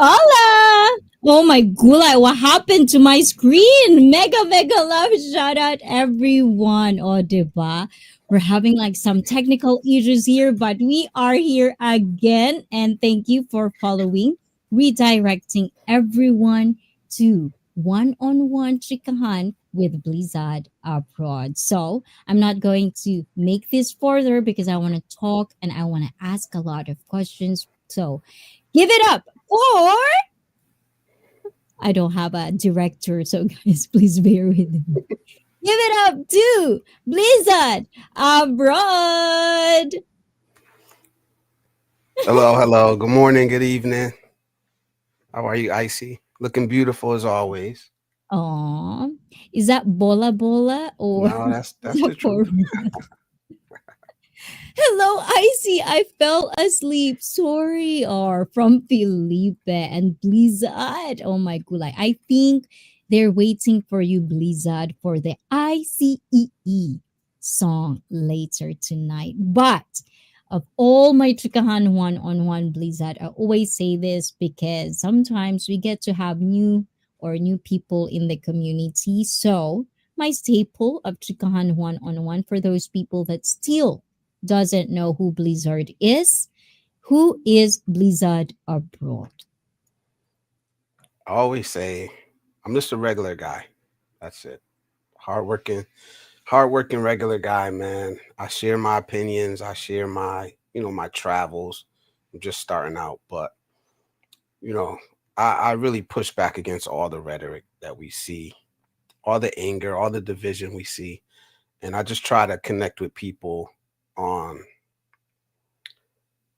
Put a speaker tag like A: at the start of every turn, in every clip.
A: Hola! Oh my gulay, what happened to my screen? Mega, mega love shout out everyone. Oh, diba? We're having like some technical issues here, but we are here again. And thank you for following, redirecting everyone to one-on-one chikahan with Blizzard Abroad. So I'm not going to make this further because I want to talk and I want to ask a lot of questions. So give it up for I don't have a director, so guys, please bear with me. Give it up to Blizzard Abroad.
B: Hello, hello. Good morning, good evening. How are you, ICEE? Looking beautiful as always.
A: Aw, is that bola bola or
B: No, that's
A: is
B: the
A: that for
B: truth.
A: Hello, Icy. I fell asleep. Sorry. Or from Felipe and Blizzard. Oh my gulay. I think they're waiting for you, Blizzard, for the ICEE song later tonight. But of all my Trikahan one-on-one Blizzard, I always say this because sometimes we get to have new people in the community. So my staple of Trikahan one-on-one for those people that still doesn't know who Blizzard is, who is Blizzard Abroad?
B: I always say I'm just a regular guy. That's it. Hardworking, hardworking regular guy, man. I share my opinions. I share my travels. I'm just starting out, but you know, I really push back against all the rhetoric that we see, all the anger, all the division we see. And I just try to connect with people on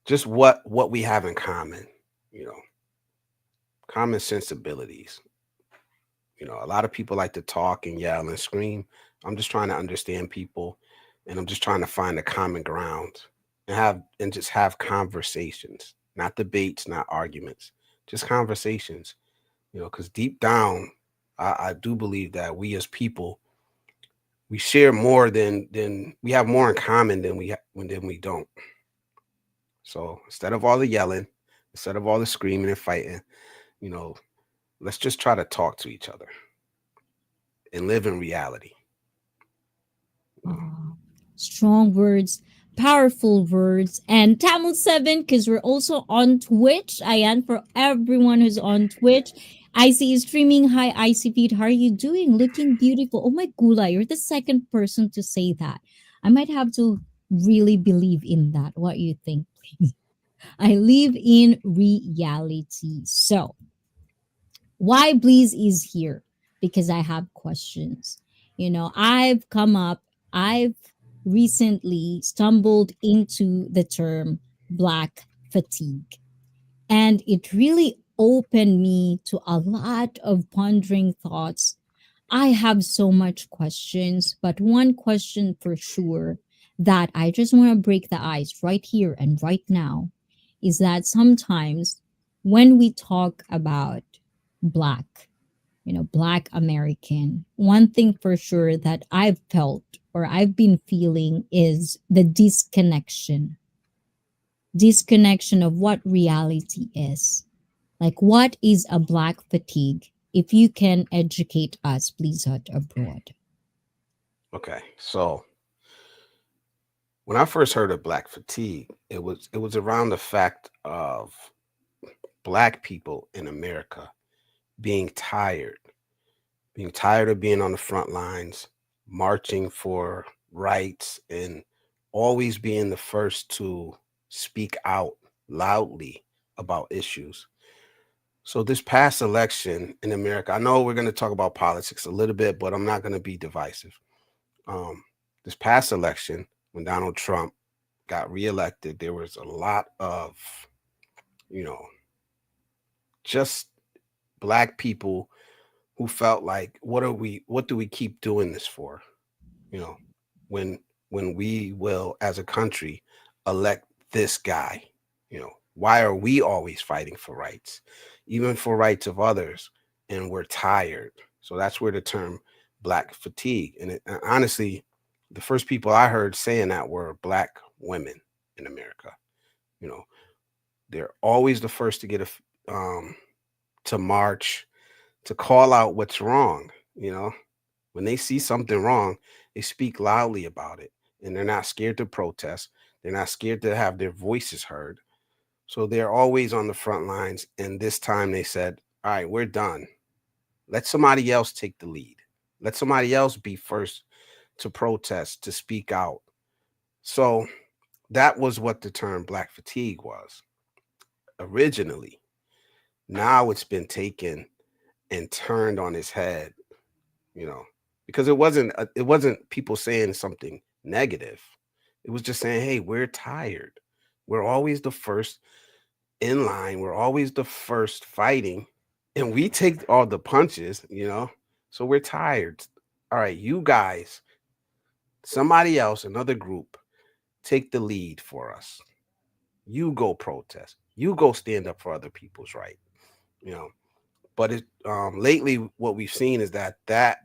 B: just what we have in common, you know, common sensibilities. A lot of people like to talk and yell and scream. I'm just trying to understand people, and I'm just trying to find a common ground and just have conversations, not debates, not arguments, just conversations. Because deep down, I do believe that we as people we share more than we have more in common than we don't. So instead of all the yelling, instead of all the screaming and fighting, you know, let's just try to talk to each other and live in reality.
A: Ah, strong words, powerful words, and Tamil 7 because we're also on Twitch. Ayan, for everyone who's on Twitch. I see you streaming. Hi, IC Feed. How are you doing? Looking beautiful. Oh my gula, you're the second person to say that. I might have to really believe in that. What you think, please? I live in reality. So, why Bleeze is here? Because I have questions. I've recently stumbled into the term black fatigue, and it really opened me to a lot of pondering thoughts. I have so much questions, but one question for sure that I just want to break the ice right here and right now is that sometimes when we talk about black, black American, one thing for sure that I've felt or I've been feeling is the disconnection of what reality is. Like, what is a black fatigue? If you can educate us, please, abroad.
B: Okay, so when I first heard of black fatigue, it was around the fact of black people in America being tired, being tired of being on the front lines, marching for rights, and always being the first to speak out loudly about issues. So, this past election in America, I know we're going to talk about politics a little bit, but I'm not going to be divisive. Um, this past election, when Donald Trump got reelected, there was a lot of, you know, just black people who felt like, what do we keep doing this for? You know, when we will, as a country, elect this guy, why are we always fighting for rights, even for rights of others, and we're tired? So that's where the term black fatigue, and honestly, the first people I heard saying that were black women in America. You know, they're always the first to to march, to call out what's wrong. You know, when they see something wrong, they speak loudly about it, and they're not scared to protest. They're not scared to have their voices heard. So they're always on the front lines. And this time they said, all right, we're done. Let somebody else take the lead. Let somebody else be first to protest, to speak out. So that was what the term black fatigue was originally. Now it's been taken and turned on its head, you know, because it wasn't people saying something negative. It was just saying, hey, we're tired. We're always the first in line. We're always the first fighting, and we take all the punches. So we're tired. All right, you guys, somebody else, another group, take the lead for us. You go protest. You go stand up for other people's right. You know, but lately what we've seen is that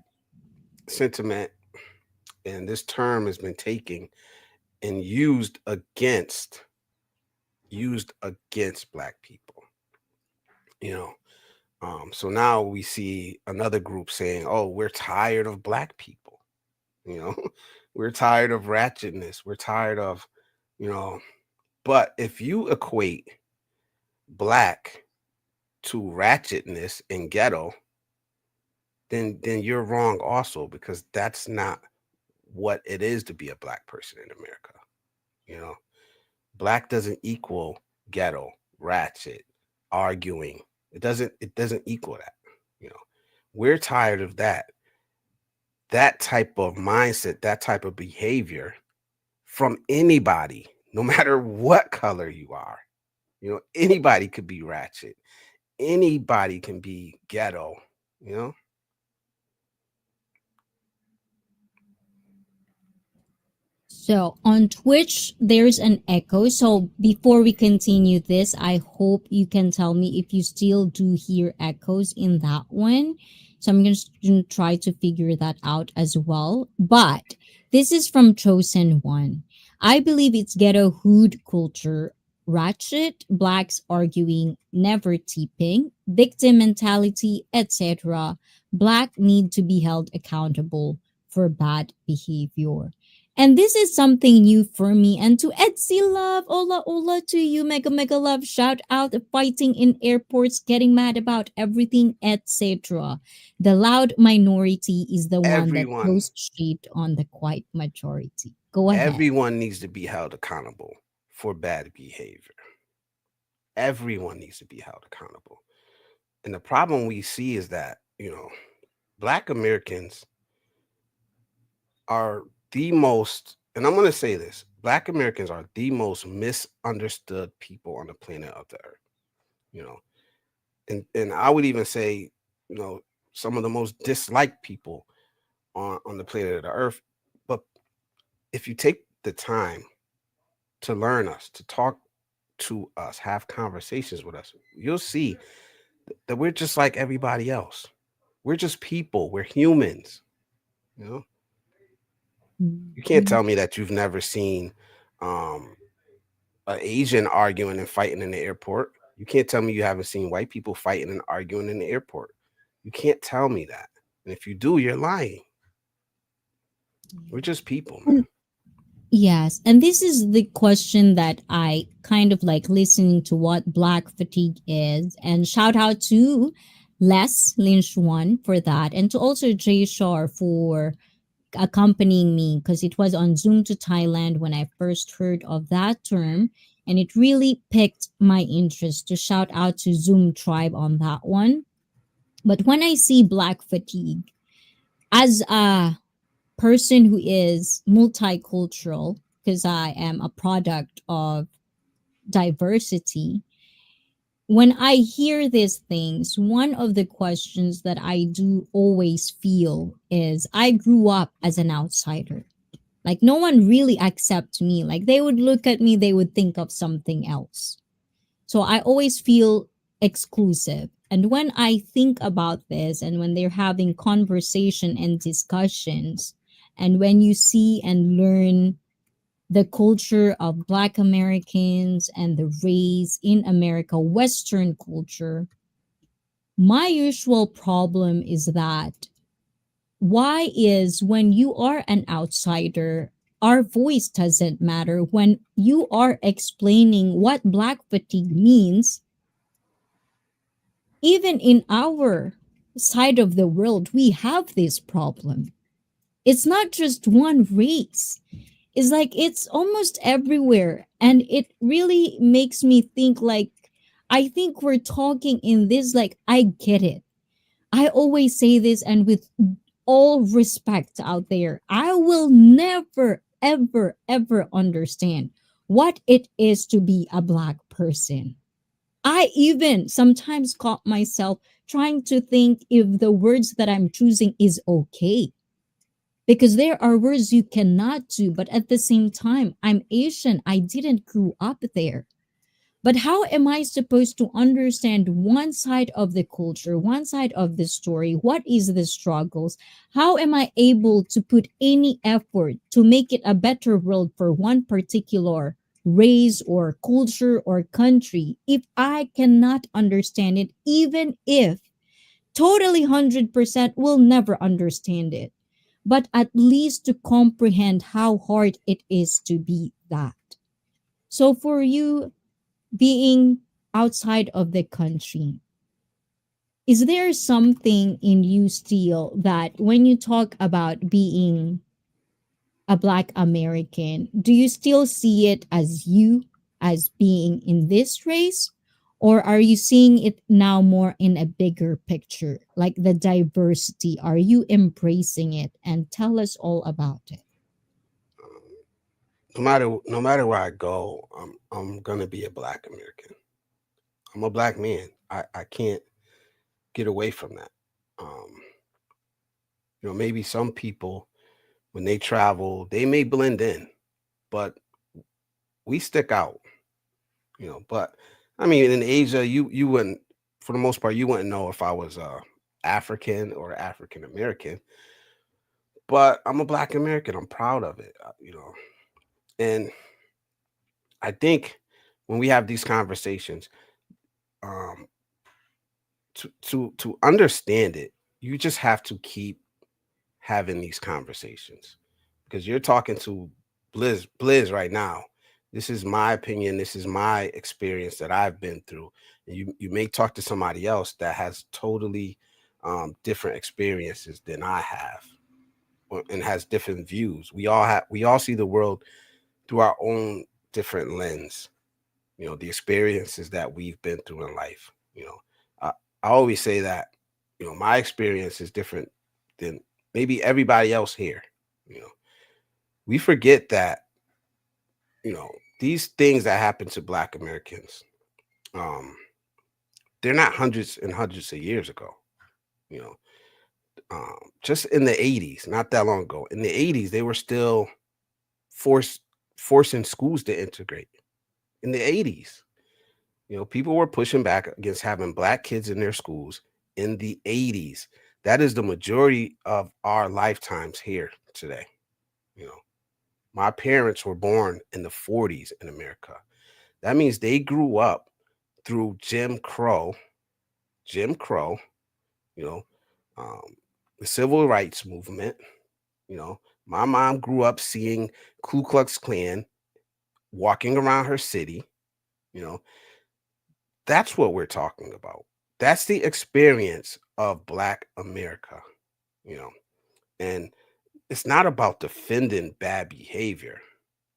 B: sentiment and this term has been taken and used against black people. You know, so now we see another group saying, "Oh, we're tired of black people." You know, we're tired of ratchetness. We're tired of, you know. But if you equate black to ratchetness and ghetto, then you're wrong also, because that's not what it is to be a black person in America. You know, black doesn't equal ghetto, ratchet, arguing. It doesn't equal that. You know, we're tired of that type of mindset, that type of behavior from anybody, no matter what color you are. Anybody could be ratchet. Anybody can be ghetto, you know?
A: So on Twitch, there's an echo. So before we continue this, I hope you can tell me if you still do hear echoes in that one. So I'm going to try to figure that out as well. But this is from Chosen One. I believe it's ghetto hood culture, ratchet, blacks arguing, never tipping, victim mentality, etc. Black need to be held accountable for bad behavior. And this is something new for me. And to Etsy Love, hola hola to you, mega mega love. Shout out fighting in airports, getting mad about everything, etc. The loud minority is the one that
B: Everyone,
A: throws shade on the quiet majority. Go ahead.
B: everyone needs to be held accountable for bad behavior. Everyone needs to be held accountable. And the problem we see is that, black Americans are the most, and I'm going to say this, black Americans are the most misunderstood people on the planet of the earth, you know. And I would even say, you know, some of the most disliked people on the planet of the earth. But if you take the time to learn us, to talk to us, have conversations with us, you'll see that we're just like everybody else. We're just people. We're humans. You know, you can't
A: Mhm.
B: tell me that you've never seen um, an Asian arguing and fighting in the airport. You can't tell me you haven't seen white people fighting and arguing in the airport. You can't tell me that. And if you do, you're lying. We're just people, man.
A: Yes, and this is the question that I kind of like listening to what black fatigue is. And shout out to Les Lynch one for that, and to also Jay Shar for accompanying me because it was on Zoom to Thailand when I first heard of that term, and it really picked my interest. To shout out to Zoom Tribe on that one. But when I see black fatigue as a person who is multicultural, because I am a product of diversity, when I hear these things, one of the questions that I do always feel is I grew up as an outsider. Like no one really accepts me. Like they would look at me, they would think of something else. So I always feel exclusive. And when I think about this and when they're having conversation and discussions, and when you see and learn the culture of Black Americans and the race in America, Western culture, my usual problem is that why is when you are an outsider, our voice doesn't matter. When you are explaining what Black fatigue means, even in our side of the world, we have this problem. It's not just one race. It's like it's almost everywhere. And it really makes me think like I think we're talking in this like I get it. I always say this and with all respect out there, I will never ever ever understand what it is to be a black person. I even sometimes caught myself trying to think if the words that I'm choosing is okay. Because there are words you cannot do, but at the same time, I'm Asian. I didn't grow up there. But how am I supposed to understand one side of the culture, one side of the story? What is the struggles? How am I able to put any effort to make it a better world for one particular race or culture or country if I cannot understand it, even if totally 100% will never understand it? But at least to comprehend how hard it is to be that. So for you, being outside of the country, is there something in you still that when you talk about being a black American, do you still see it as you as being in this race? Or are you seeing it now more in a bigger picture, like the diversity? Are you embracing it? And tell us all about it.
B: No matter where I go, I'm gonna be a black American. I'm a black man. I can't get away from that. Um, maybe some people when they travel, they may blend in, but we stick out. But I mean, in Asia, you wouldn't, for the most part, you wouldn't know if I was African or African American. But I'm a black American. I'm proud of it. And I think when we have these conversations, um, to understand it, you just have to keep having these conversations because you're talking to Blizz right now. This is my opinion. This is my experience that I've been through. And you may talk to somebody else that has totally different experiences than I have and has different views. We all see the world through our own different lens. The experiences that we've been through in life. I, I always say that, my experience is different than maybe everybody else here. You know, we forget that, you know, these things that happen to Black Americans, um, they're not hundreds and hundreds of years ago. You know, just in the 80s, not that long ago, in the 80s, they were still force forcing schools to integrate. In the 80s, people were pushing back against having Black kids in their schools in the 80s. That is the majority of our lifetimes here today. You know, my parents were born in the 40s in America. That means they grew up through Jim Crow, you know, um, the civil rights movement, you know, My mom grew up seeing Ku Klux Klan walking around her city. You know, that's what we're talking about. That's the experience of Black America, you know, and it's not about defending bad behavior.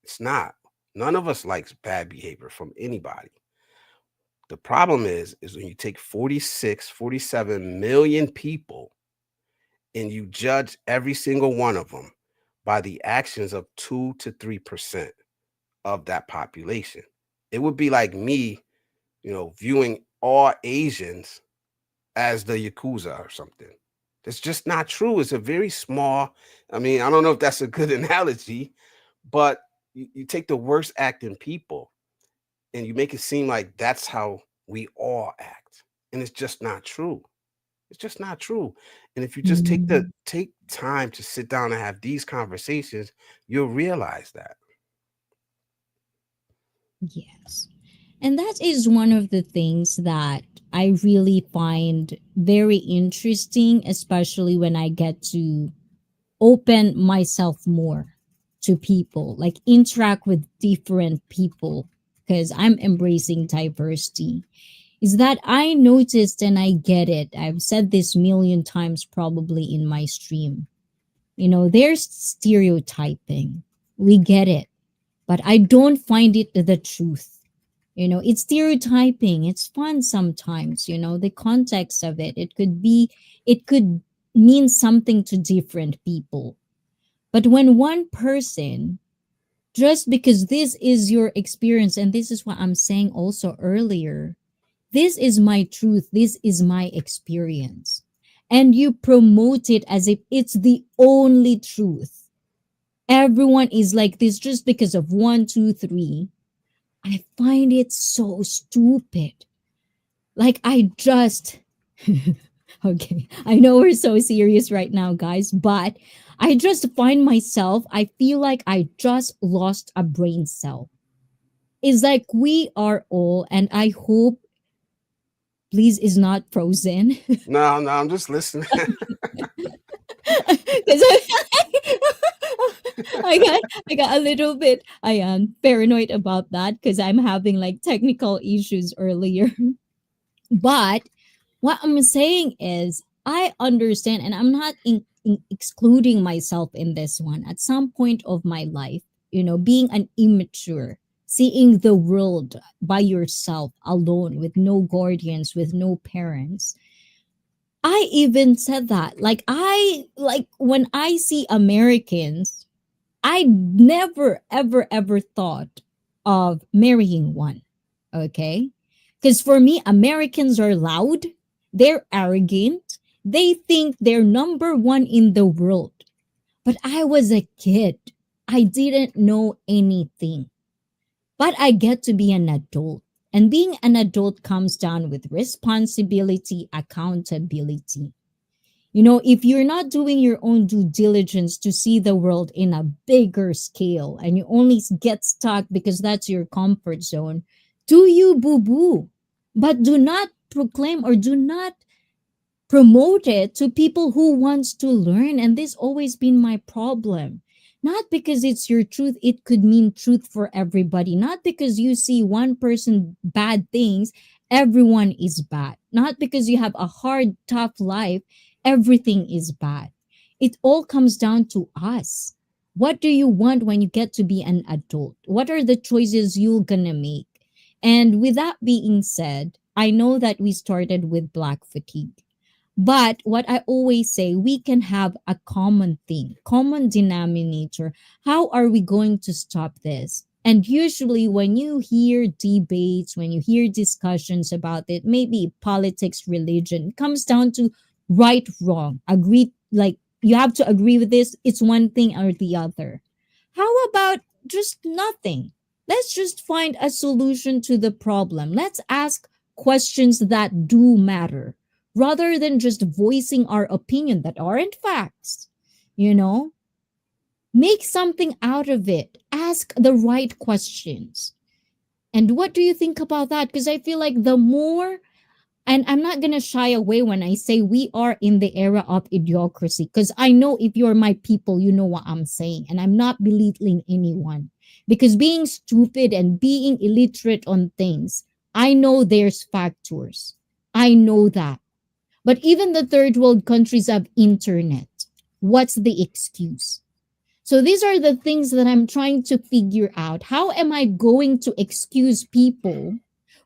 B: It's not. None of us likes bad behavior from anybody. The problem is when you take 46, 47 million people and you judge every single one of them by the actions of 2 to 3% of that population. It would be like me, viewing all Asians as the Yakuza or something. That's just not true. It's a very small, I mean, I don't know if that's a good analogy, but you take the worst acting people and you make it seem like that's how we all act. And it's just not true. It's just not true. And if you just
A: Mhm.
B: take time to sit down and have these conversations, you'll realize that.
A: Yes. And that is one of the things that I really find very interesting, especially when I get to open myself more to people, like interact with different people, because I'm embracing diversity. Is that I noticed and I get it. I've said this million times probably in my stream. There's stereotyping. We get it, but I don't find it the truth. It's stereotyping. It's fun sometimes, the context of it. It could mean something to different people. But when one person, just because this is your experience, and this is what I'm saying also earlier, this is my truth, this is my experience, and you promote it as if it's the only truth. Everyone is like this just because of one, two, three. I find it so stupid. Like, I just. Okay, I know we're so serious right now, guys, but I just find myself, I feel like I just lost a brain cell. It's like we are all, and I hope please is not frozen.
B: No, no, I'm just listening.
A: Because I got I got a little bit I am paranoid about that because I'm having like technical issues earlier. But what I'm saying is, I understand, and I'm not excluding myself in this one. At some point of my life, being an immature, seeing the world by yourself alone with no guardians, with no parents. I even said that. Like when I see Americans, I never ever ever thought of marrying one. Okay? Because for me, Americans are loud, they're arrogant, they think they're number one in the world. But I was a kid. I didn't know anything. But I get to be an adult. And being an adult comes down with responsibility, accountability. If you're not doing your own due diligence to see the world in a bigger scale and you only get stuck because that's your comfort zone, do you boo boo? But do not proclaim or do not promote it to people who wants to learn. And this always been my problem. Not because it's your truth, it could mean truth for everybody. Not because you see one person bad things, everyone is bad. Not because you have a hard tough life, everything is bad. It all comes down to us. What do you want when you get to be an adult? What are the choices you're gonna make? And with that being said, I know that we started with black fatigue, but what I always say, we can have a common thing, common denominator. How are we going to stop this? And usually, when you hear debates, when you hear discussions about it, maybe politics, religion, it comes down to right, wrong, agree. Like, you have to agree with this. It's one thing or the other. How about just nothing? Let's just find a solution to the problem. Let's ask questions that do matter rather than just voicing our opinion that aren't facts. You know, make something out of it, ask the right questions. And what do you think about that? Because I feel like the more And I'm not going to shy away when I say we are in the era of idiocracy, because I know if you're my people, you know what I'm saying. And I'm not belittling anyone, because being stupid and being illiterate on things, I know there's factors. I know that. But even the third world countries have internet. What's the excuse? So these are the things that I'm trying to figure out. How am I going to excuse people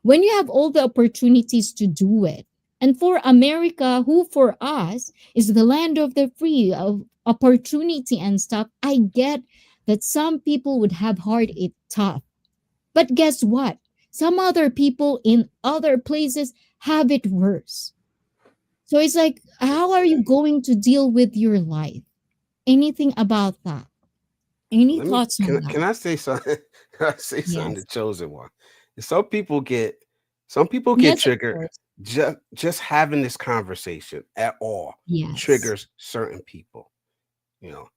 A: when you have all the opportunities to do it? And for America, who for us is the land of the free, of opportunity and stuff, I get that some people would have hard it tough. But guess what? Some other people in other places have it worse. So it's like, how are you going to deal with your life? Anything about that? Any
B: Let me
A: thoughts on that?
B: can I say something? Can I say something to
A: Yes.
B: chosen one? Some people get some people get
A: Yes, of
B: triggered
A: course.
B: just having this conversation at all
A: Yes.
B: triggers certain people, you know.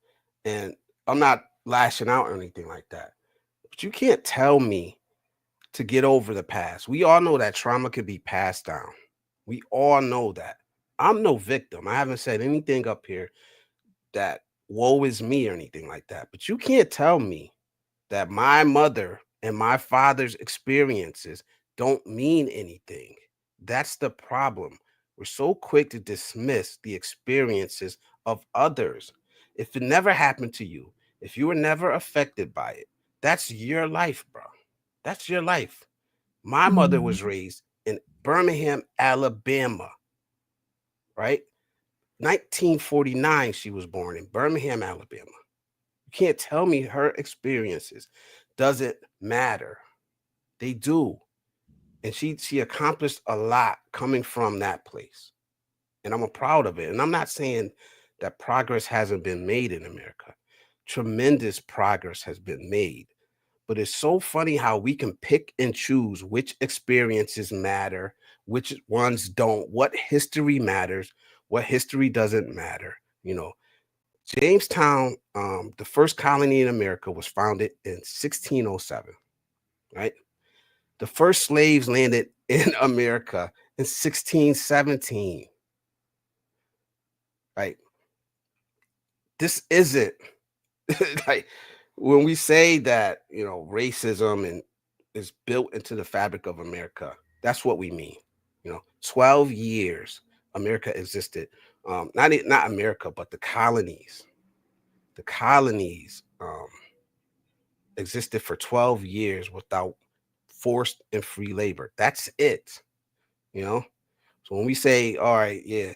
B: And I'm not lashing out or anything like that. But you can't tell me to get over the past. We all know that trauma can be passed down. We all know that. I'm no victim. I haven't said anything up here that woe is me or anything like that. But you can't tell me that my mother and my father's experiences don't mean anything. That's the problem. We're so quick to dismiss the experiences of others. If it never happened to you, if you were never affected by it, that's your life, bro. That's your life. My mother was
A: Mhm.
B: raised in Birmingham, Alabama, right? 1949, she was born in Birmingham, Alabama. You can't tell me her experiences doesn't matter. They do. And she accomplished a lot coming from that place. And I'm proud of it. And I'm not saying that progress hasn't been made in America. Tremendous progress has been made. But it's so funny how we can pick and choose which experiences matter, which ones don't, what history matters, what history doesn't matter. You know, Jamestown, the first colony in America, was founded in 1607, right? The first slaves landed in America in 1617, right? This isn't like when we say that, racism and is built into the fabric of America, that's what we mean. 12 years America existed. Not America, but the colonies. The colonies existed for 12 years without forced and free labor. That's it. You know? So when we say, all right, yeah,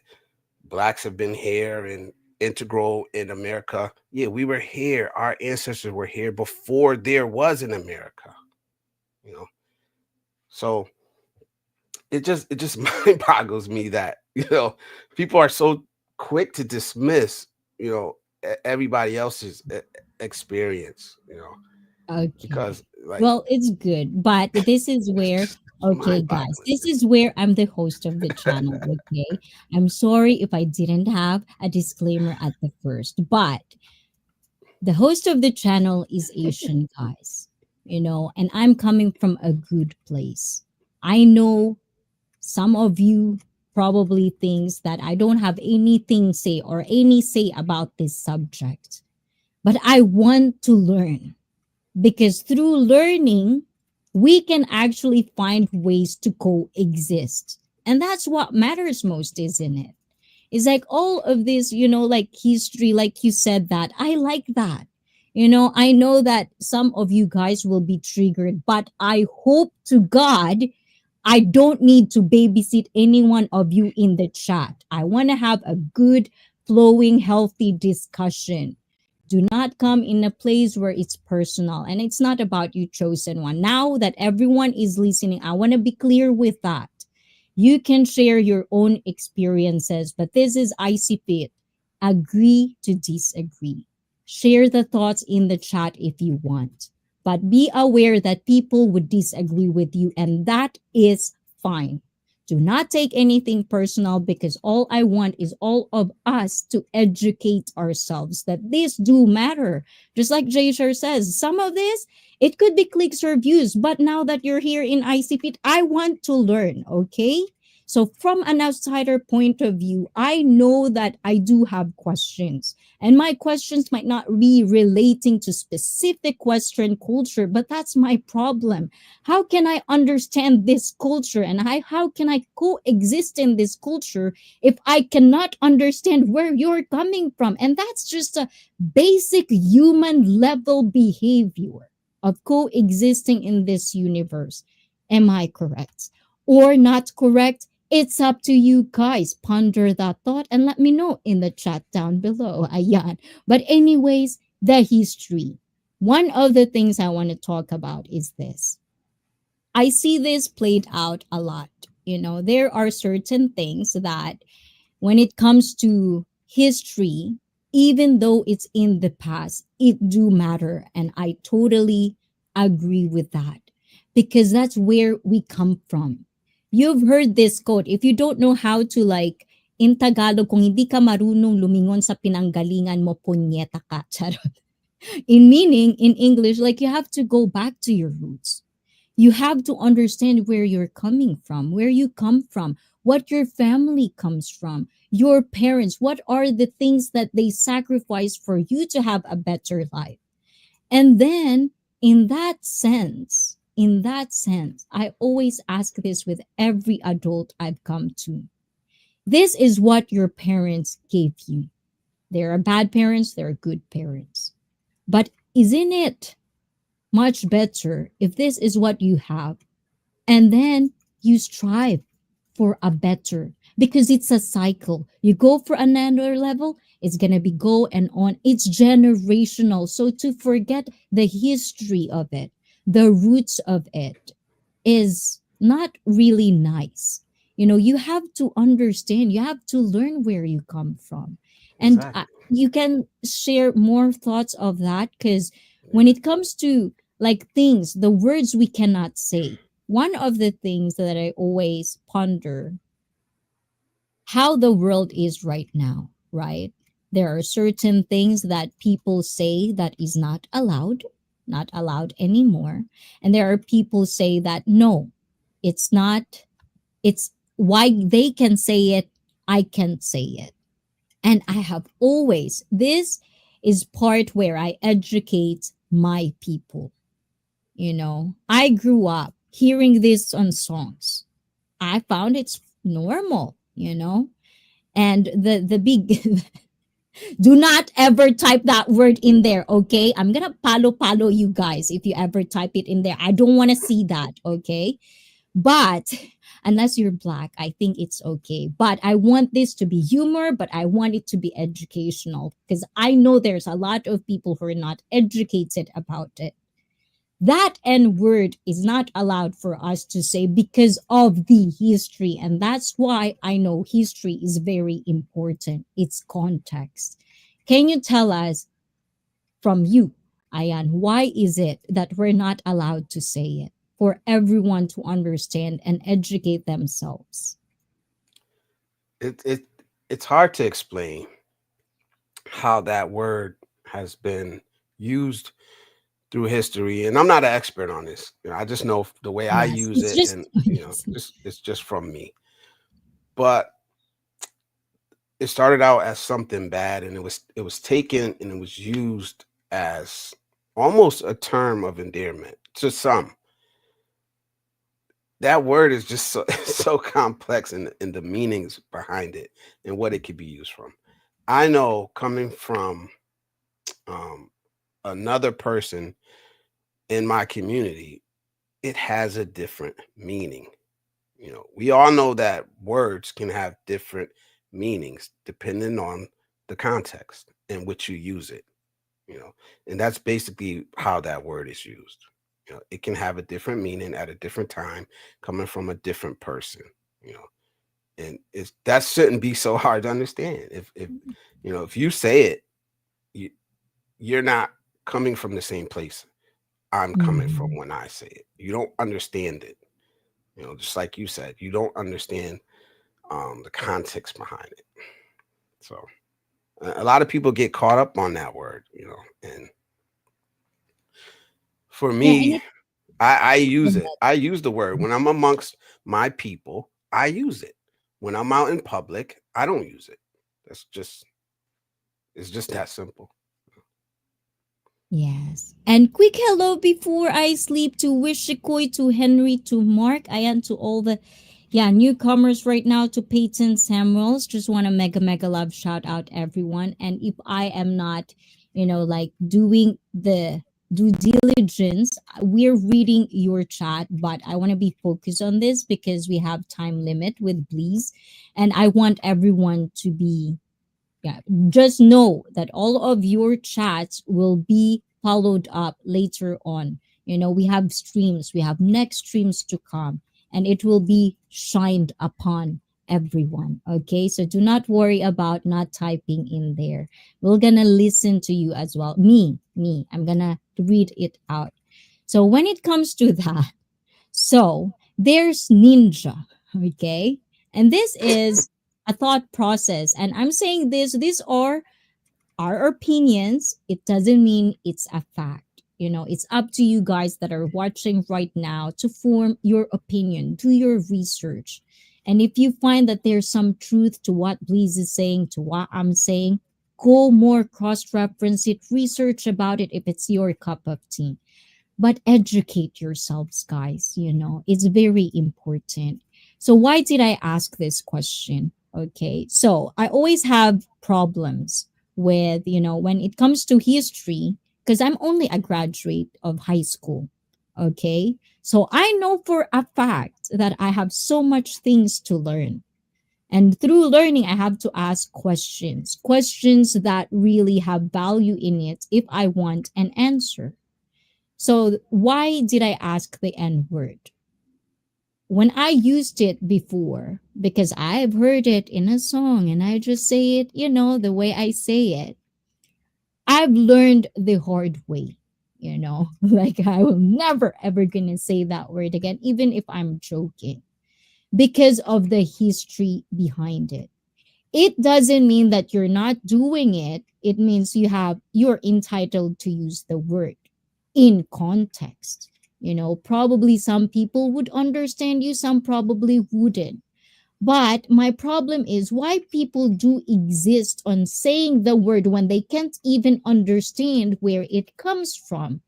B: blacks have been here and integral in America, yeah, we were here. Our ancestors were here before there was an America, you know. So it just mind boggles me that, people are so quick to dismiss, everybody else's experience,
A: Okay.
B: because like
A: Well, it's good, but this is where,
B: it's
A: okay,
B: mind
A: guys,
B: boggling.
A: this is where I'm the host of the channel. Okay. I'm sorry if I didn't have a disclaimer at the first, but the host of the channel is Asian, guys, and I'm coming from a good place. I know some of you probably thinks that I don't have anything say or any say about this subject, but I want to learn, because through learning we can actually find ways to coexist, and that's what matters most, isn't it? It's like all of this, like history, like you said, that I like that. I know that some of you guys will be triggered, but I hope to God I don't need to babysit any one of you in the chat. I want to have a good, flowing, healthy discussion. Do not come in a place where it's personal and it's not about you, chosen one. Now that everyone is listening, I want to be clear with that. You can share your own experiences, but this is icy fit. Agree to disagree. Share the thoughts in the chat if you want, but be aware that people would disagree with you, and that is fine. Do not take anything personal, because all I want is all of us to educate ourselves that this do matter. Just like Jasher says, some of this, it could be clicks or views, but now that you're here in ICP, I want to learn, okay? So, from an outsider point of view, I know that I do have questions. And my questions might not be relating to specific Western culture, but that's my problem. How can I understand this culture and how can I coexist in this culture if I cannot understand where you're coming from? And that's just a basic human level behavior of coexisting in this universe. Am I correct? Or not correct? It's up to you guys. Ponder that thought and let me know in the chat down below. Ayan. But, anyways, the history. One of the things I want to talk about is this. I see this played out a lot. There are certain things that when it comes to history, even though it's in the past, it do matter. And I totally agree with that because that's where we come from. You've heard this quote. If you don't know how to, like, in Tagalog, kung hindi ka marunong lumingon sa pinanggalingan mo, punyeta ka. Charot. In meaning, in English, like, you have to go back to your roots. You have to understand where you're coming from, where you come from, what your family comes from, your parents, what are the things that they sacrificed for you to have a better life. And then, in that sense, I always ask this with every adult I've come to. This is what your parents gave you. There are bad parents, there are good parents. But isn't it much better if this is what you have and then you strive for a better, because it's a cycle. You go for another level, it's going to be go and on. It's generational. So to forget the history of it, the roots of it, is not really nice. You have to understand, you have to learn where you come from. And
B: Exactly.
A: you can share more thoughts of that, because when
B: Yeah.
A: it comes to, like, things, the words we cannot say, one of the things that I always ponder, how the world is right now, right? There are certain things that people say that is not allowed anymore. And there are people say that no, it's not, it's why they can say it, I can't say it. And I have always, this is part where I educate my people. I grew up hearing this on songs. I found it's normal. And the big do not ever type that word in there, okay? I'm gonna palo you guys if you ever type it in there. I don't want to see that, okay? But unless you're black, I think it's okay. But I want this to be humor, but I want it to be educational because I know there's a lot of people who are not educated about it. That N word is not allowed for us to say because of the history. And that's why I know history is very important. It's context. Can you tell us from you, Ayan, why is it that we're not allowed to say it for everyone to understand and educate themselves?
B: It's hard to explain how that word has been used through history, and I'm not an expert on this. I just know the way I
A: Yes,
B: use
A: it's
B: it,
A: just
B: and
A: yes.
B: just it's just from me. But it started out as something bad, and it was taken and it was used as almost a term of endearment to some. That word is just so, so complex in the meanings behind it and what it could be used from. I know coming from um, another person in my community, it has a different meaning. We all know that words can have different meanings depending on the context in which you use it, you know, and that's basically how that word is used. It can have a different meaning at a different time coming from a different person, you know, and it's that shouldn't be so hard to understand. If you say it, you, you're not coming from the same place I'm coming from
A: Mhm.
B: when I say it. You don't understand it. Just like you said, you don't understand the context behind it. So a lot of people get caught up on that word, and for
A: Yeah, and
B: me,
A: it
B: I use it. I use the word when I'm amongst my people. I use it. when I'm out in public, I don't use it. That's just it's just that simple.
A: Yes. And quick hello before I sleep to Wishikoy, to Henry, to Mark, Ayan, to all the newcomers right now, to Peyton Samuels. Just want to mega love shout out everyone. And if I am not, like doing the due diligence, we're reading your chat, but I want to be focused on this because we have time limit with Bleeze. And I want everyone to be, yeah, just know that all of your chats will be followed up later on. We have streams, we have next streams to come, and it will be shined upon everyone. Okay, so do not worry about not typing in there. We're gonna listen to you as well. I'm gonna read it out. So when it comes to that, so there's ninja, okay? And this is a thought process. And I'm saying this, these are our opinions. It doesn't mean it's a fact. It's up to you guys that are watching right now to form your opinion, do your research. And if you find that there's some truth to what Bleeze is saying, to what I'm saying, go more cross reference it, research about it if it's your cup of tea, but educate yourselves, guys. It's very important. So why did I ask this question? Okay, so I always have problems with, when it comes to history, because I'm only a graduate of high school. Okay, so I know for a fact that I have so much things to learn, and through learning I have to ask questions that really have value in it if I want an answer. So why did I ask the N word? When I used it before, because I've heard it in a song and I just say it, the way I say it, I've learned the hard way, like I will never ever gonna say that word again, even if I'm joking, because of the history behind it. It doesn't mean that you're not doing it. It means you're entitled to use the word in context. Probably some people would understand you, some probably wouldn't. But my problem is why people do exist on saying the word when they can't even understand where it comes from.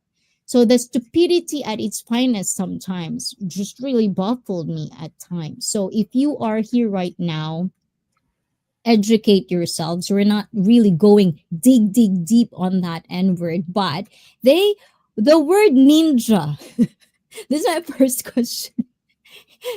A: So the stupidity at its finest sometimes just really baffled me at times. So if you are here right now, educate yourselves. We're not really going dig deep on that N word, but the word ninja. This is my first question.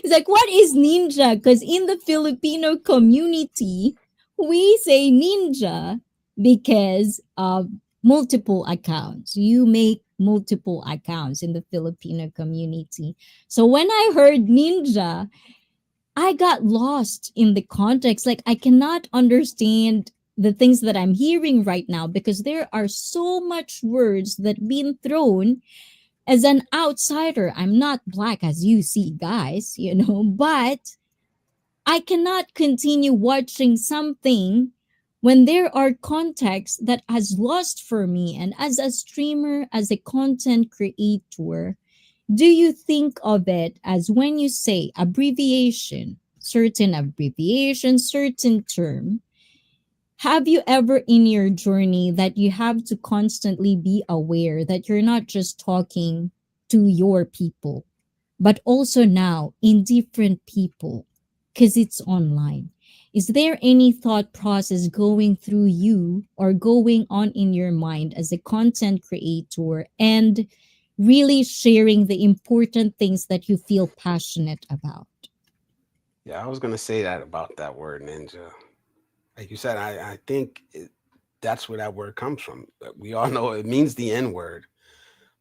A: It's like, what is ninja? Because in the Filipino community, we say ninja because of multiple accounts. You make multiple accounts in the Filipino community. So when I heard ninja, I got lost in the context. Like, I cannot understand the things that I'm hearing right now because there are so much words that being thrown as an outsider. I'm not black as you see, guys, but I cannot continue watching something when there are contexts that has lost for me. And as a streamer, as a content creator, do you think of it as when you say abbreviation, certain term? Have you ever in your journey that you have to constantly be aware that you're not just talking to your people, but also now in different people because it's online? Is there any thought process going through you or going on in your mind as a content creator and really sharing the important things that you feel passionate about?
B: Yeah, I was gonna say that about that word ninja. Like you said, I think that's where that word comes from. We all know it means the N word,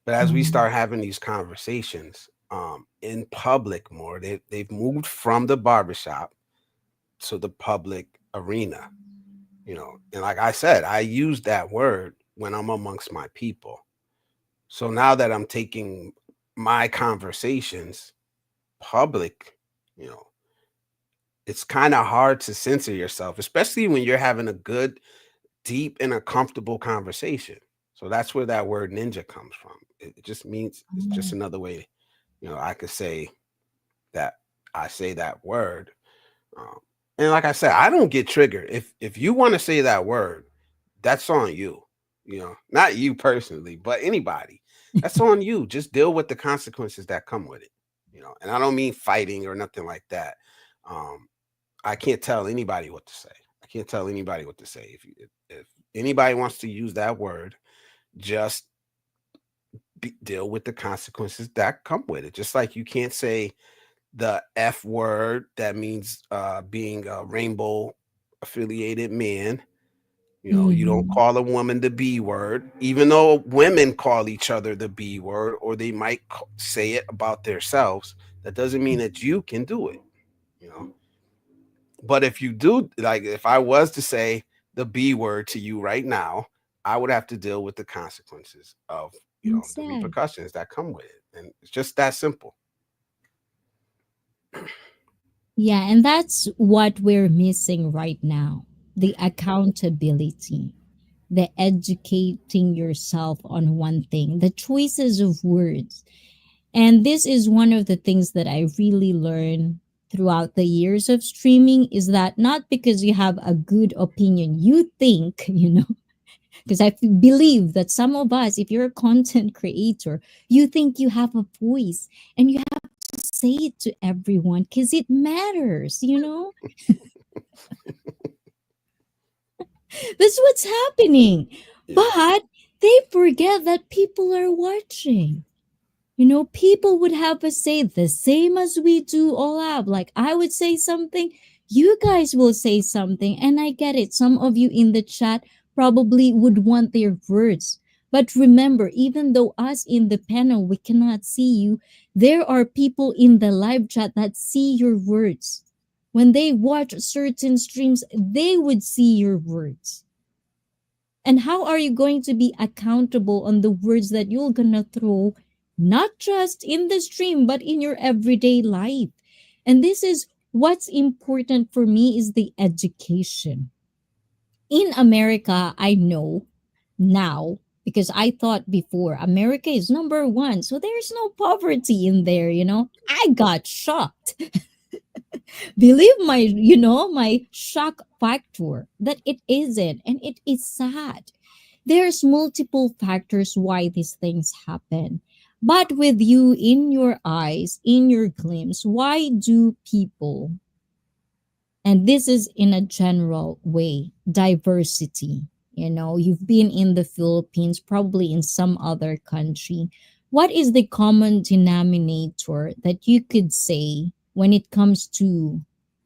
B: but as we
A: Mm.
B: start having these conversations in public more, they've moved from the barbershop to the public arena. And like I said, I use that word when I'm amongst my people. So now that I'm taking my conversations public, you know, it's kind of hard to censor yourself, especially when you're having a good, deep, and a comfortable conversation. So that's where that word ninja comes from. It just means it's just another way, I could say that I say that word. Um, And like I said, I don't get triggered. If you want to say that word, that's on you. You know, not you personally, but anybody. That's on you. Just deal with the consequences that come with it. You know, and I don't mean fighting or nothing like that. Um, I can't tell anybody what to say. I can't tell anybody what to say. If anybody wants to use that word, just deal with the consequences that come with it. Just like you can't say the F word, that means being a rainbow affiliated man. You know, you don't
A: Mhm.
B: call a woman the B word, even though women call each other the B word, or they might say it about themselves. That doesn't mean that you can do it. You know, but if you do, like if I was to say the B word to you right now, I would have to deal with the consequences of, you know, the
A: Sad.
B: repercussions that come with it. And it's just that simple.
A: Yeah, and that's what we're missing right now, the accountability, the educating yourself on one thing, the choices of words. And this is one of the things that I really learned throughout the years of streaming is that not because you have a good opinion, you think, because believe that some of us, if you're a content creator, you think you have a voice and you have to say it to everyone because it matters. That's what's happening.
B: Yeah.
A: But they forget that people are watching. People would have us say the same as we do all out. Like I would say something, you guys will say something, and I get it. Some of you in the chat probably would want their words. But remember, even though us in the panel we cannot see you, there are people in the live chat that see your words. When they watch certain streams, they would see your words. And how are you going to be accountable on the words that you're gonna throw, not just in the stream, but in your everyday life? And this is what's important for me is the education. In America, I know now because I thought before America is number one. So there's no poverty in there. I got shocked. Believe my shock factor that it isn't, and it is sad. There's multiple factors why these things happen. But with you in your eyes, in your glimpse, why do people, and this is in a general way, diversity, you've been in the Philippines, probably in some other country. What is the common denominator that you could say when it comes to,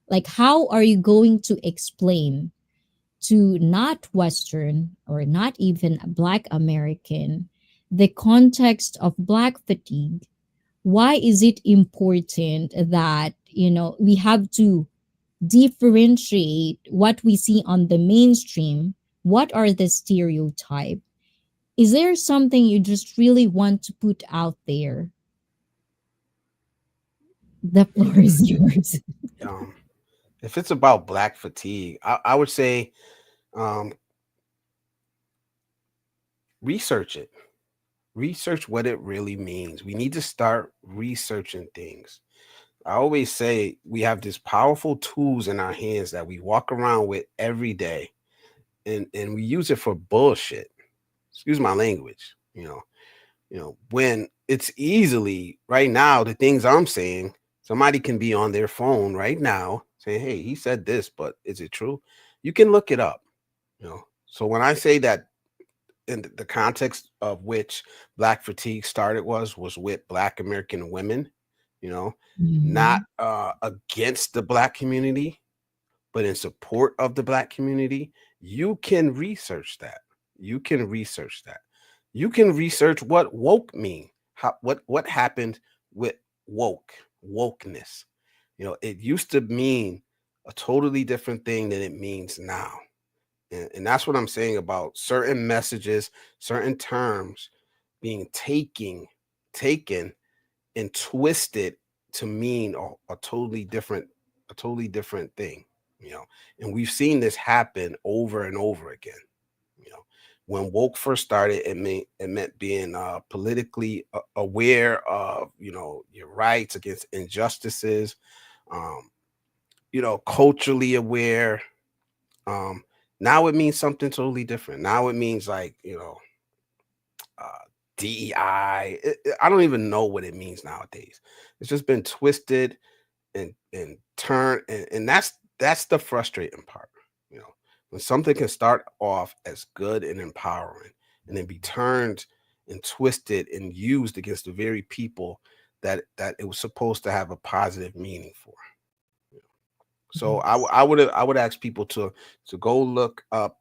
A: like, how are you going to explain to not Western or not even a Black American the context of Black fatigue? Why is it important that, we have to differentiate what we see on the mainstream? What are the stereotype? Is there something you just really want to put out there? The floor
B: Yeah.
A: is yours.
B: Um, if it's about black fatigue, I would say um, research it. Research what it really means. We need to start researching things. I always say we have these powerful tools in our hands that we walk around with every day, and we use it for bullshit. Excuse my language. When it's easily right now, the things I'm saying, somebody can be on their phone right now saying, "Hey, he said this, but is it true?" You can look it up. So when I say that, in the context of which black fatigue started was with black American women, you know, not
A: Mhm.
B: against the black community, but in support of the black community. You can research that. You can research that. You can research what woke mean. What happened with wokeness. It used to mean a totally different thing than it means now. And that's what I'm saying about certain messages, certain terms being taken and twisted to mean a totally different thing. you know and we've seen this happen over and over again. When woke first started, it meant being politically aware of your rights against injustices. um culturally aware. Um, Now it means something totally different. Now it means like, uh, DEI. I don't even know what it means nowadays. It's just been twisted and turned, and that's the frustrating part. You know, when something can start off as good and empowering, and then be turned and twisted and used against the very people that it was supposed to have a positive meaning for. So
A: Yes.
B: I would ask people to go look up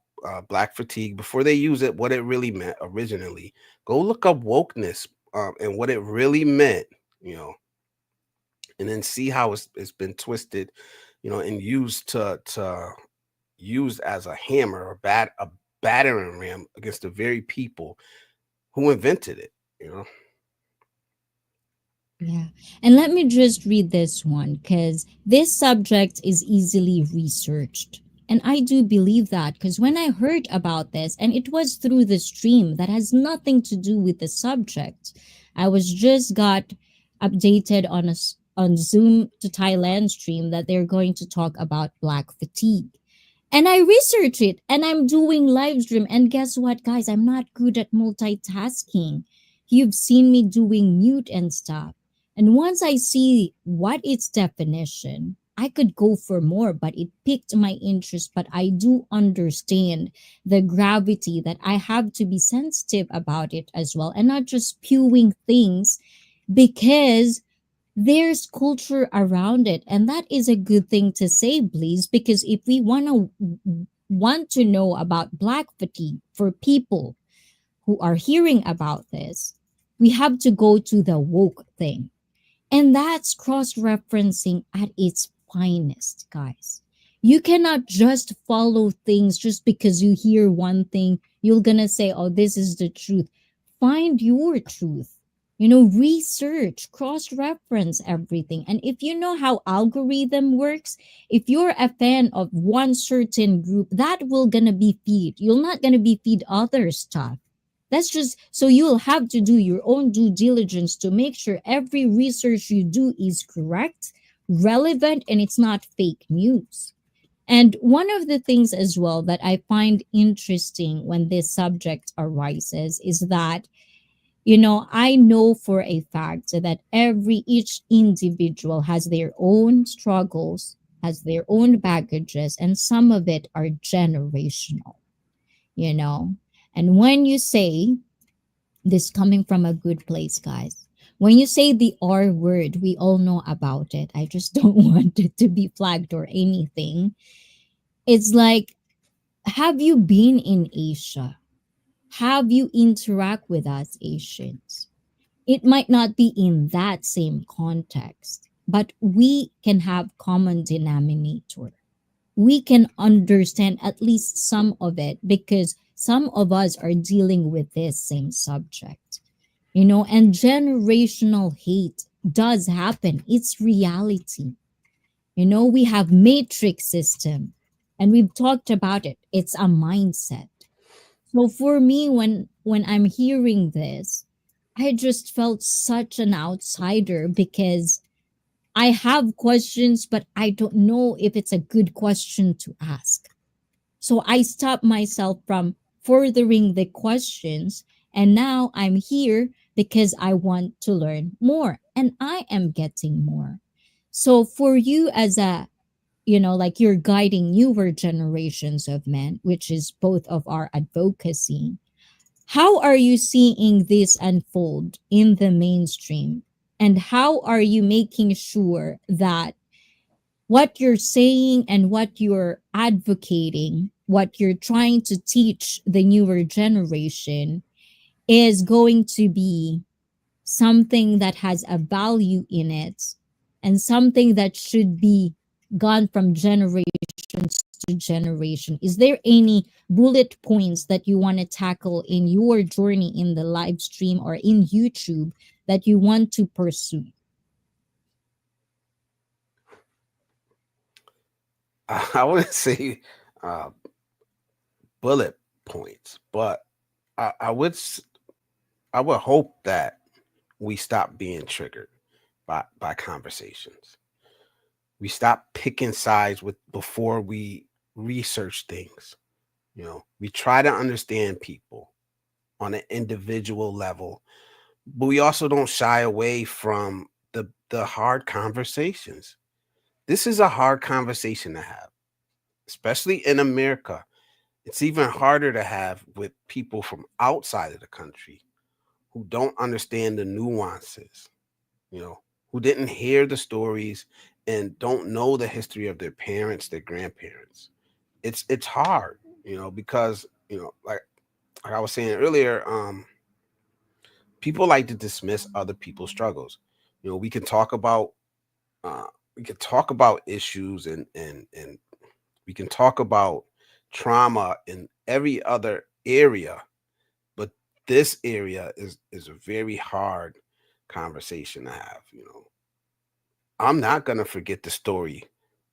B: black fatigue before they use it. What it really meant originally. Go look up wokeness and what it really meant. You know, and then see how it's been twisted. And used as a hammer or a battering ram against the very people who invented it. You know.
A: Yeah. And let me just read this one because this subject is easily researched. And I do believe that because when I heard about this, and it was through the stream that has nothing to do with the subject, I was just got updated on Zoom to Thailand stream that they're going to talk about black fatigue. And I research it and I'm doing live stream. And guess what, guys? I'm not good at multitasking. You've seen me doing mute and stuff. And once I see what its definition, I could go for more, but it piqued my interest. But I do understand the gravity that I have to be sensitive about it as well and not just spewing things because there's culture around it, and that is a good thing to say, please, because if we want to know about black fatigue for people who are hearing about this, we have to go to the woke thing, and that's cross referencing at its finest, guys. You cannot just follow things just because you hear one thing. You're going to say, oh, this is the truth. Find your truth. Research, cross reference everything. And if you know how algorithm works, if you're a fan of one certain group, that will going to be feed. You're not going to be feed other stuff. That's just so you'll have to do your own due diligence to make sure every research you do is correct, relevant, and it's not fake news. And one of the things as well that I find interesting when this subject arises is that, I know for a fact that each individual has their own struggles, has their own baggages, and some of it are generational, you know. And when you say this coming from a good place, guys. When you say the R word, we all know about it. I just don't want it to be flagged or anything. It's like, have you been in Asia? Have you interact with us Asians? It might not be in that same context, but we can have common denominator. We can understand at least some of it because some of us are dealing with this same subject. And generational hate does happen. It's reality. We have matrix system and we've talked about it. It's a mindset. So for me, when I'm hearing this, I just felt such an outsider because I have questions, but I don't know if it's a good question to ask. So I stopped myself from furthering the questions. And now I'm here because I want to learn more and I am getting more. So for you as like you're guiding newer generations of men, which is both of our advocacy, how are you seeing this unfold in the mainstream? And how are you making sure that what you're saying and what you're advocating, what you're trying to teach the newer generation is going to be something that has a value in it and something that should be gone from generations to generation? Is there any bullet points that you want to tackle in your journey in the live stream or in YouTube that you want to pursue?
B: I wouldn't say uh, bullet points, but I, I would s- I would hope that we stop being triggered by conversations. We stop picking sides with before we research things. We try to understand people on an individual level, but we also don't shy away from the hard conversations. This is a hard conversation to have, especially in America. It's even harder to have with people from outside of the country who don't understand the nuances, you know, who didn't hear the stories and don't know the history of their parents, their grandparents. It's hard, because, like I was saying earlier, people like to dismiss other people's struggles. We can talk about uh issues, and we can talk about trauma in every other area, but this area is a very hard conversation to have. I'm not gonna forget the story,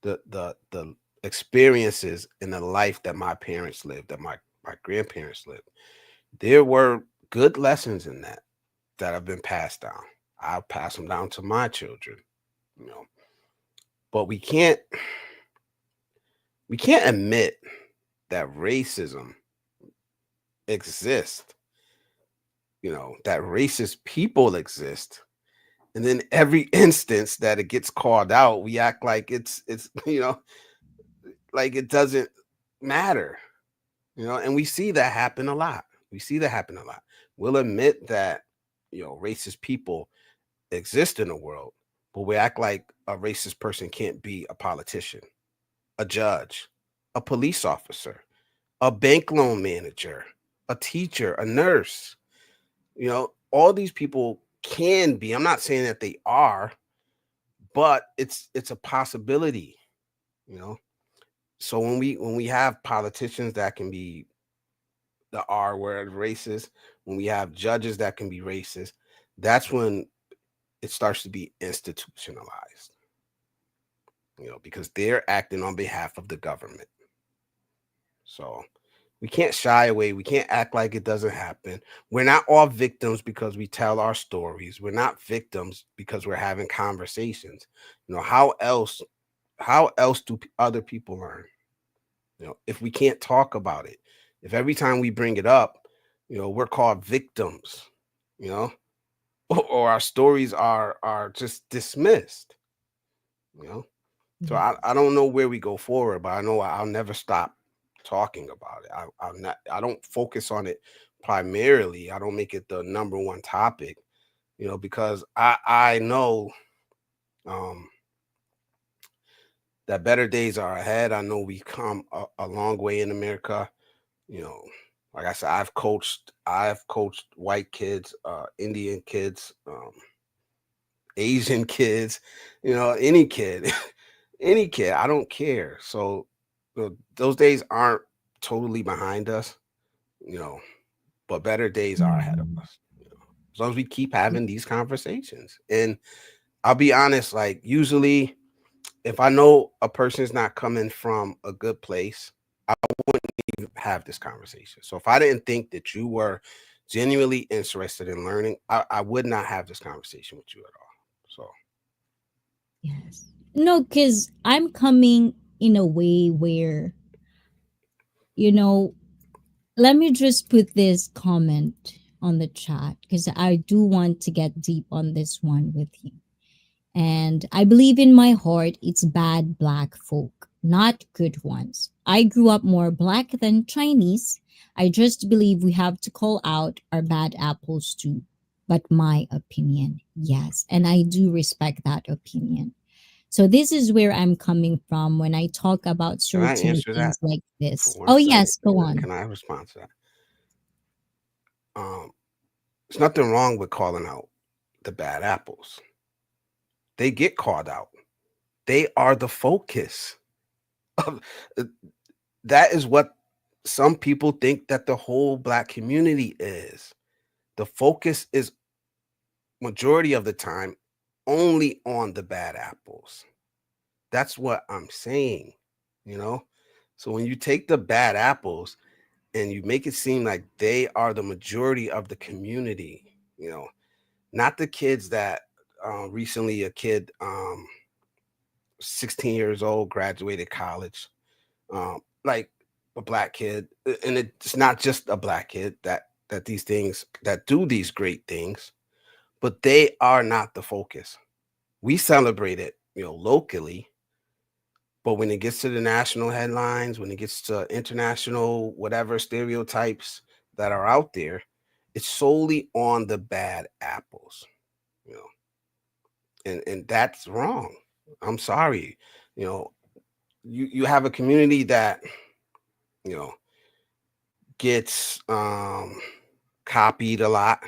B: the experiences in the life that my parents lived, that my grandparents lived. There were good lessons in that have been passed down. I'll pass them down to my children, you know. But we can't admit that racism exists, that racist people exist. And then every instance that it gets called out, we act like it's like it doesn't matter, and we see that happen a lot. We see that happen a lot. We'll admit that, racist people exist in the world, but we act like a racist person can't be a politician, a judge, a police officer, a bank loan manager, a teacher, a nurse. All these people can be. I'm not saying that they are, but it's a possibility, you know. So when we have politicians that can be the R word racist, when we have judges that can be racist, that's when it starts to be institutionalized, because they're acting on behalf of the government. So we can't shy away. We can't act like it doesn't happen. We're not all victims because we tell our stories. We're not victims because we're having conversations. How else do other people learn? If we can't talk about it, if every time we bring it up, we're called victims, you know, or our stories are just dismissed, you know. So
A: Yeah.
B: I don't know where we go forward, but I know I'll never stop talking about it. I don't focus on it primarily. I don't make it the number one topic, because I know um that better days are ahead. I know we've come a long way in America. You know, like I said, I've coached white kids, Indian kids, Asian kids, any kid, any kid. I don't care. So those days aren't totally behind us, you know, but better days are ahead of
A: Mhm.
B: us. As long as we keep having these conversations. And I'll be honest, like usually if I know a person's not coming from a good place, I wouldn't even have this conversation. So if I didn't think that you were genuinely interested in learning, I would not have this conversation with you at all. So
A: Yes. No, because I'm coming in a way where, you know, let me just put this comment on the chat because I do want to get deep on this one with you. And I believe in my heart it's bad black folk, not good ones. I grew up more black than Chinese. I just believe we have to call out our bad apples too. But my opinion, yes. And I do respect that opinion. So this is where I'm coming from when I talk about
B: can I
A: certain
B: answer that
A: things like
B: for
A: this.
B: one
A: Oh,
B: second?
A: yes, go
B: Can
A: on.
B: I respond to that? Um, there's nothing wrong with calling out the bad apples. They get called out. They are the focus of that is what some people think that the whole black community is. The focus is majority of the time only on the bad apples. That's what I'm saying, you know? So when you take the bad apples and you make it seem like they are the majority of the community, not the kids that recently a kid 16 years old, graduated college, like a black kid, and it's not just a black kid that these things that do these great things, but they are not the focus. We celebrate it, locally, but when it gets to the national headlines, when it gets to international whatever stereotypes that are out there, it's solely on the bad apples, you know, and that's wrong. I'm sorry, you know, you have a community that you know gets copied a lot,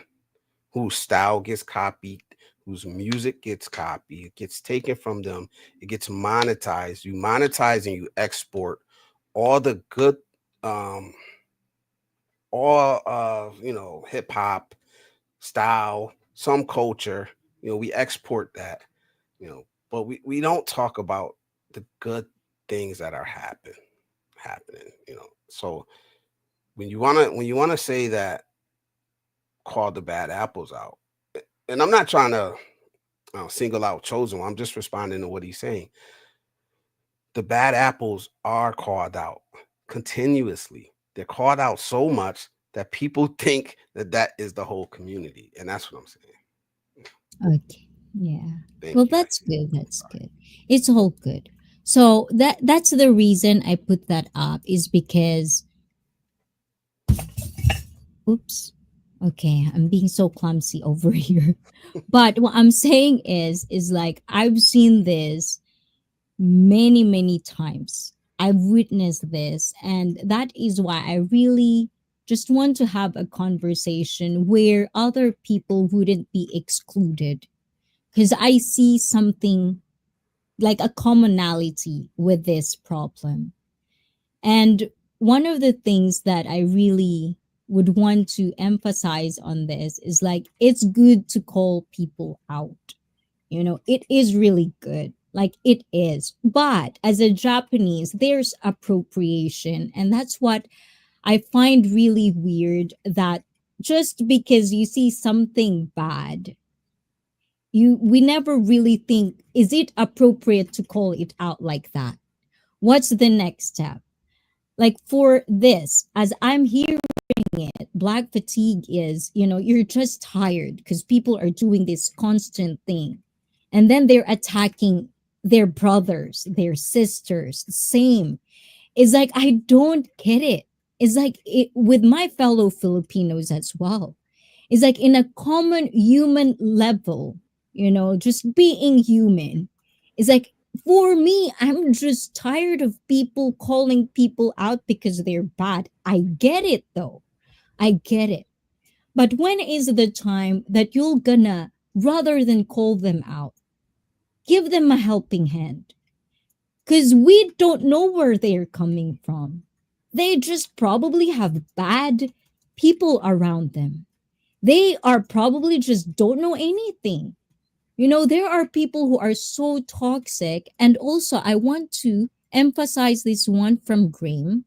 B: whose style gets copied, whose music gets copied, it gets taken from them, it gets monetized. You monetize and you export all the good, um, all of hip hop style, some culture. We export that. But we don't talk about the good things that are happening. So when you wanna say that, call the bad apples out, and I'm not trying to single out chosen one. I'm just responding to what he's saying. The bad apples are called out continuously. They're called out so much that people think that that is the whole community, and that's what I'm saying.
A: Okay. Yeah. Well,
B: Thank you,
A: that's
B: IC.
A: good. That's good. It's all good. So that's the reason I put that up is because oops. Okay, I'm being so clumsy over here. But what I'm saying is like I've seen this many times. I've witnessed this, and that is why I really just want to have a conversation where other people wouldn't be excluded, because I see something like a commonality with this problem. And one of the things that I really would want to emphasize on this is like it's good to call people out. It is really good. Like it is. But as a Japanese, there's appropriation. And that's what I find really weird, that just because you see something bad, we never really think, is it appropriate to call it out like that? What's the next step? Like for this, as I'm hearing it, black fatigue is, you're just tired because people are doing this constant thing. And then they're attacking their brothers, their sisters, same. It's like, I don't get it. It's like with my fellow Filipinos as well. It's like in a common human level, just being human. It's like for me, I'm just tired of people calling people out because they're bad. I get it though. I get it. But when is the time that you're gonna, rather than call them out, give them a helping hand? Because we don't know where they're coming from. They just probably have bad people around them. They are probably just don't know anything. There are people who are so toxic. And also, I want to emphasize this one from Graham.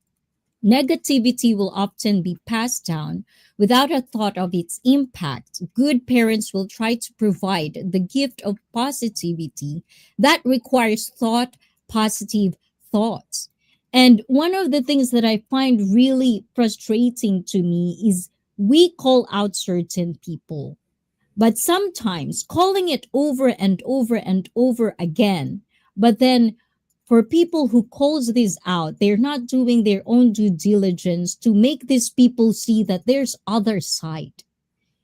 A: Negativity will often be passed down without a thought of its impact. Good parents will try to provide the gift of positivity that requires thought, positive thoughts. And one of the things that I find really frustrating to me is we call out certain people, but sometimes calling it over and over and over again. But then for people who calls this out, they're not doing their own due diligence to make these people see that there's other side.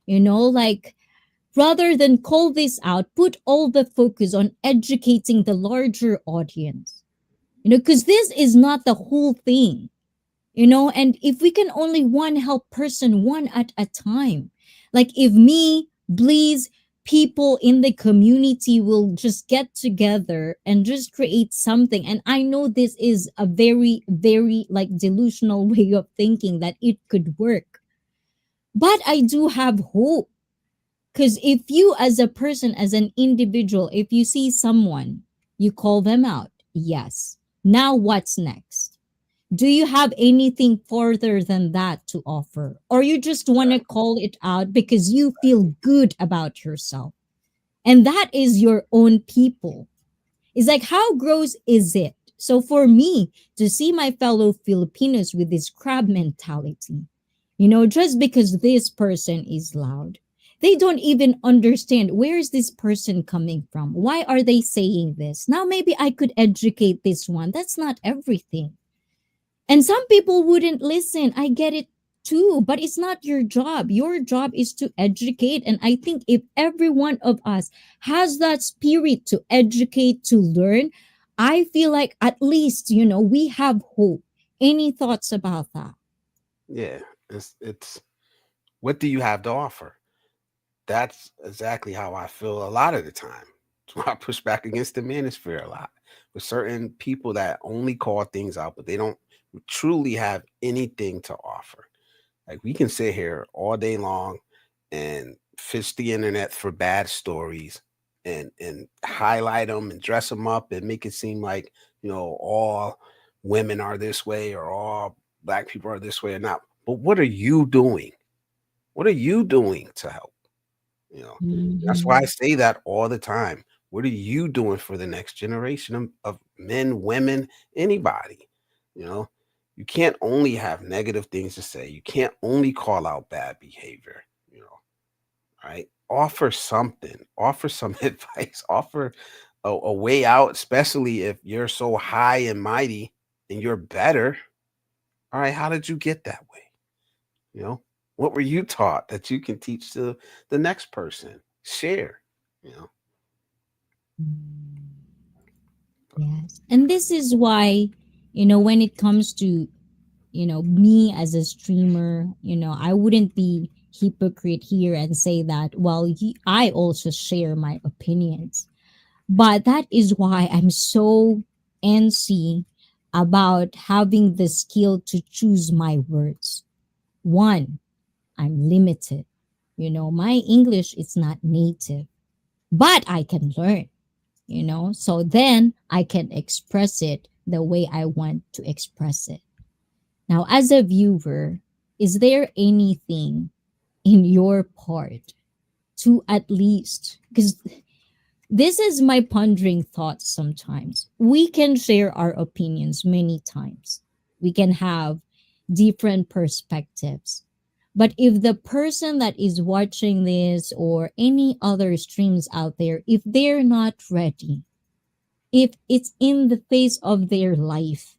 A: Like rather than call this out, put all the focus on educating the larger audience. Because this is not the whole thing. And if we can only one help person one at a time, like if me, please, people in the community will just get together and just create something. And I know this is a very like delusional way of thinking that it could work, but I do have hope. Because if you as a person, as an individual, if you see someone, you call them out, yes, now what's next? Do you have anything further than that to offer? Or you just want to
B: Exactly.
A: call it out because you feel good about yourself? And that is your own people. It's like, how gross is it? So for me to see my fellow Filipinos with this crab mentality, just because this person is loud, they don't even understand where is this person coming from? Why are they saying this? Now maybe I could educate this one. That's not everything. And some people wouldn't listen. I get it too, but it's not your job. Your job is to educate. And I think if every one of us has that spirit to educate, to learn, I feel like at least, we have hope. Any thoughts about that?
B: Yeah, it's what do you have to offer? That's exactly how I feel a lot of the time. That's why I push back against the manosphere a lot. With certain people that only call things out, but they don't truly have anything to offer. Like we can sit here all day long and fish the internet for bad stories and highlight them and dress them up and make it seem like, all women are this way or all black people are this way or not. But what are you doing? What are you doing to help? You know, that's why I
A: Mhm.
B: say that all the time. What are you doing for the next generation of men, women, anybody? You know, you can't only have negative things to say. You can't only call out bad behavior, right? Offer something, offer some advice, offer a way out, especially if you're so high and mighty and you're better. All right, how did you get that way? You know, what were you taught that you can teach to the next person? Share, you know.
A: Yes. And this is why, when it comes to, me as a streamer, I wouldn't be hypocrite here and say that, well, I also share my opinions. But that is why I'm so antsy about having the skill to choose my words. One, I'm limited. My English is not native, but I can learn, so then I can express it the way I want to express it. Now, as a viewer, is there anything in your part to at least, because this is my pondering thoughts sometimes. We can share our opinions many times, we can have different perspectives. But if the person that is watching this or any other streams out there, if they're not ready, if it's in the face of their life,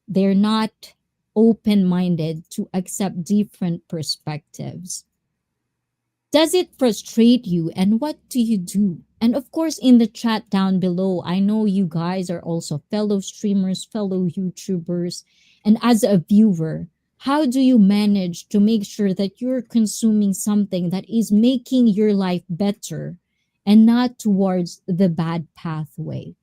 A: they're not open minded to accept different perspectives, does it frustrate you and what do you do? And of course, in the chat down below, I know you guys are also fellow streamers, fellow YouTubers. And as a viewer, how do you manage to make sure that you're consuming something that is making your life better and not towards the bad pathway?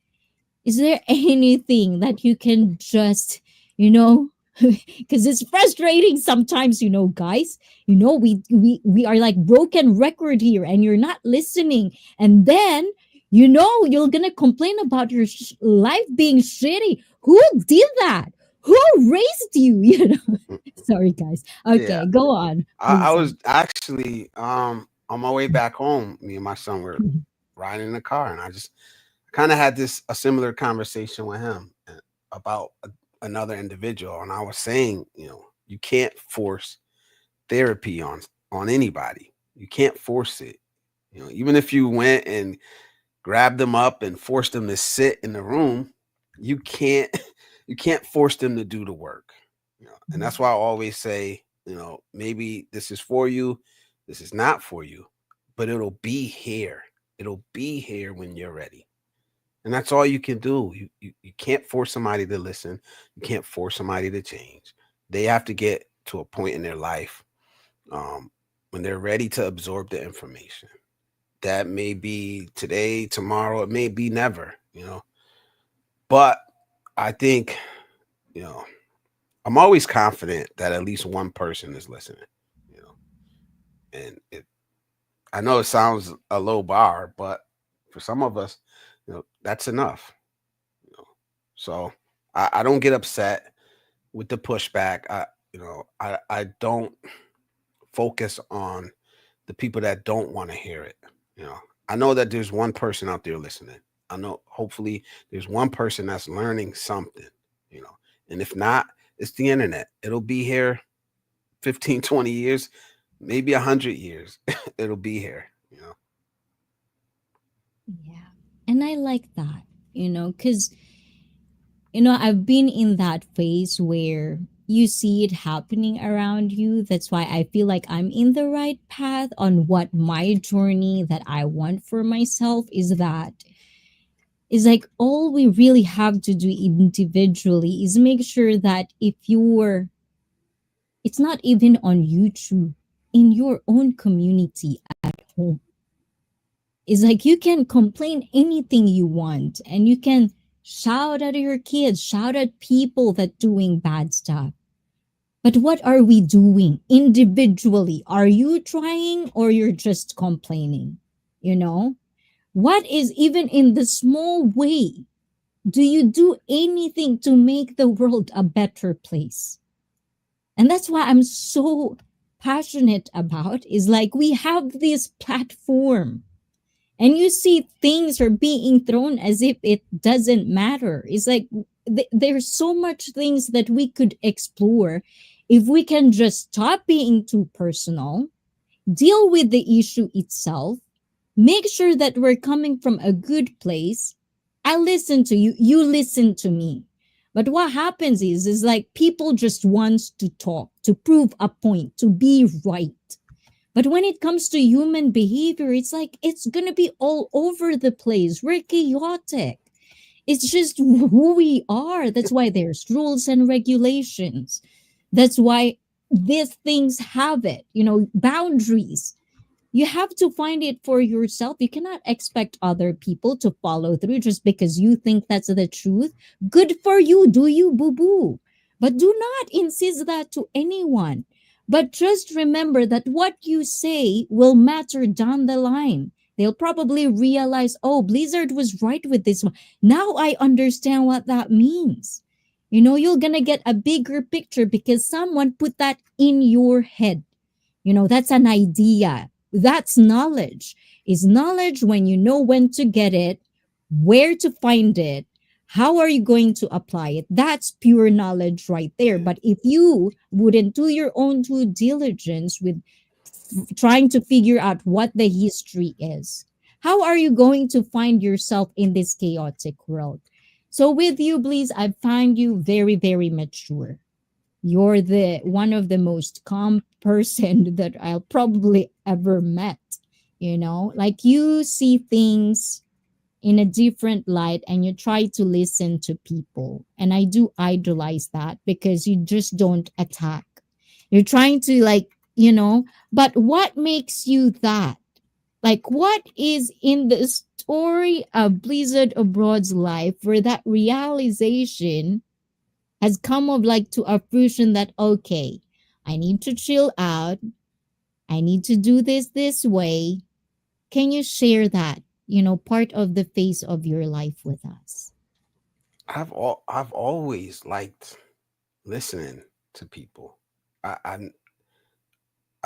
A: Is there anything that you can just, you know, because it's frustrating sometimes, guys. We are like broken record here, and you're not listening, and then you're gonna complain about your life being shitty. Who did that? Who raised you? Sorry, guys.
B: Yeah,
A: Okay, go on,
B: I
A: please.
B: was actually on my way back home. Me and my son were riding in the car, and I just kind of had this a similar conversation with him about another individual, and I was saying, you can't force therapy on anybody. You can't force it. Even if you went and grabbed them up and forced them to sit in the room, you can't you can't force them to do the work. And that's why I always say, maybe this is for you, this is not for you, but it'll be here. It'll be here when you're ready. And that's all you can do. You can't force somebody to listen. You can't force somebody to change. They have to get to a point in their life um, when they're ready to absorb the information. That may be today, tomorrow, it may be never. But I think, you know, I'm always confident that at least one person is listening, you know, and I know it sounds a low bar, but for some of us, that's enough. You know, so I don't get upset with the pushback. I don't focus on the people that don't want to hear it. You know, I know that there's one person out there listening. I know hopefully there's one person that's learning something, you know. And if not, it's the internet. It'll be here 15, 20 years, maybe 100 years. It'll be here, you know.
A: Yeah. And I like that, because, I've been in that phase where you see it happening around you. That's why I feel like I'm in the right path on what my journey that I want for myself is like all we really have to do individually is make sure that if you're it's not even on YouTube, in your own community at home. It's like you can complain anything you want and you can shout at your kids, shout at people that doing bad stuff. But what are we doing individually? Are you trying or you're just complaining? You know? What is even in the small way? Do you do anything to make the world a better place? And that's why I'm so passionate about is like we have this platform and you see things are being thrown as if it doesn't matter. It's like there's so much things that we could explore if we can just stop being too personal, deal with the issue itself, make sure that we're coming from a good place. I listen to you, you listen to me. But what happens is like people just wants to talk, to prove a point, to be right. But when it comes to human behavior, it's like it's going to be all over the place. We're chaotic. It's just who we are. That's why there's rules and regulations. That's why these things have it, boundaries. You have to find it for yourself. You cannot expect other people to follow through just because you think that's the truth. Good for you. Do you, boo boo? But do not insist that to anyone. But just remember that what you say will matter down the line. They'll probably realize, oh, Blizzard was right with this one. Now I understand what that means. You're going to get a bigger picture because someone put that in your head. That's an idea. That's knowledge. Is knowledge when you know when to get it, where to find it, how are you going to apply it? That's pure knowledge right there.
B: Yeah.
A: But if you wouldn't do your own due diligence with trying to figure out what the history is, how are you going to find yourself in this chaotic world? So with you, please, I find you very, very mature. You're the one of the most calm person that I'll probably ever met. Like you see things in a different light and you try to listen to people. And I do idolize that because you just don't attack. You're trying to but what makes you that? Like what is in the story of Blizzard Abroad's life where that realization has come of like to a fruition that okay, I need to chill out. I need to do this way. Can you share that, part of the phase of your life with us?
B: I've always liked listening to people. I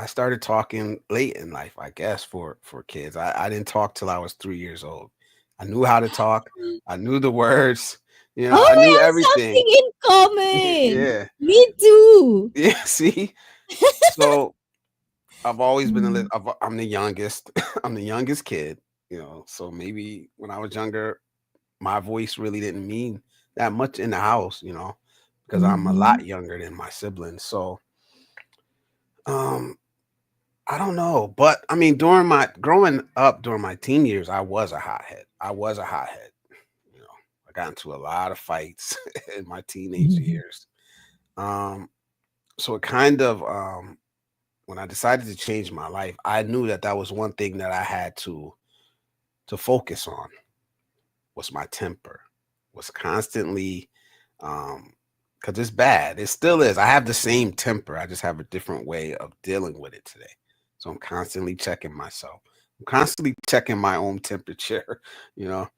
B: started talking late in life, I guess, for kids. I didn't talk till I was 3 years old. I knew how to talk. I knew the words.
A: Oh,
B: I knew
A: we have
B: everything.
A: something in common.
B: Yeah,
A: Me too.
B: yeah. See, so I've always been
A: Mm,
B: I'm the youngest. I'm the youngest kid. So maybe when I was younger, my voice really didn't mean that much in the house. Because I'm a
A: mhm,
B: lot younger than my siblings. So, um, I don't know, but I mean, during my growing up, during my teen years, I was a hothead. I was a hothead. You know, I got into a lot of fights in my teenage
A: mhm,
B: years. Um, so it kind of, when I decided to change my life, I knew that that was one thing that I had to focus on was my temper. Was constantly, because it's bad. It still is. I have the same temper. I just have a different way of dealing with it today. So I'm constantly checking myself. I'm constantly checking my own temperature, you know,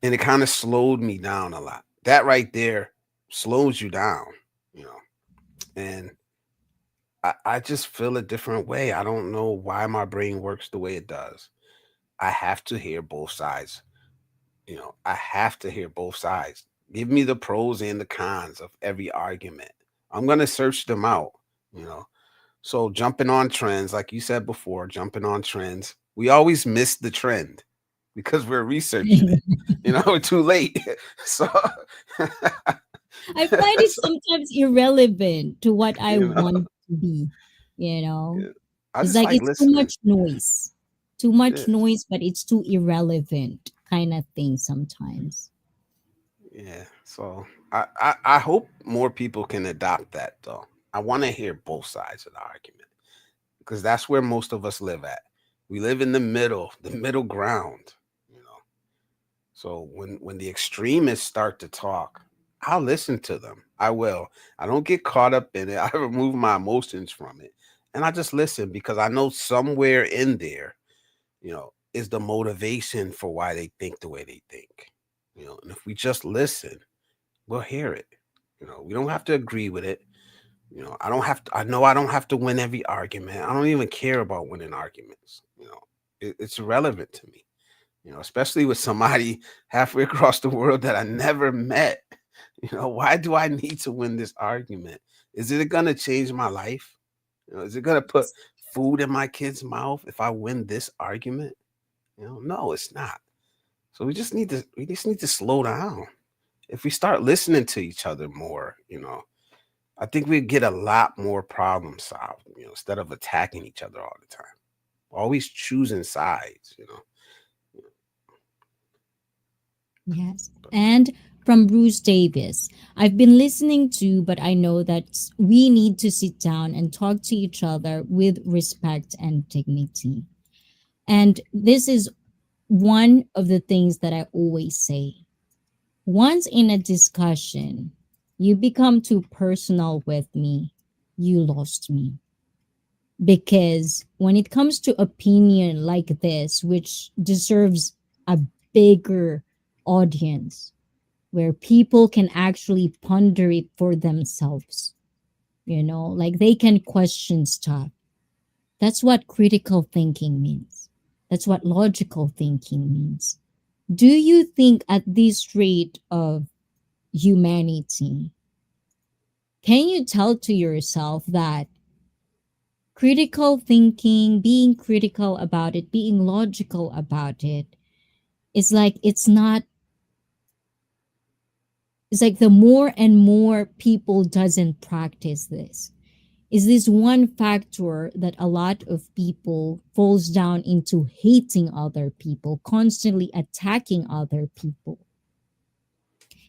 B: and it kind of slowed me down a lot. That right there slows you down, you know, and I just feel a different way. I don't know why my brain works the way it does. I have to hear both sides, I have to hear both sides. Give me the pros and the cons of every argument. I'm going to search them out, you know. So jumping on trends, like you said before, jumping on trends, we always miss the trend because we're researching it, too late. So,
A: I find it
B: so,
A: sometimes irrelevant to what I
B: you know,
A: want to be, you know?
B: yeah. I
A: It's
B: just
A: like
B: like
A: it's too
B: listening.
A: much noise. Too much
B: Yeah,
A: noise, but it's too irrelevant kind of thing sometimes.
B: yeah. So I hope more people can adopt that though. I want to hear both sides of the argument because that's where most of us live at. We live in the middle ground, you know. So when the extremists start to talk, I'll listen to them. I will. I don't get caught up in it. I remove my emotions from it. And I just listen because I know somewhere in there, is the motivation for why they think the way they think. And if we just listen, we'll hear it. We don't have to agree with it. I don't have to, I know I don't have to win every argument. I don't even care about winning arguments. It's irrelevant to me, especially with somebody halfway across the world that I never met. Why do I need to win this argument? Is it going to change my life? Is it going to put food in my kid's mouth if I win this argument? No, it's not. So we just need to slow down. If we start listening to each other more, I think we'd get a lot more problems solved, instead of attacking each other all the time. Always choosing sides.
A: Yes. And from Bruce Davis, I've been listening to, but I know that we need to sit down and talk to each other with respect and dignity. And this is one of the things that I always say. Once in a discussion, you become too personal with me, you lost me. Because when it comes to opinion like this, which deserves a bigger audience, where people can actually ponder it for themselves, like they can question stuff. That's what critical thinking means. That's what logical thinking means. Do you think at this rate of humanity, can you tell to yourself that critical thinking, being critical about it, being logical about it, is like it's like the more and more people doesn't practice this, is this one factor that a lot of people falls down into hating other people, constantly attacking other people.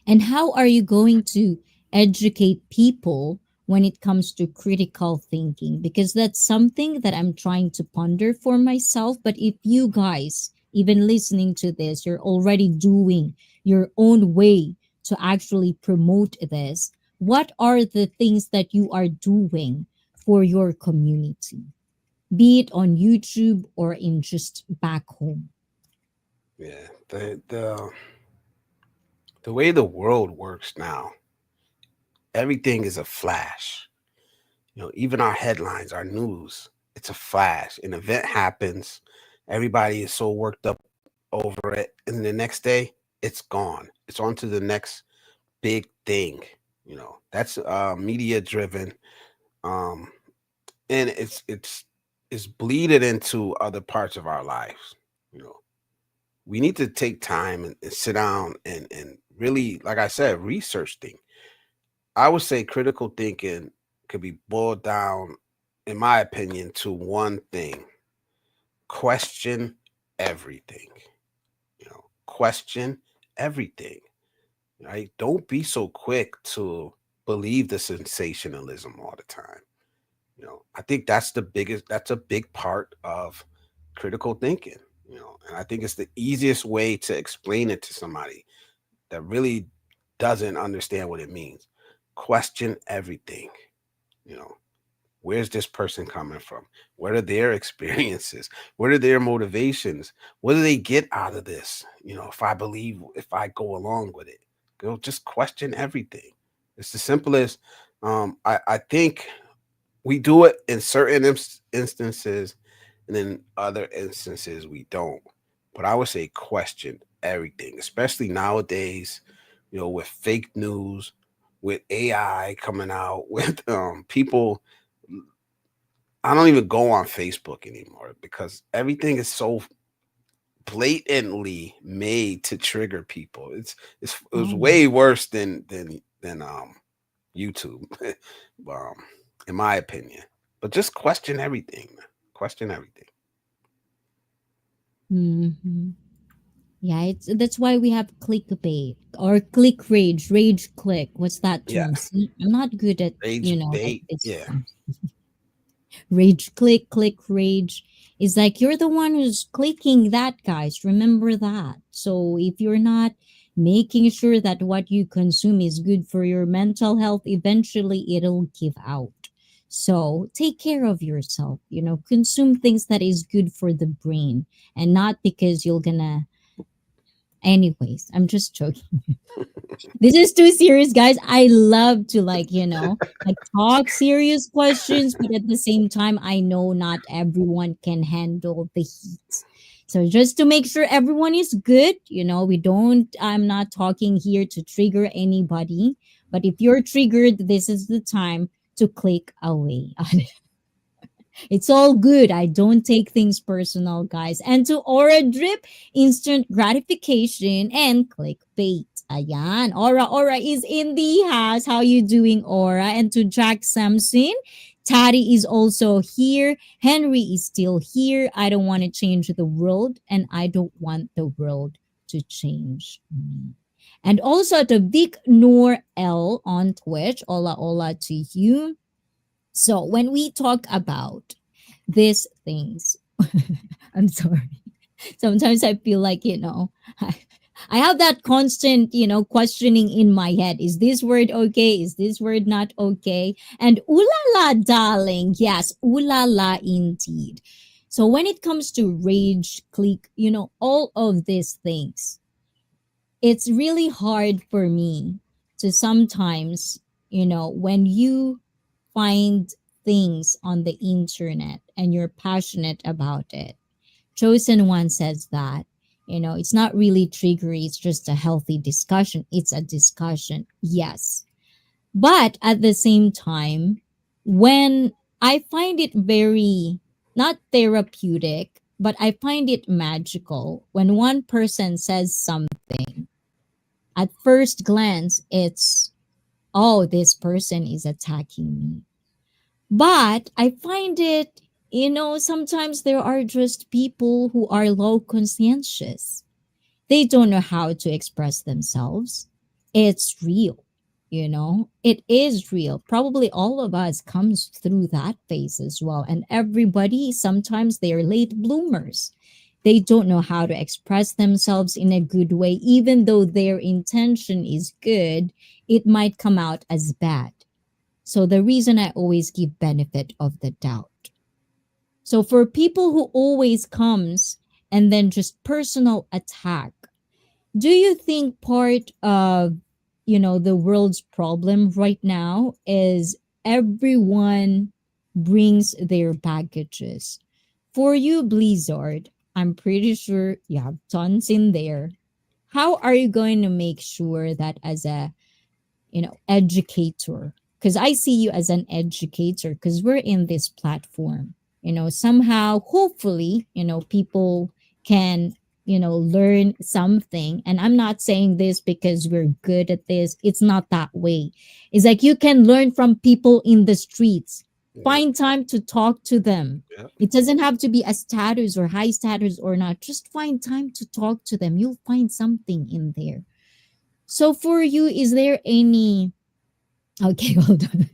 A: And how are you going to educate people when it comes to critical thinking? Because that's something that I'm trying to ponder for myself. But if you guys, even listening to this, you're already doing your own way to actually promote this, what are the things that you are doing for your community? Be it on YouTube or in just back home.
B: Yeah. The way the world works now, everything is a flash. Even our headlines, our news, it's a flash. An event happens, everybody is so worked up over it, and the next day it's gone. It's on to the next big thing. That's media driven. Um, and it's bleeded into other parts of our lives. You know, we need to take time and sit down and really, like I said, research things. I would say critical thinking could be boiled down, in my opinion, to one thing: question everything. Question everything. Right? Don't be so quick to believe the sensationalism all the time. I think that's a big part of critical thinking. And I think it's the easiest way to explain it to somebody that really doesn't understand what it means. Question everything. You know, where's this person coming from? What are their experiences? What are their motivations? What do they get out of this? If I go along with it, just question everything. It's the simplest. I think we do it in certain instances, and in other instances we don't. But I would say question. everything, especially nowadays, with fake news, with AI coming out, with people. I don't even go on Facebook anymore because everything is so blatantly made to trigger people. It was
A: Oh.
B: way worse than YouTube, um, in my opinion. But just question everything, man. Question everything.
A: Hmm. Yeah, it's that's why we have clickbait or click rage, rage click. What's that
B: Yeah,
A: term? See, I'm not good at
B: rage
A: like
B: bait.
A: this
B: Yeah,
A: term. Rage click, click rage is like you're the one who's clicking that, guys. Remember that. So if you're not making sure that what you consume is good for your mental health, eventually it'll give out. So take care of yourself, consume things that is good for the brain and not because you're gonna. Anyways, I'm just joking. This is too serious, guys. I love to like talk serious questions, but at the same time, I know not everyone can handle the heat. So just to make sure everyone is good, we don't I'm not talking here to trigger anybody, but if you're triggered, this is the time to click away. It's all good. I don't take things personal, guys. And to Aura Drip, instant gratification and clickbait. Ayan. Aura is in the house. How you doing, Aura? And to Jack Samson, Taddy is also here. Henry is still here. I don't want to change the world, and I don't want the world to change me. And also to Vic Noor L on Twitch. Hola, hola to you. So when we talk about these things, I'm sorry. Sometimes I feel like, I, I have that constant, questioning in my head. Is this word okay? Is this word not okay? And ooh la la, darling. Yes, ooh la la indeed. So when it comes to rage, click, all of these things, it's really hard for me to sometimes, when you find things on the internet and you're passionate about it. Chosen One says that, it's not really triggery, it's just a healthy discussion. It's a discussion, yes. But at the same time, when I find it very, not therapeutic, but I find it magical when one person says something. At first glance, it's, oh, this person is attacking me. But I find it, sometimes there are just people who are low conscientious. They don't know how to express themselves. It's real, It is real. Probably all of us comes through that phase as well. And everybody, sometimes they are late bloomers. They don't know how to express themselves in a good way. Even though their intention is good, it might come out as bad. So the reason I always give benefit of the doubt. So for people who always comes and then just personal attack, do you think part of the world's problem right now is everyone brings their packages? For you, Blizzard, I'm pretty sure you have tons in there. How are you going to make sure that as a educator, because I see you as an educator because we're in this platform, somehow hopefully people can learn something. And I'm not saying this because we're good at this, it's not that way. It's like you can learn from people in the streets.
B: yep,
A: Find time to talk to them.
B: yep.
A: It doesn't have to be a status or high status or not, just find time to talk to them. You'll find something in there. So for you, is there any? Okay, hold on.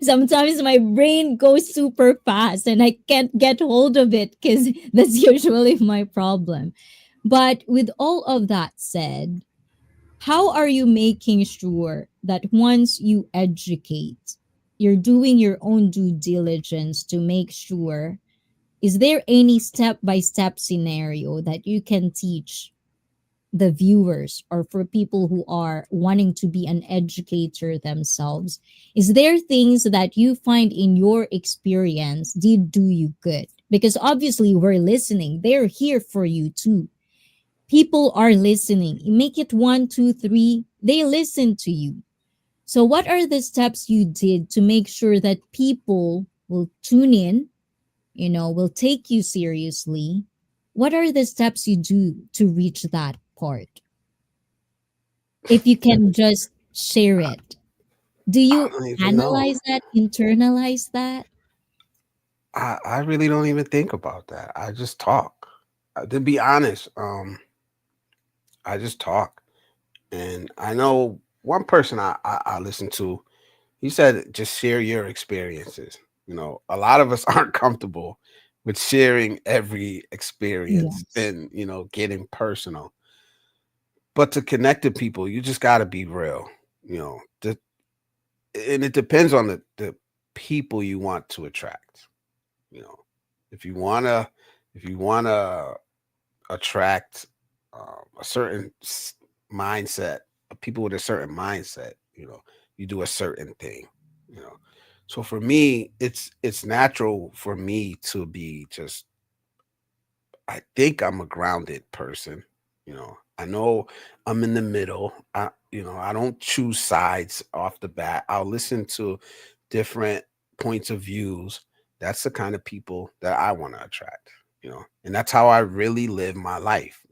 A: Sometimes my brain goes super fast and I can't get hold of it because that's usually my problem. But with all of that said, how are you making sure that once you educate, you're doing your own due diligence to make sure? Is there any step by step scenario that you can teach the viewers or for people who are wanting to be an educator themselves? Is there things that you find in your experience did do you good? Because obviously we're listening, they're here for you too. People are listening. You make it one, two, three, they listen to you. So, what are the steps you did to make sure that people will tune in, will take you seriously? What are the steps you do to reach that part? If you can just share it, do
B: I
A: you
B: don't even know.
A: analyze that, internalize that?
B: I really don't even think about that. I just talk. To be honest, I just talk. And I know one person I listen to, he said just share your experiences. A lot of us aren't comfortable with sharing every experience
A: Yes.
B: and, getting personal. But to connect to people, you just got to be real, you know. And it depends on the people you want to attract, you know. If you want to if you want to attract a certain mindset, people with a certain mindset, you do a certain thing, you know. So for me, it's natural for me to be just, I think I'm a grounded person, I know I'm in the middle. I don't choose sides off the bat. I'll listen to different points of views. That's the kind of people that I want to attract, and that's how I really live my life.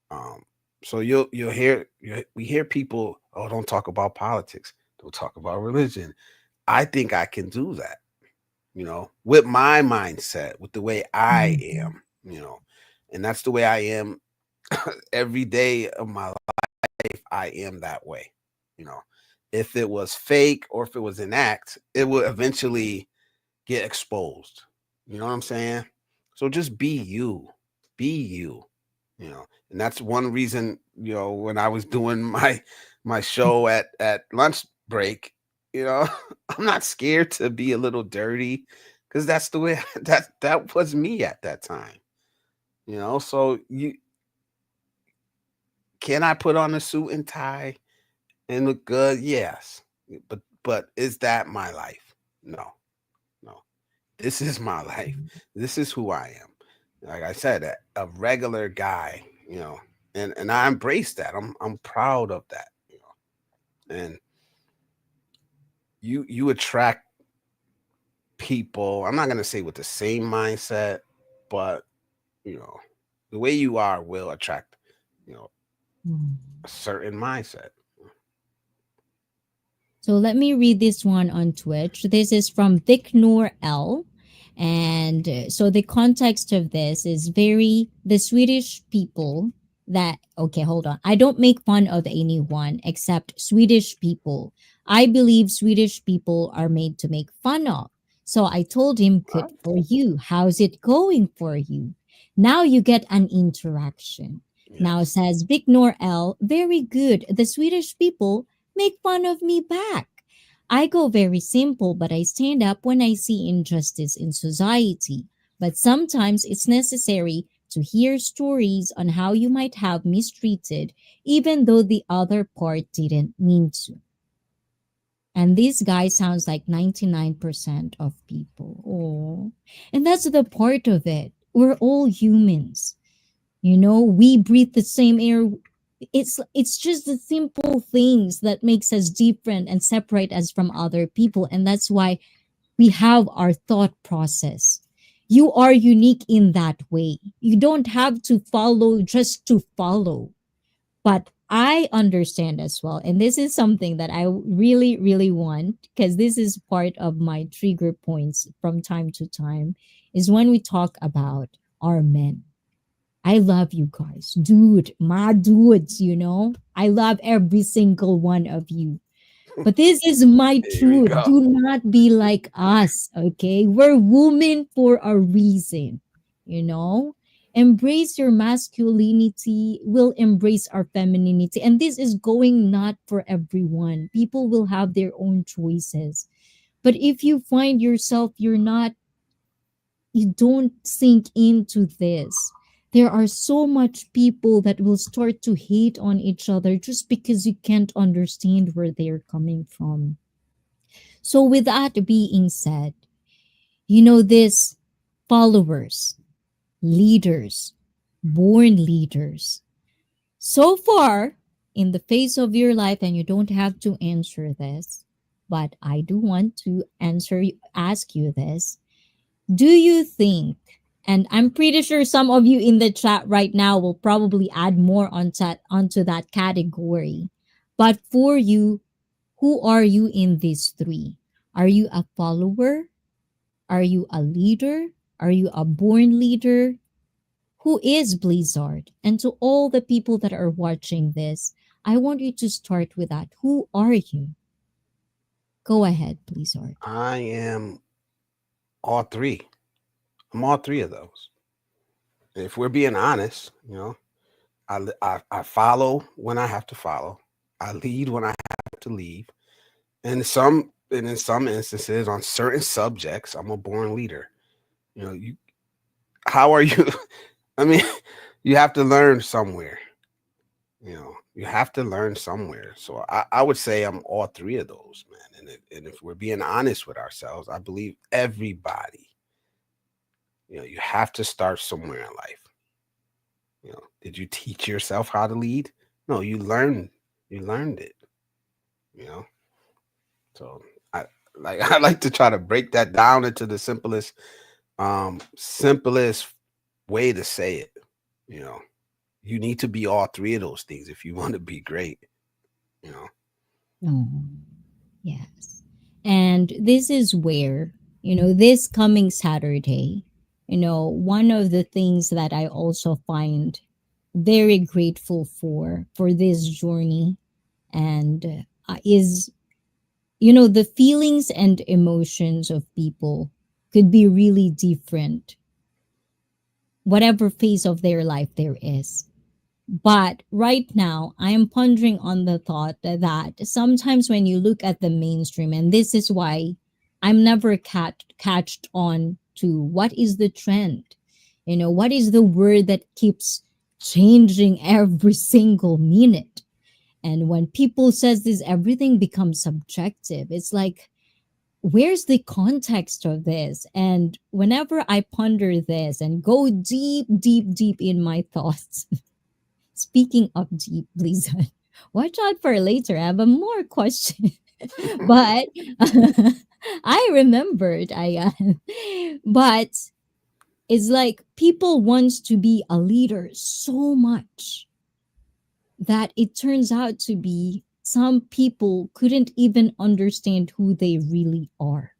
B: Um, so you'll hear we hear people, oh, don't talk about politics, don't talk about religion. I think I can do that, with my mindset, with the way I
A: Mhm.
B: am, and that's the way I am every day of my life. I am that way, you know. If it was fake or if it was an act, it would eventually get exposed. You know what I'm saying? So just be you. Be you. And that's one reason, when I was doing my show at lunch break, you know, I'm not scared to be a little dirty because that's the way that was me at that time. So you can I put on a suit and tie and look good? Yes. But is that my life? No. No. This is my life. This is who I am. Like I said, a regular guy, and I embrace that. I'm proud of that. And you attract people. I'm not gonna say with the same mindset, but you know, the way you are will attract, you know,
A: Mm.
B: a certain mindset.
A: So let me read this one on Twitch. This is from Vic Noor L. And so the context of this is very the Swedish people that, okay, hold on. I don't make fun of anyone except Swedish people. I believe Swedish people are made to make fun of. So I told him, good
B: What?
A: for you. How's it going for you? Now you get an interaction. Now
B: Yes.
A: says Vic Noor L, very good. The Swedish people make fun of me back. I go very simple, but I stand up when I see injustice in society. But sometimes it's necessary to hear stories on how you might have mistreated, even though the other part didn't mean to. And this guy sounds like 99% of people. Oh, and that's the part of it. We're all humans. We breathe the same air. It's just the simple things that makes us different and separate us from other people, and that's why we have our thought process. You are unique in that way. You don't have to follow just to follow. But I understand as well, and this is something that I really really want, because this is part of my trigger points from time to time, is when we talk about our men. I love you guys. Dude, my dudes. I love every single one of you. But this is my
B: Here we
A: truth.
B: go.
A: Do not be like us, okay? We're women for a reason, you know? Embrace your masculinity. We'll embrace our femininity. And this is going not for everyone. People will have their own choices. But if you find yourself, you don't sink into this. There are so much people that will start to hate on each other just because you can't understand where they're coming from. So, with that being said, this followers, leaders, born leaders? So far, in the face of your life, and you don't have to answer this, but I do want to ask you this. Do you think, and I'm pretty sure some of you in the chat right now will probably add more onto that category, but for you, who are you in these three? Are you a follower? Are you a leader? Are you a born leader? Who is Blizzard? And to all the people that are watching this, I want you to start with that. Who are you? Go ahead, Blizzard.
B: I am all three. I'm all three of those. If we're being honest, I follow when I have to follow. I lead when I have to lead. And in some instances, on certain subjects, I'm a born leader. You how are you? I mean, you have to learn somewhere. You have to learn somewhere. So I would say I'm all three of those, man. And if we're being honest with ourselves, I believe everybody, you have to start somewhere in life. Did you teach yourself how to lead? No, you learned it, you know. So I like to try to break that down into the simplest way to say it. You know, you need to be all three of those things if you want to be great, you know.
A: Oh, yes. And this is where, this coming Saturday, one of the things that I also find very grateful for this journey and is, the feelings and emotions of people could be really different, whatever phase of their life there is. But right now, I am pondering on the thought that sometimes when you look at the mainstream, and this is why I'm never catched on to what is the trend, what is the word that keeps changing every single minute. And when people says this, everything becomes subjective. It's like, where's the context of this? And whenever I ponder this and go deep, deep, deep in my thoughts, speaking of deep, please watch out for later. I have a more question, but I remembered. But it's like people wants to be a leader so much that it turns out to be some people couldn't even understand who they really are.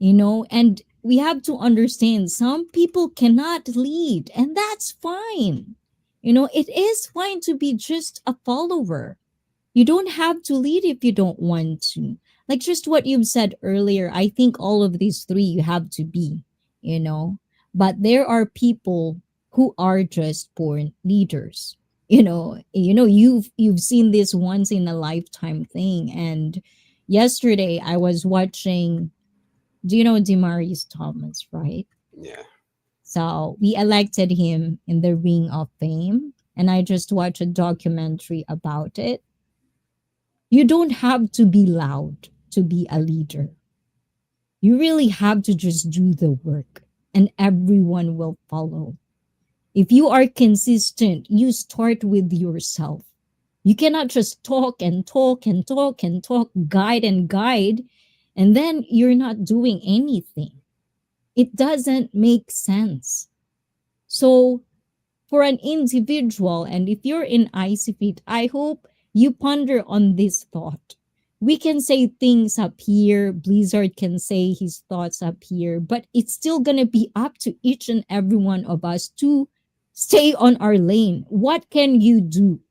A: And we have to understand some people cannot lead, and that's fine. It is fine to be just a follower. You don't have to lead if you don't want to. Like just what you've said earlier, I think all of these three you have to be, you know. But there are people who are just born leaders. You've seen this once in a lifetime thing. And yesterday I was watching, do you know Demarius Thomas, right?
B: Yeah.
A: So we elected him in the Ring of Fame, and I just watched a documentary about it. You don't have to be loud to be a leader. You really have to just do the work, and everyone will follow. If you are consistent, you start with yourself. You cannot just talk and talk and talk and talk, guide and guide, and then you're not doing anything. It doesn't make sense. So, for an individual, and if you're in ICEE, I hope you ponder on this thought. We can say things up here, Blizzard can say his thoughts up here, but it's still going to be up to each and every one of us to stay on our lane. What can you do?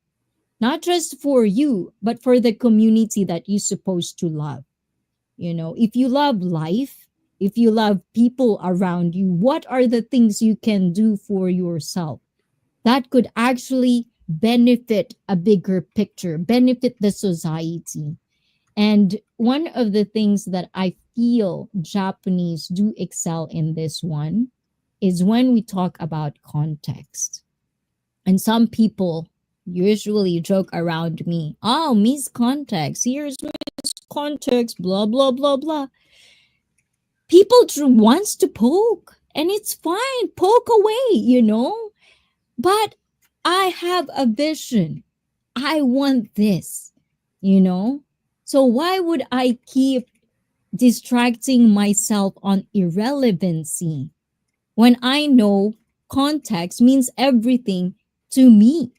A: Not just for you, but for the community that you're supposed to love. If you love life, if you love people around you, what are the things you can do for yourself that could actually benefit a bigger picture, benefit the society? And one of the things that I feel Japanese do excel in this one is when we talk about context. And some people usually joke around me, oh, Miss Context, here's Miss Context, blah, blah, blah, blah. People wants to poke, and it's fine. Poke away, But I have a vision. I want this, you know? So why would I keep distracting myself on irrelevancy when I know context means everything to me,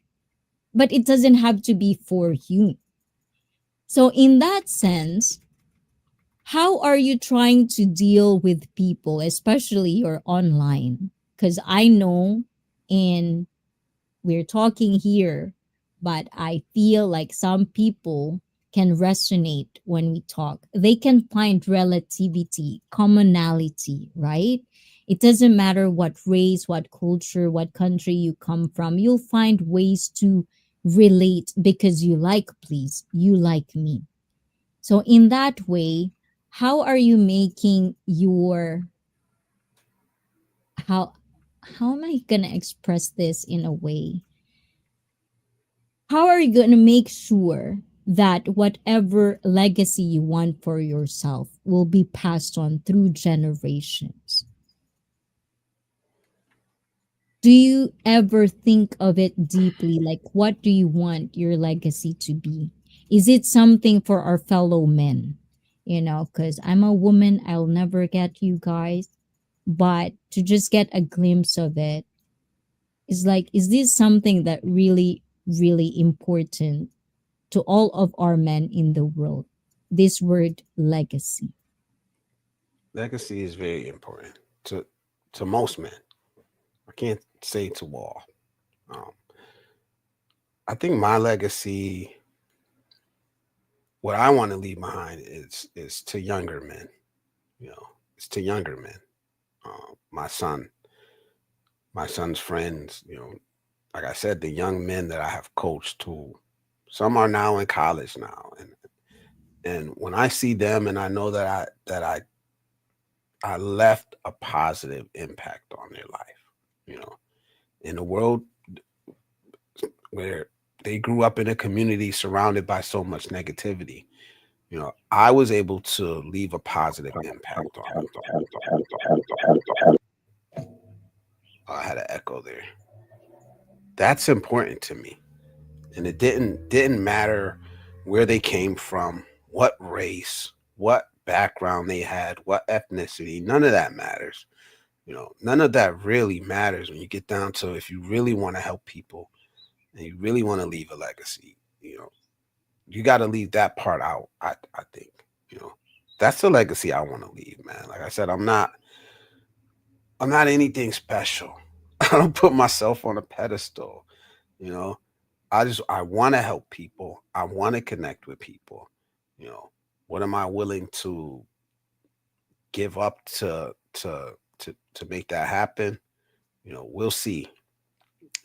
A: but it doesn't have to be for you? So, in that sense, how are you trying to deal with people, especially your online? Because I know in we're talking here, but I feel like some people can resonate when we talk. They can find relativity, commonality, right? It doesn't matter what race, what culture, what country you come from, you'll find ways to relate because you like, please, you like me. So, in that way, how are you making your how how am I gonna express this in a way? How are you going to make sure that whatever legacy you want for yourself will be passed on through generations? Do you ever think of it deeply? Like, what do you want your legacy to be? Is it something for our fellow men? You know, because I'm a woman, I'll never get you guys. But to just get a glimpse of it is like, is this something that really, really important to all of our men in the world? This word legacy.
B: Legacy is very important to most men. I can't say to all. Um, I think my legacy, what I want to leave behind, is to younger men. You know, it's to younger men. My son, my son's friends. You know, like I said, the young men that I have coached, who some are now in college now, and when I see them, and I know that I left a positive impact on their life. You know, in a world where they grew up in a community surrounded by so much negativity, you know, I was able to leave a positive impact on them. I had an echo there. That's important to me. And it didn't matter where they came from, what race, what background they had, what ethnicity. None of that matters. You know, none of that really matters when you get down to, if you really want to help people and you really want to leave a legacy. You know, you got to leave that part out. I think, you know, that's the legacy I want to leave, man. Like I said, I'm not anything special. I don't put myself on a pedestal. You know, I want to help people. I want to connect with people. You know, what am I willing to give up to make that happen? You know, we'll see.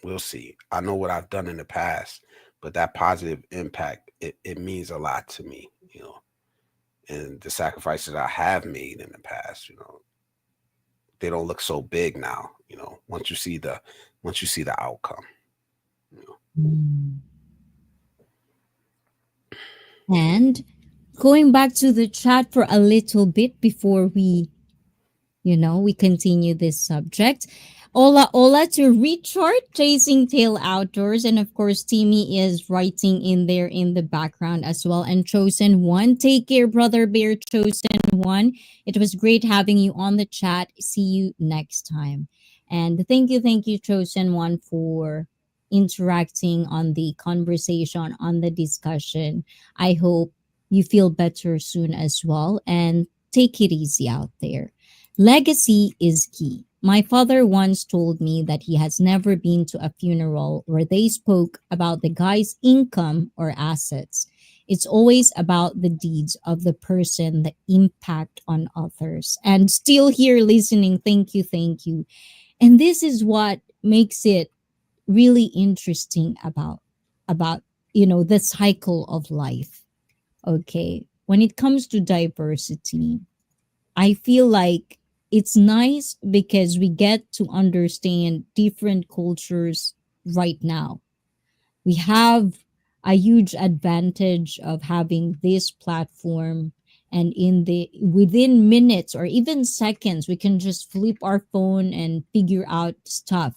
B: We'll see. I know what I've done in the past, but that positive impact, it means a lot to me. You know, and the sacrifices I have made in the past, you know, they don't look so big now. You know, once you see the outcome. You know.
A: Mm. And going back to the chat for a little bit before we continue this subject. Hola to Richard, Chasing Tail Outdoors. And of course, Timmy is writing in there in the background as well. And Chosen One, take care, Brother Bear Chosen One. It was great having you on the chat. See you next time. And thank you, Chosen One, for interacting on the conversation, on the discussion. I hope you feel better soon as well. And take it easy out there. Legacy is key. My father once told me that he has never been to a funeral where they spoke about the guy's income or assets. It's always about the deeds of the person, the impact on others. And still here listening, thank you, thank you. And this is what makes it really interesting about the cycle of life. Okay. When it comes to diversity, I feel like it's nice because we get to understand different cultures right now. We have a huge advantage of having this platform, and in the within minutes or even seconds we can just flip our phone and figure out stuff,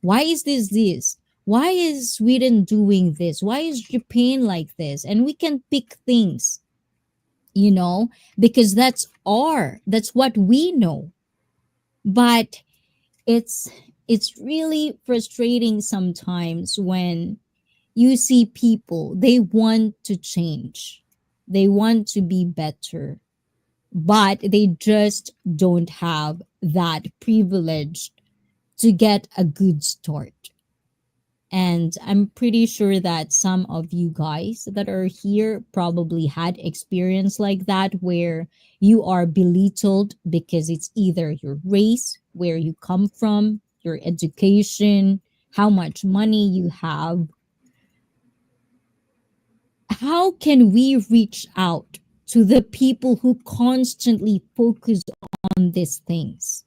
A: Why is this? Why is Sweden doing this? Why is Japan like this? And we can pick things, you know, because that's what we know. But it's it's really frustrating sometimes when you see people, they want to change, they want to be better, but they just don't have that privilege to get a good start. And I'm pretty sure that some of you guys that are here probably had experience like that, where you are belittled because it's either your race, where you come from, your education, how much money you have. How can we reach out to the people who constantly focus on these things?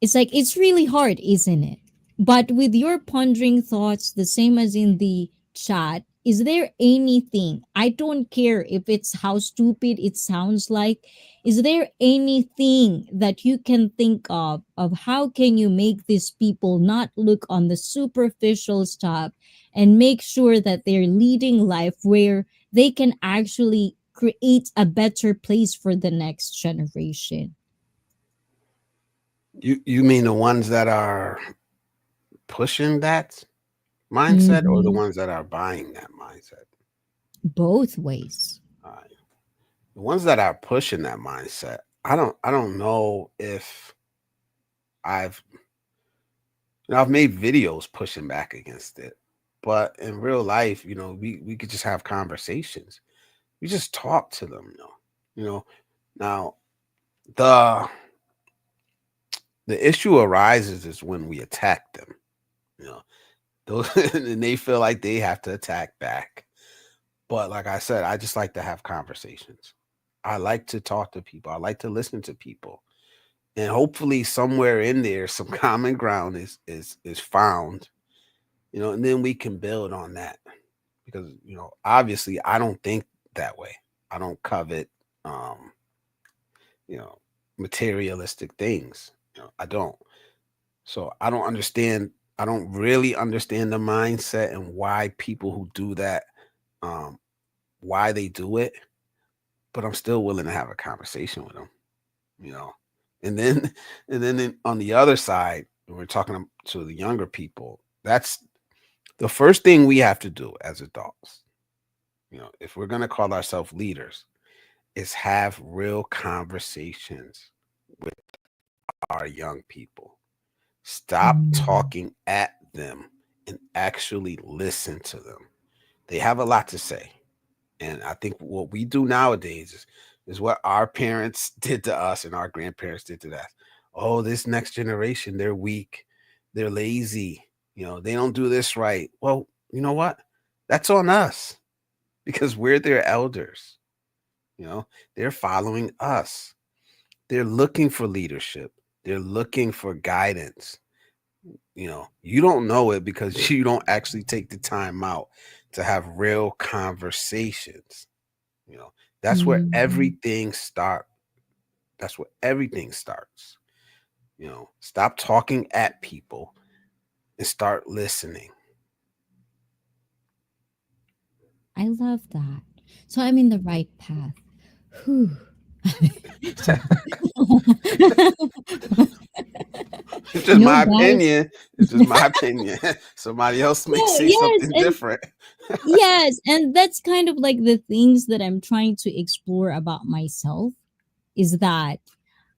A: It's like it's really hard, isn't it? But with your pondering thoughts, the same as in the chat, is there anything? I don't care if it's how stupid it sounds like. Is there anything that you can think of how can you make these people not look on the superficial stuff and make sure that they're leading life where they can actually create a better place for the next generation?
B: You mean the ones that are pushing that mindset or the
A: Mhm.
B: ones that are buying that mindset?
A: Both ways.
B: All right. The ones that are pushing that mindset, I don't know if I've I've made videos pushing back against it. But in real life, we could just have conversations. We just talk to them, You know. Now the the issue arises is when we attack them, you know. Those and they feel like they have to attack back. But like I said, I just like to have conversations. I like to talk to people. I like to listen to people. And hopefully somewhere in there some common ground is found, and then we can build on that. Because, obviously I don't think that way. I don't covet um, you know, materialistic things. I don't. So I don't really understand the mindset and why people who do that, um, why they do it, but I'm still willing to have a conversation with them, you know. And then on the other side, when we're talking to the younger people, that's the first thing we have to do as adults. If we're going to call ourselves leaders, is have real conversations with our young people. Stop
A: Mm.
B: talking at them and actually listen to them. They have a lot to say. And I think what we do nowadays is what our parents did to us and our grandparents did to us. Oh, this next generation, they're weak, they're lazy, they don't do this right. Well, you know what? That's on us because we're their elders. You know, they're following us. They're looking for leadership. They're looking for guidance. You don't know it because you don't actually take the time out to have real conversations. You know, that's where
A: Mhm.
B: everything start. That's where everything starts. Stop talking at people and start listening.
A: I love that. So I'm in the right path. Whew. So,
B: It's just my
A: guys.
B: opinion. It's just my opinion. Somebody else may
A: No,
B: say
A: yes,
B: something
A: and
B: different.
A: yes, and that's kind of like the things that I'm trying to explore about myself, is that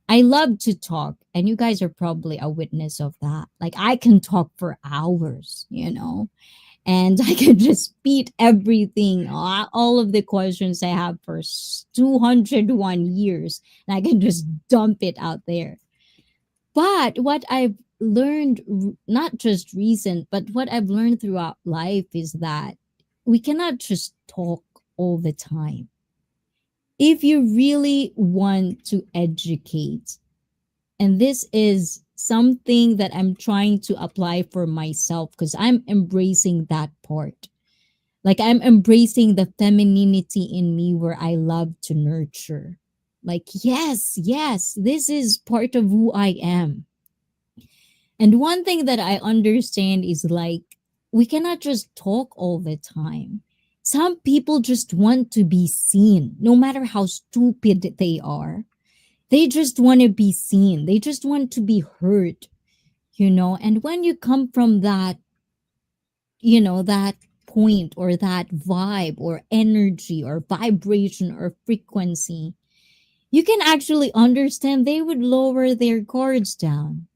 A: I love to talk, and you guys are probably a witness of that. Like I can talk for hours, and I can just spit everything, all of the questions I have for 201 years, and I can just dump it out there. But what I've learned, not just recent, but what I've learned throughout life is that we cannot just talk all the time. If you really want to educate, and this is something that I'm trying to apply for myself because I'm embracing that part. Like I'm embracing the femininity in me where I love to nurture. Like, yes, yes, this is part of who I am. And one thing that I understand is like, we cannot just talk all the time. Some people just want to be seen, no matter how stupid they are. They just want to be seen, they just want to be heard, you know? And when you come from that, that point or that vibe or energy or vibration or frequency, you can actually understand they would lower their guards down,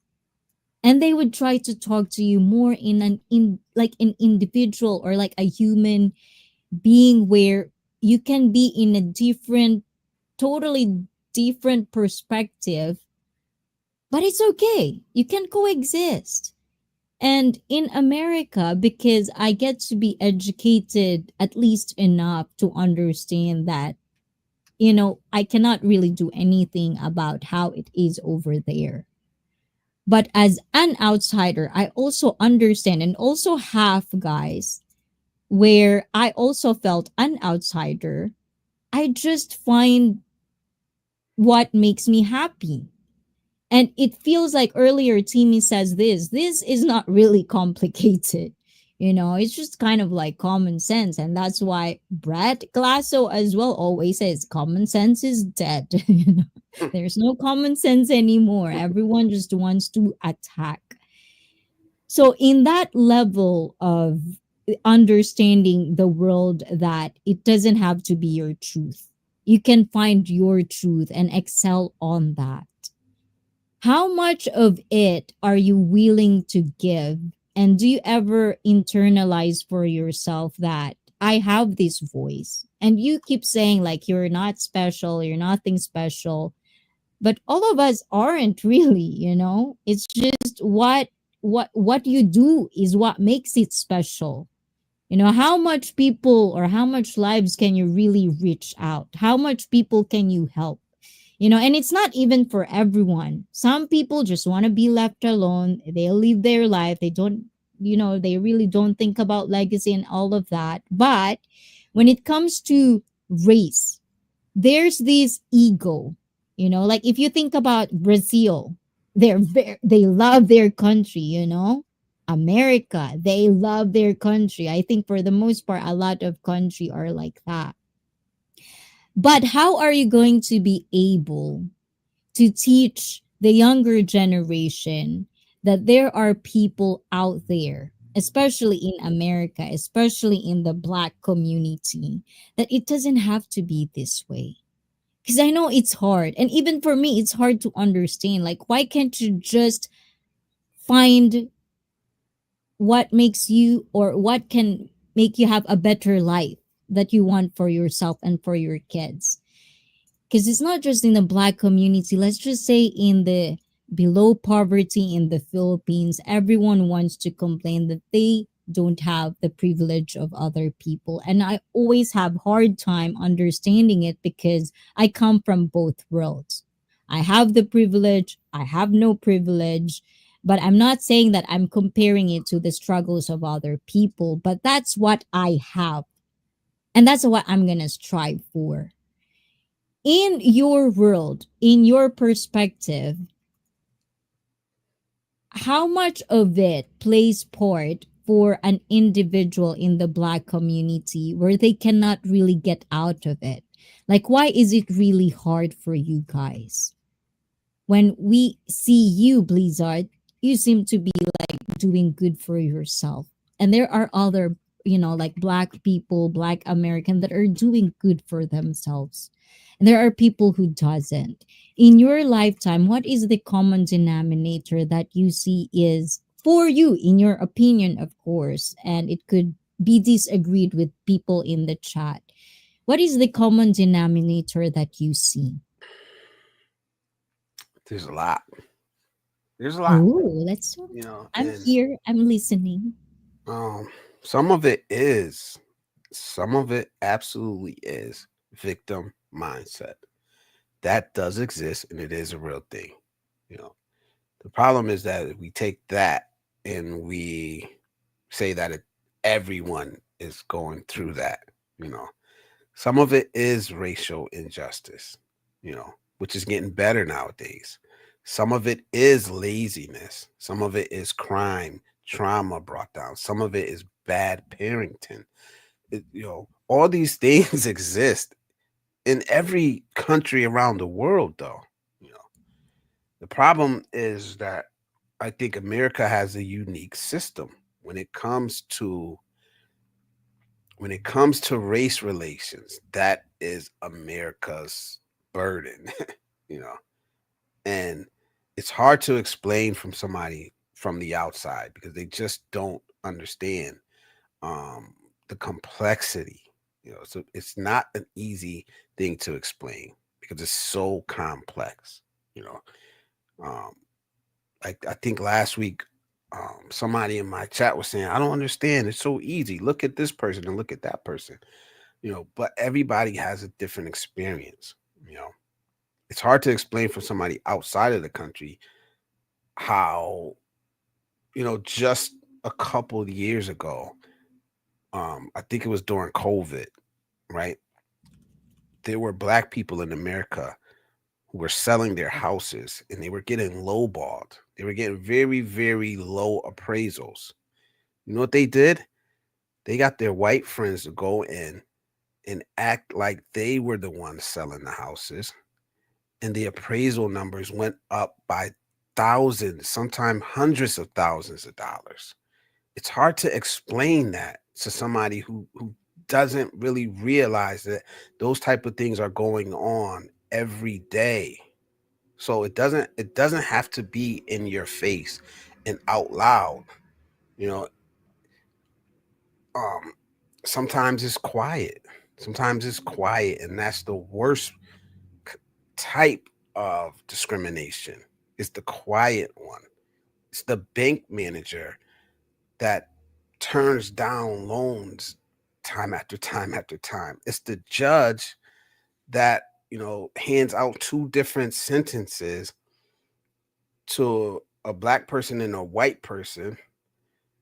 A: and they would try to talk to you more in like an individual or like a human being, where you can be in a different, totally different perspective, but it's okay, you can coexist. And in America, because I get to be educated at least enough to understand that, I cannot really do anything about how it is over there. But as an outsider, I also understand, and also have guys where I also felt an outsider. I just find what makes me happy. And it feels like earlier Timmy says this is not really complicated. It's just kind of like common sense. And that's why Brett Glasso as well always says common sense is dead. There's no common sense anymore. Everyone just wants to attack. So, in that level of understanding the world, that it doesn't have to be your truth, you can find your truth and excel on that. How much of it are you willing to give? And do you ever internalize for yourself that I have this voice? And you keep saying, like, you're not special, you're nothing special, but all of us aren't really. It's just what you do is what makes it special. How much people or how much lives can you really reach out? How much people can you help? And it's not even for everyone. Some people just want to be left alone, they live their life, they don't, they really don't think about legacy and all of that. But when it comes to race, there's this ego. Like if you think about Brazil, they love their country. America, they love their country. I think for the most part a lot of country are like that. But how are you going to be able to teach the younger generation that there are people out there, especially in America, especially in the Black community, that it doesn't have to be this way? Because I know it's hard. And even for me, it's hard to understand. Like, why can't you just find what makes you, or what can make you have a better life that you want for yourself and for your kids? Because it's not just in the Black community, let's just say in the below poverty in the Philippines, everyone wants to complain that they don't have the privilege of other people. And I always have hard time understanding it, because I come from both worlds. I have the privilege, I have no privilege, but I'm not saying that I'm comparing it to the struggles of other people, but that's what I have. And that's what I'm going to strive for. In your world, in your perspective, how much of it plays part for an individual in the Black community where they cannot really get out of it? Like, why is it really hard for you guys? When we see you, Blizzard, you seem to be like doing good for yourself. And there are other, like Black people, Black American, that are doing good for themselves. And there are people who doesn't. In your lifetime, what is the common denominator that you see is for you, in your opinion, of course, and it could be disagreed with people in the chat. What is the common denominator that you see?
B: There's a lot. There's a lot,
A: Oh, let's talk. I'm
B: and
A: here. I'm listening.
B: um, some of it is, some of it absolutely is victim mindset. That does exist, and it is a real thing. You know, the problem is that we take that and we say that everyone is going through that. You know, some of it is racial injustice. Which is getting better nowadays. Some of it is laziness. Some of it is crime, trauma brought down. Some of it is bad parenting. All these things exist in every country around the world, though. You know, the problem is that I think America has a unique system when it comes to race relations. That is America's burden, you know. And it's hard to explain from somebody from the outside because they just don't understand um the complexity. So it's not an easy thing to explain because it's so complex. you know um like I think last week, somebody in my chat was saying, I don't understand, it's so easy, look at this person and look at that person. But everybody has a different experience. you know it's hard to explain for somebody outside of the country how, just a couple of years ago, I think it was during COVID, right? There were black people in America who were selling their houses and they were getting lowballed. They were getting very, very low appraisals. You know what they did? They got their white friends to go in and act like they were the ones selling the houses, and the appraisal numbers went up by thousands, sometimes hundreds of thousands of dollars. It's hard to explain that to somebody who doesn't really realize that those type of things are going on every day. So it doesn't have to be in your face and out loud. You know, um sometimes it's quiet. Sometimes it's quiet, and that's the worst c- type of discrimination. It's the quiet one. It's the bank manager that turns down loans time after time after time. It's the judge that, hands out two different sentences to a black person and a white person,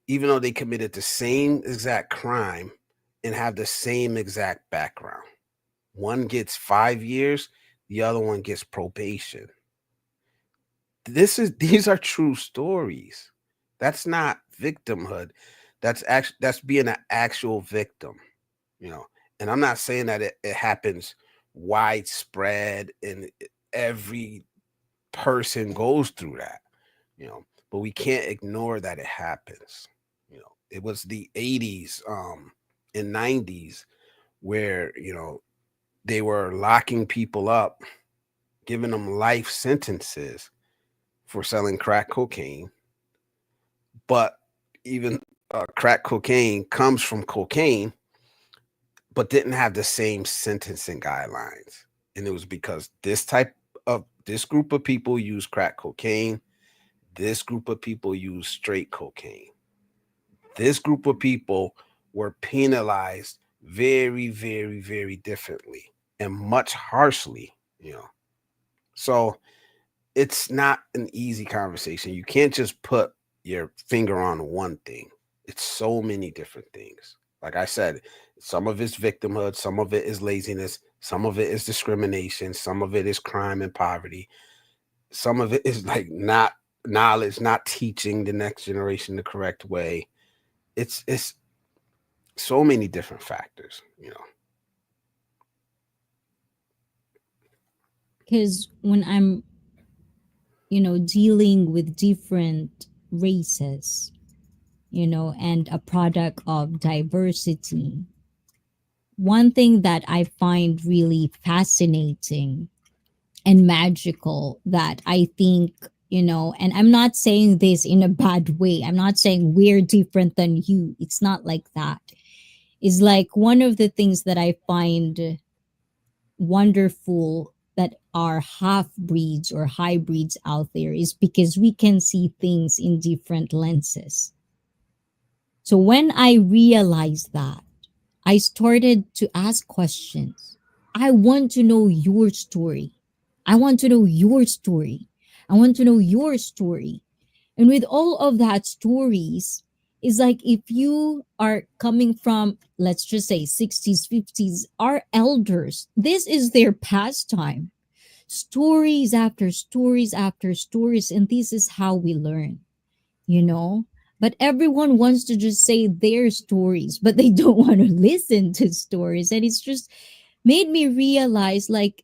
B: even though they committed the same exact crime and have the same exact background. One gets 5 years, the other one gets probation. These are true stories. That's not victimhood. That's being an actual victim, you know. And I'm not saying that it happens widespread and every person goes through that, you know, but we can't ignore that it happens. It was the 80s and 90s where, they were locking people up, giving them life sentences for selling crack cocaine. But even crack cocaine comes from cocaine, but didn't have the same sentencing guidelines. And it was because this group of people use crack cocaine, this group of people use straight cocaine. This group of people were penalized very, very, very differently and much harshly, you know. So it's not an easy conversation. You can't just put your finger on one thing. It's so many different things. Like I said, some of it's victimhood, some of it is laziness, some of it is discrimination, some of it is crime and poverty, some of it is like not knowledge, not teaching the next generation the correct way. It's so many different factors.
A: Because when I'm, dealing with different races, and a product of diversity, one thing that I find really fascinating and magical that I think, and I'm not saying this in a bad way. I'm not saying we're different than you. It's not like that. Is like one of the things that I find wonderful that are half breeds or hybrids out there is because we can see things in different lenses. So when I realized that, I started to ask questions. I want to know your story. I want to know your story. I want to know your story. And with all of that stories, is like if you are coming from, let's just say 60s, 50s, our elders, this is their pastime. stories after stories after stories, and this is how we learn, you know. But everyone wants to just say their stories, but they don't want to listen to stories, and it's just made me realize, like,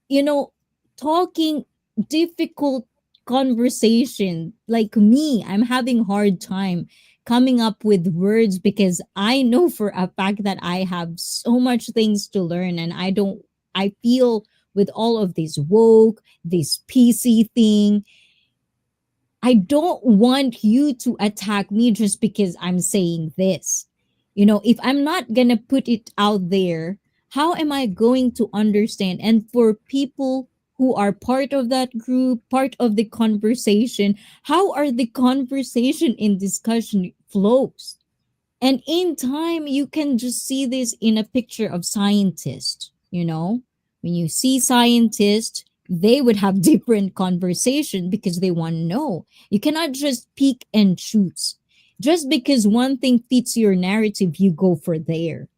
A: you know, talking difficult conversation, like me, I'm having hard time coming up with words because I know for a fact that I have so much things to learn, and I feel with all of this woke, this PC thing, I don't want you to attack me just because I'm saying this. You know, if I'm not going to put it out there, how am I going to understand? And for people who are part of that group, part of the conversation, how are the conversation and discussion flows? And in time, you can just see this in a picture of scientists. You know, when you see scientists, they would have different conversation because they want to know. You cannot just pick and choose. Just because one thing fits your narrative, you go for there.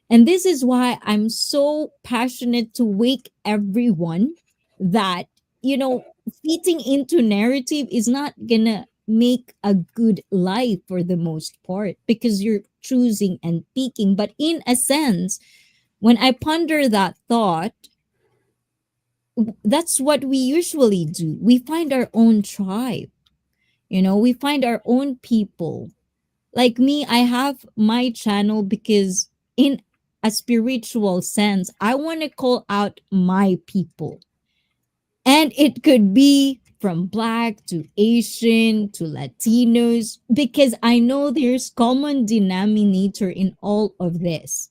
A: And this is why I'm so passionate to wake everyone that, you know, fitting into narrative is not gonna make a good life for the most part because you're choosing and picking. But in a sense, when I ponder that thought, that's what we usually do. We find our own tribe, you know, we find our own people. Like me, I have my channel because in a spiritual sense, I want to call out my people. And it could be from black to Asian to Latinos because I know there's common denominator in all of this.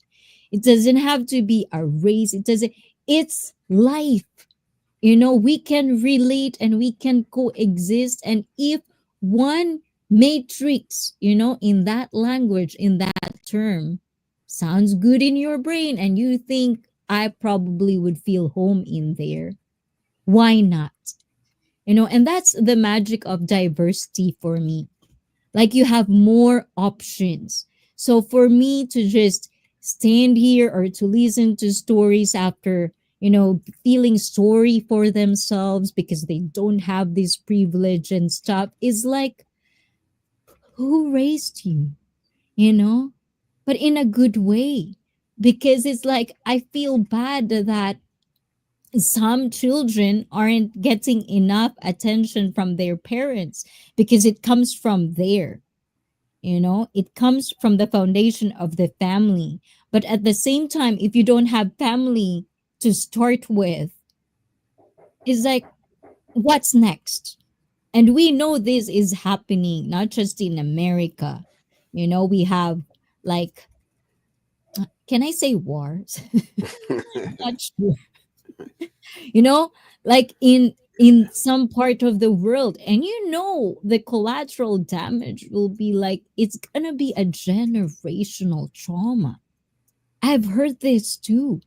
A: It doesn't have to be a race. It doesn't, it's life. You know, we can relate and we can coexist. And if one matrix, you know, in that language, in that term, sounds good in your brain and you think I probably would feel home in there, why not? You know, and that's the magic of diversity for me. Like you have more options. So for me to just stand here or to listen to stories after, you know, feeling sorry for themselves because they don't have this privilege and stuff is like, who raised you, you know? But in a good way. Because it's like I feel bad that some children aren't getting enough attention from their parents because it comes from there. You know, it comes from the foundation of the family. But at the same time, if you don't have family to start with, it's like, what's next? And we know this is happening not just in America. You know, we have, like, can I say wars? Not sure. You know, like in some part of the world, and you know the collateral damage will be like it's gonna be a generational trauma. I've heard this too.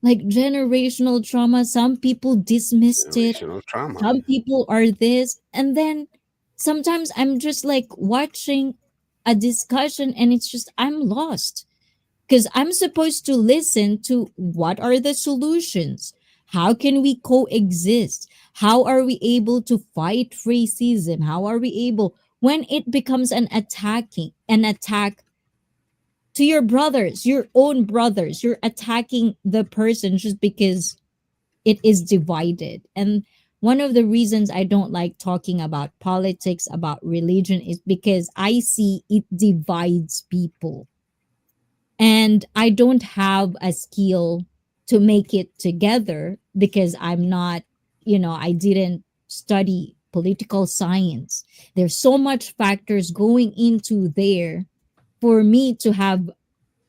A: Like generational trauma, some people dismissed it,
B: Generational trauma.
A: some people are this, and then sometimes I'm just like watching a discussion and it's just I'm lost because I'm supposed to listen to what are the solutions? How can we coexist? How are we able to fight racism? How are we able when it becomes an attack to your brothers, your own brothers, you're attacking the person just because it is divided. And one of the reasons I don't like talking about politics, about religion, is because I see it divides people. And I don't have a skill to make it together because I'm not, you know, I didn't study political science. There's so much factors going into there for me to have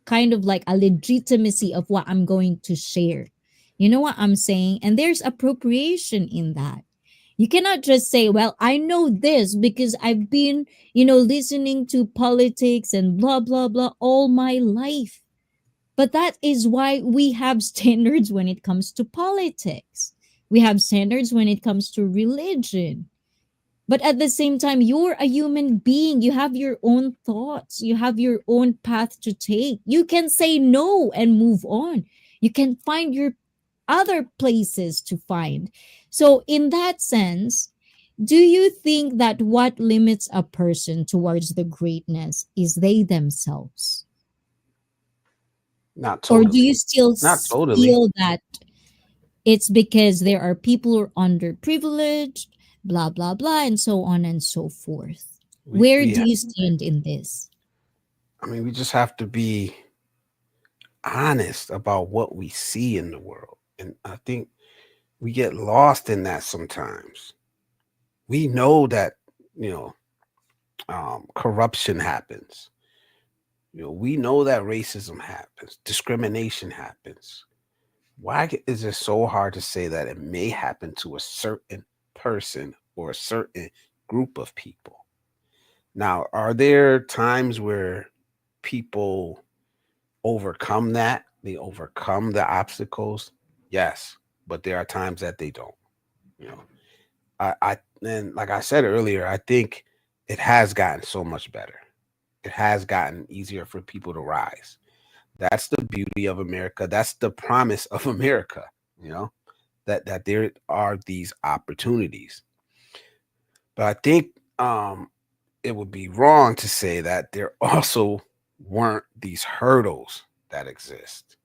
A: kind of like a legitimacy of what I'm going to share. You know what I'm saying? And there's appropriation in that. You cannot just say, well, I know this because I've been, you know, listening to politics and blah, blah, blah all my life. But that is why we have standards when it comes to politics. We have standards when it comes to religion. But at the same time, you're a human being. You have your own thoughts. You have your own path to take. You can say no and move on. You can find your other places to find. So, in that sense, do you think that what limits a person towards the greatness is they themselves?
B: Not
A: Or do you
B: totally.
A: still
B: Not totally.
A: feel that it's because there are people who are underprivileged, blah, blah, blah, and so on and so forth? Where
B: We
A: do you stand in this?
B: I mean, we just have to be honest about what we see in the world. And I think we get lost in that sometimes. We know that, you know, corruption happens. We know that racism happens, discrimination happens. Is it so hard to say that it may happen to a certain person or a certain group of people? Now, are there times where people overcome that? They overcome the obstacles? Yes, but there are times that they don't. You know, and like I said earlier, I think it has gotten so much better. It has gotten easier for people to rise. That's the beauty of America. That's the promise of America. You know that there are these opportunities. But I think it would be wrong to say that there also weren't these hurdles that exist.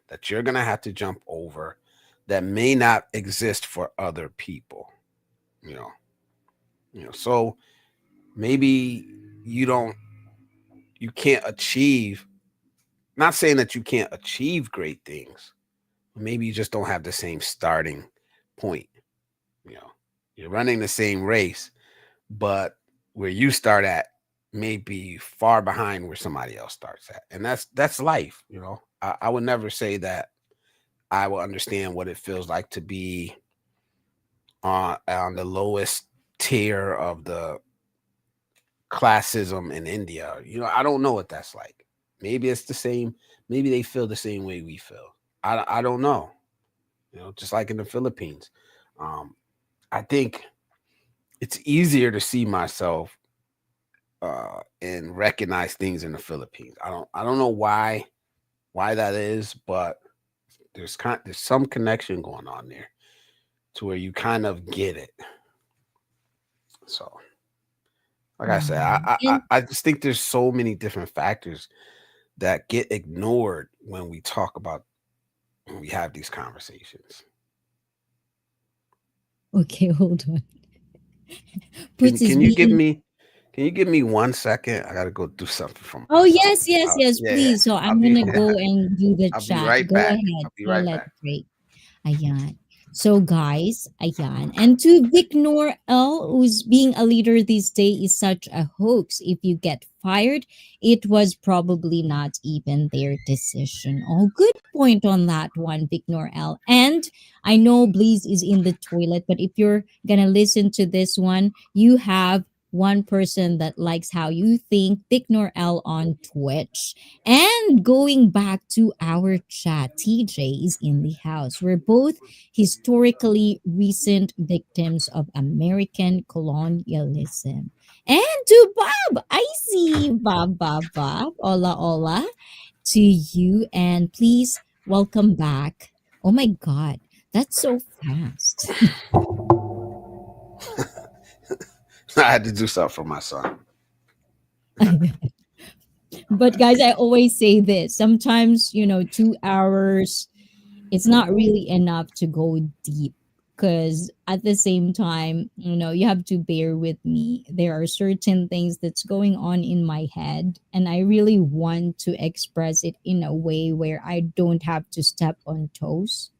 B: That you're gonna have to jump over that may not exist for other people. You know, So maybe you don't, you can't achieve. Not saying that you can't achieve great things. Maybe you just don't have the same starting point. You know, you're running the same race, but where you start at may be far behind where somebody else starts at, and that's life. I would never say that I will understand what it feels like to be on the lowest tier of the classism in India. I don't know what that's like. Maybe it's the same. Maybe they feel the same way we feel. I don't know. Just like in the Philippines. Um, I think it's easier to see myself and recognize things in the Philippines. I don't know why that is, but there's some connection going on there to where you kind of get it. So, like I said,
A: Right.
B: I just think there's so many different factors that get ignored when we have these conversations.
A: Okay, hold on.
B: Can
A: Puts is
B: can you give
A: being.
B: me can you give me 1 second? I gotta go do something for my
A: Oh,
B: son.
A: yes, yes, yes,
B: Yeah, yeah.
A: please. So
B: I'll
A: I'm
B: be
A: gonna go and do the
B: I'll be
A: chat.
B: right
A: Go
B: back.
A: ahead,
B: I'll be right
A: toilet
B: back.
A: break. Ayan. So guys, ayan. And to Vic Nor L, who's being a leader this day is such a hoax. If you get fired, it was probably not even their decision. Oh, good point on that one, Vic Nor L. And I know Bleeze is in the toilet, but if you're gonna listen to this one, you have one person that likes how you think, Vic Nor L on Twitch. And going back to our chat, TJ is in the house. We're both historically recent victims of American colonialism. And to Bob, I see Bob, Bob, Bob. Hola, hola to you. And please welcome back. Oh my God, that's so fast.
B: I had to do something for my son.
A: But guys, I always say this. Sometimes, 2 hours, it's not really enough to go deep, because at the same time, you have to bear with me. There are certain things that's going on in my head, and I really want to express it in a way where I don't have to step on toes.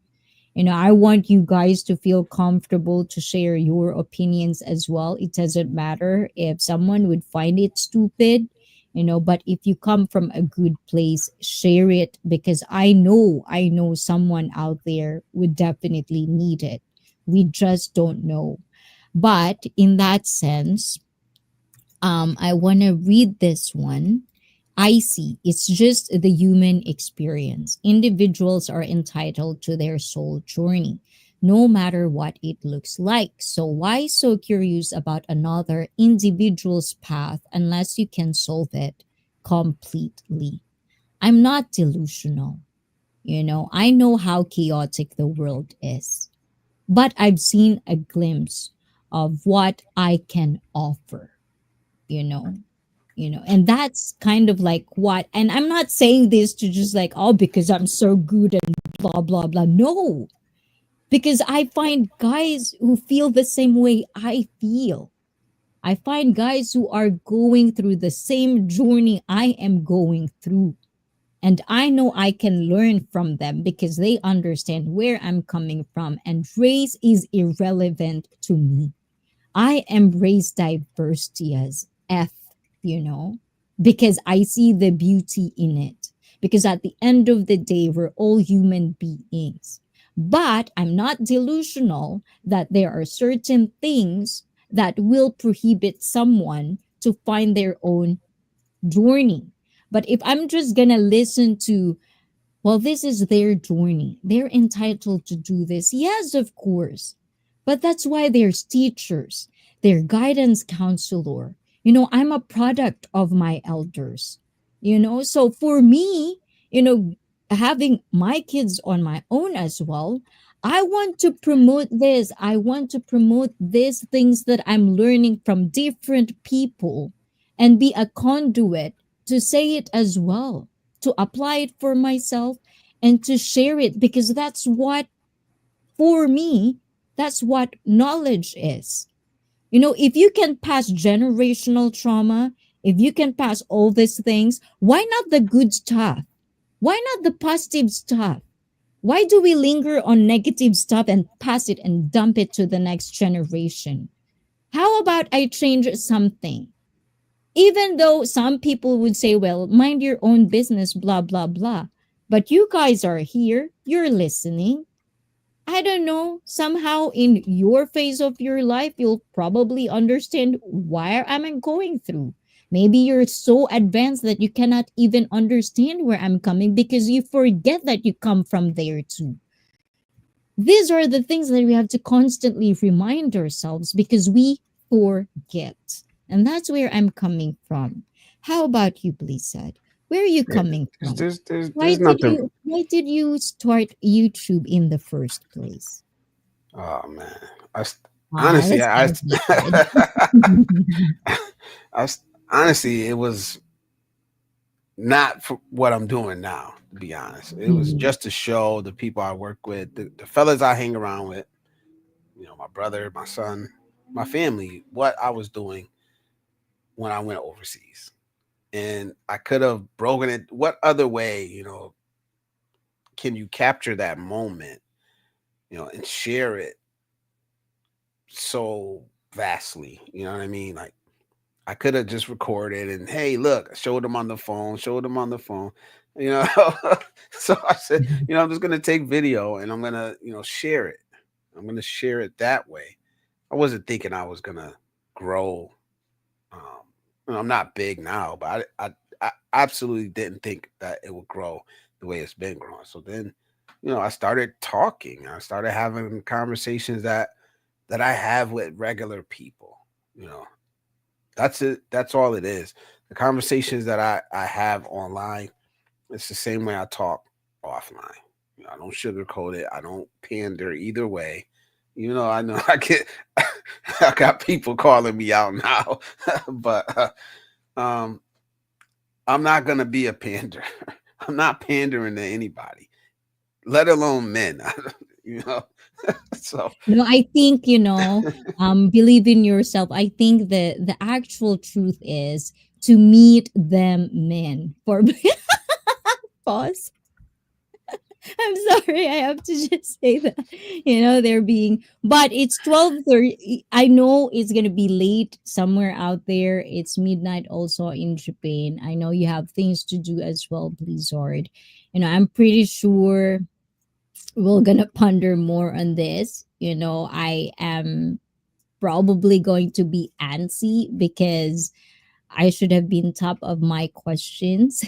A: I want you guys to feel comfortable to share your opinions as well. It doesn't matter if someone would find it stupid, but if you come from a good place, share it, because I know someone out there would definitely need it. We just don't know. But in that sense, I want to read this one. ICEE, it's just the human experience. Individuals are entitled to their soul journey, no matter what it looks like. So, why so curious about another individual's path unless you can solve it completely? I'm not delusional. I know how chaotic the world is, but I've seen a glimpse of what I can offer, you know. And that's kind of like what, and I'm not saying this to just like, oh, because I'm so good and blah blah blah. No, because I find guys who feel the same way I feel. I find guys who are going through the same journey I am going through. And I know I can learn from them because they understand where I'm coming from. And race is irrelevant to me. I embrace diversity as F, you know, because I see the beauty in it. Because at the end of the day, we're all human beings. But I'm not delusional that there are certain things that will prohibit someone to find their own journey. But if I'm just going to listen to, well, this is their journey. They're entitled to do this. Yes, of course. But that's why there's teachers, their guidance counselor. I'm a product of my elders. So for me, having my kids on my own as well, I want to promote this. I want to promote these things that I'm learning from different people and be a conduit to say it as well, to apply it for myself and to share it, because that's what, for me, that's what knowledge is. If you can pass generational trauma, if you can pass all these things, why not the good stuff? Why not the positive stuff? Why do we linger on negative stuff and pass it and dump it to the next generation? How about I change something? Even though some people would say, well, mind your own business, blah, blah, blah. But you guys are here, you're listening. I don't know, somehow in your phase of your life, you'll probably understand why I'm going through. Maybe you're so advanced that you cannot even understand where I'm coming because you forget that you come from there too. These are the things that we have to constantly remind ourselves because we forget. And that's where I'm coming from. How about you, Blissad? Where are you
B: Yeah,
A: coming
B: there's
A: from?
B: there's there's,
A: Why
B: there's
A: did
B: nothing.
A: you why did you start YouTube in the first place?
B: Oh man, I s-
A: Ah,
B: honestly,
A: that's
B: I,
A: kind of naked.
B: I s- honestly, it was not for what I'm doing now. To be honest, it was
A: Mhm.
B: just to show the people I work with, the fellas I hang around with, my brother, my son, my family, what I was doing when I went overseas. And I could have broken it. What other way, can you capture that moment, and share it so vastly? You know what I mean? Like I could have just recorded and hey, look, I showed them on the phone, showed them on the phone, you know. So I said, I'm just gonna take video and I'm gonna, share it. I'm gonna share it that way. I wasn't thinking I was gonna grow. Um, I'm not big now, but I absolutely didn't think that it would grow the way it's been growing. So then, I started talking. I started having conversations that I have with regular people. You know, that's it. That's all it is. The conversations that I have online, it's the same way I talk offline. I don't sugarcoat it. I don't pander either way. I know I get I got people calling me out now, but um, I'm not gonna be a pander. I'm not pandering to anybody, let alone men. you know, so
A: No, I think, believe in yourself. I think the actual truth is to meet them men for pause. I'm sorry, I have to just say that. They're being, but it's 12:30. I know it's gonna be late somewhere out there. It's midnight also in Japan. I know you have things to do as well, Blizzard. I'm pretty sure we're gonna ponder more on this. I am probably going to be antsy because I should have been top of my questions.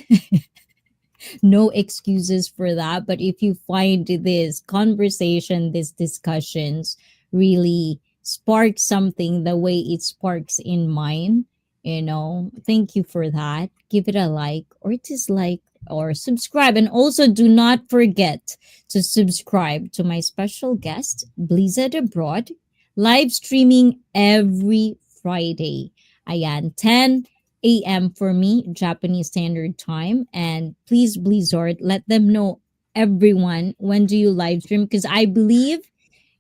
A: No excuses for that. But if you find this conversation, these discussions really spark something the way it sparks in mine, thank you for that. Give it a like or dislike or subscribe. And also, do not forget to subscribe to my special guest, Blizzard Abroad, live streaming every Friday. Ayan, 10 a.m. for me, Japanese Standard Time. And please, Blizzard, let them know, everyone, when do you live stream? Because I believe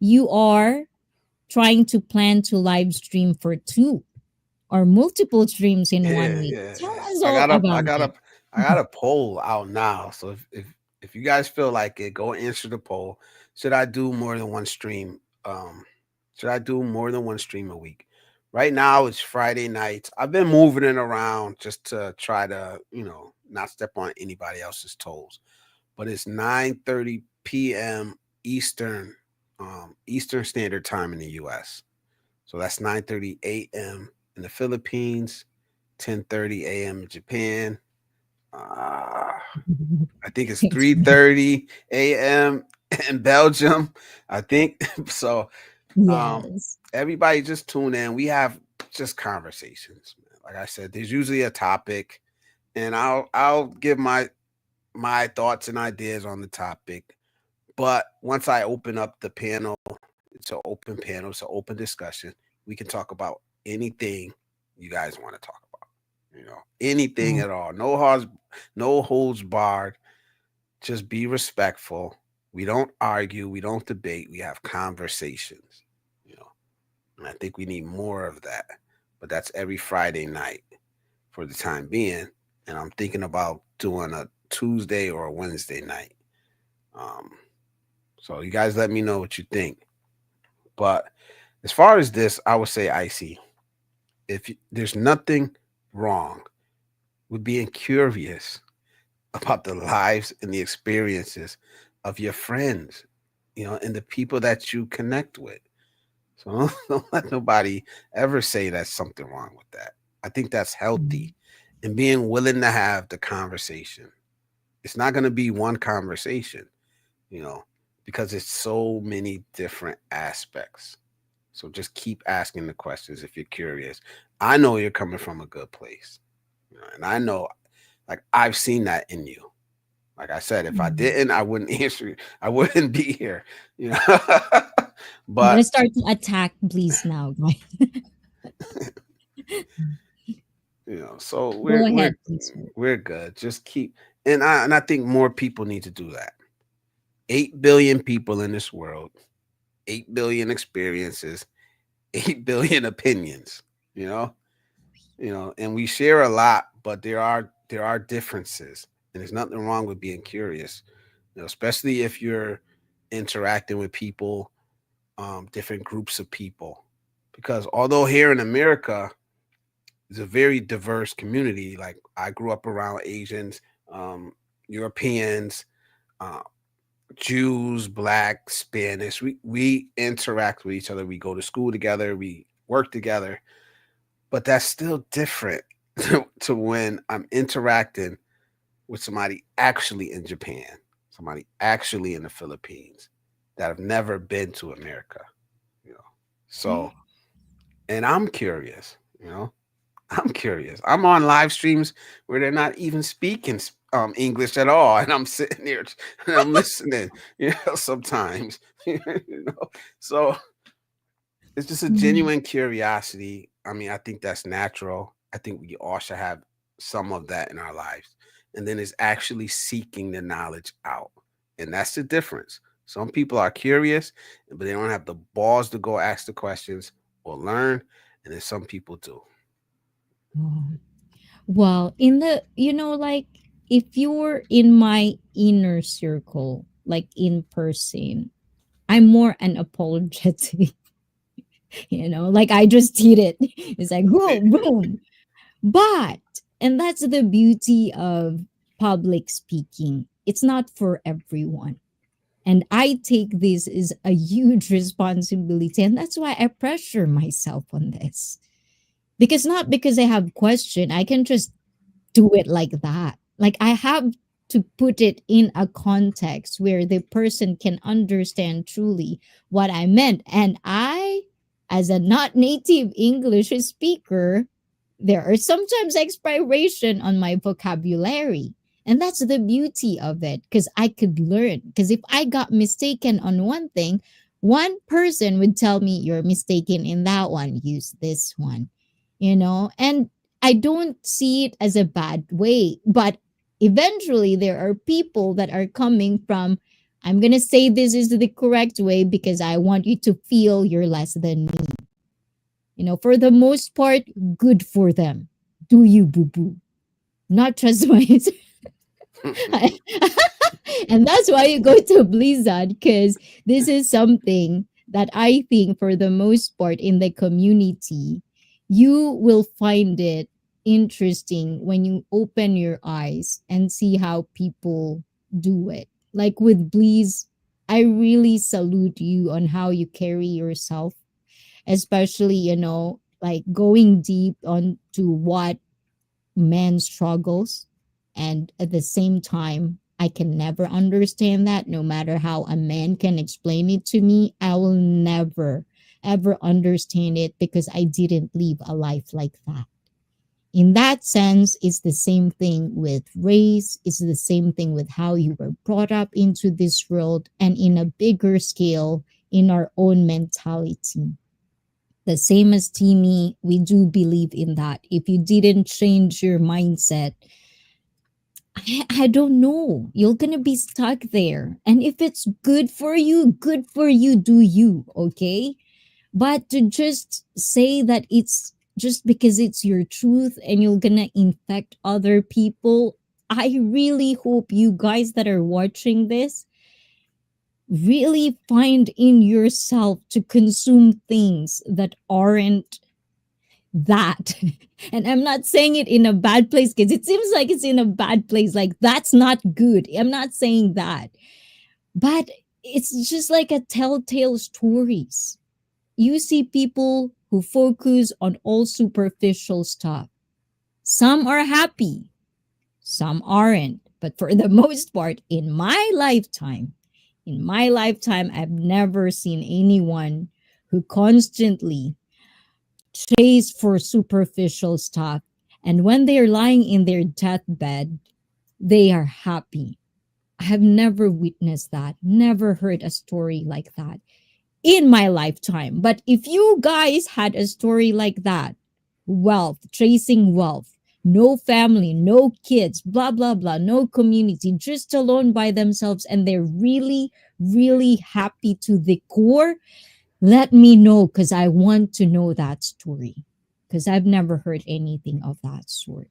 A: you are trying to plan to live stream for two or multiple streams in one
B: Yeah,
A: week.
B: yeah.
A: Tell us
B: I
A: all
B: got a I
A: about
B: got
A: it.
B: a I got a poll out now. So if you guys feel like it, go answer the poll. Should I do more than one stream? Should I do more than one stream a week? Right now it's Friday nights. I've been moving it around just to try to, not step on anybody else's toes. But it's 9:30 p.m. Eastern, Eastern Standard Time in the US. So that's 9:30 a.m. in the Philippines, 10:30 a.m. in Japan. Uh, I think it's 3:30 a.m. in Belgium. I think so. Um,
A: Yes.
B: everybody just tune in. We have just conversations. Like I said, there's usually a topic, and I'll give my thoughts and ideas on the topic. But once I open up the panel, it's an open panel, it's an open discussion. We can talk about anything you guys want to talk about. Anything
A: Oh,
B: at all. No holds barred. Just be respectful. We don't argue, we don't debate, we have conversations. You know, and I think we need more of that. But that's every Friday night for the time being. And I'm thinking about doing a Tuesday or a Wednesday night. Um, so you guys let me know what you think. But as far as this, I would say icy. There's nothing wrong with being curious about the lives and the experiences of your friends, and the people that you connect with. So don't let nobody ever say that's something wrong with that. I think that's
A: mm,
B: healthy and being willing to have the conversation. It's not going to be one conversation, you know, because it's so many different aspects. So just keep asking the questions if you're curious. I know you're coming from a good place, and I know, like, I've seen that in you. Like I said, if I
A: mm.
B: didn't, I wouldn't answer. I wouldn't be here, you know.
A: I'm gonna
B: But
A: start to attack Bleeze now, guys.
B: so
A: Go
B: we're
A: ahead,
B: we're
A: please.
B: we're good. Just keep, and I think more people need to do that. 8 billion people in this world, 8 billion experiences, 8 billion opinions. You know, and we share a lot, but there are differences, and there's nothing wrong with being curious. Especially if you're interacting with people, different groups of people, because although here in America is a very diverse community, like I grew up around Asians, um, Europeans, uh, Jews, Black, Spanish. We interact with each other. We go to school together. We work together. But that's still different to when I'm interacting with somebody actually in Japan, somebody actually in the Philippines that have never been to America. You know, so and I'm curious. I'm curious. I'm on live streams where they're not even speaking English at all, and I'm sitting there and I'm listening. Sometimes, So it's just a
A: Mm.
B: genuine curiosity. I mean, I think that's natural. I think we all should have some of that in our lives. And then it's actually seeking the knowledge out. And that's the difference. Some people are curious, but they don't have the balls to go ask the questions or learn. And then some people do.
A: Oh. Well, like if you're in my inner circle, like in person, I'm more unapologetic, like I just did it. It's like boom, boom. But, and that's the beauty of public speaking, it's not for everyone. And I take this as a huge responsibility. And that's why I pressure myself on this. Because not because I have question, I can just do it like that. Like I have to put it in a context where the person can understand truly what I meant. And I, as a not native English speaker, there are sometimes expiration on my vocabulary. And that's the beauty of it, because I could learn. Because if I got mistaken on one thing, one person would tell me, you're mistaken in that one, use this one, and I don't see it as a bad way. But eventually, there are people that are coming from, I'm going to say this is the correct way because I want you to feel you're less than me. For the most part, good for them. Do you, boo boo? Not trust my and that's why you go to Blizzard, because this is something that I think, for the most part, in the community, you will find it interesting when you open your eyes and see how people do it. Like with Blizz, I really salute you on how you carry yourself, especially, like going deep onto what man struggles. And at the same time, I can never understand that. No matter how a man can explain it to me, I will never, ever understand it because I didn't live a life like that. In that sense, it's the same thing with race, it's the same thing with how you were brought up into this world, and in a bigger scale, in our own mentality. The same as Timmy, we do believe in that. If you didn't change your mindset, I don't know. You're gonna be stuck there. And if it's good for you, do you, okay? But to just say that it's just because it's your truth and you're gonna infect other people, I really hope you guys that are watching this really find in yourself to consume things that aren't that. And I'm not saying it in a bad place because it seems like it's in a bad place. Like, that's not good. I'm not saying that. But it's just like a telltale stories. You see people who focus on all superficial stuff. Some are happy, some aren't. But for the most part, in my lifetime, I've never seen anyone who constantly chase for superficial stuff. And when they are lying in their deathbed, they are happy. I have never witnessed that, never heard a story like that in my lifetime. But if you guys had a story like that, wealth, chasing wealth, no family, no kids, blah, blah, blah, no community, just alone by themselves, and they're really, really happy to the core, let me know because I want to know that story because I've never heard anything of that sort.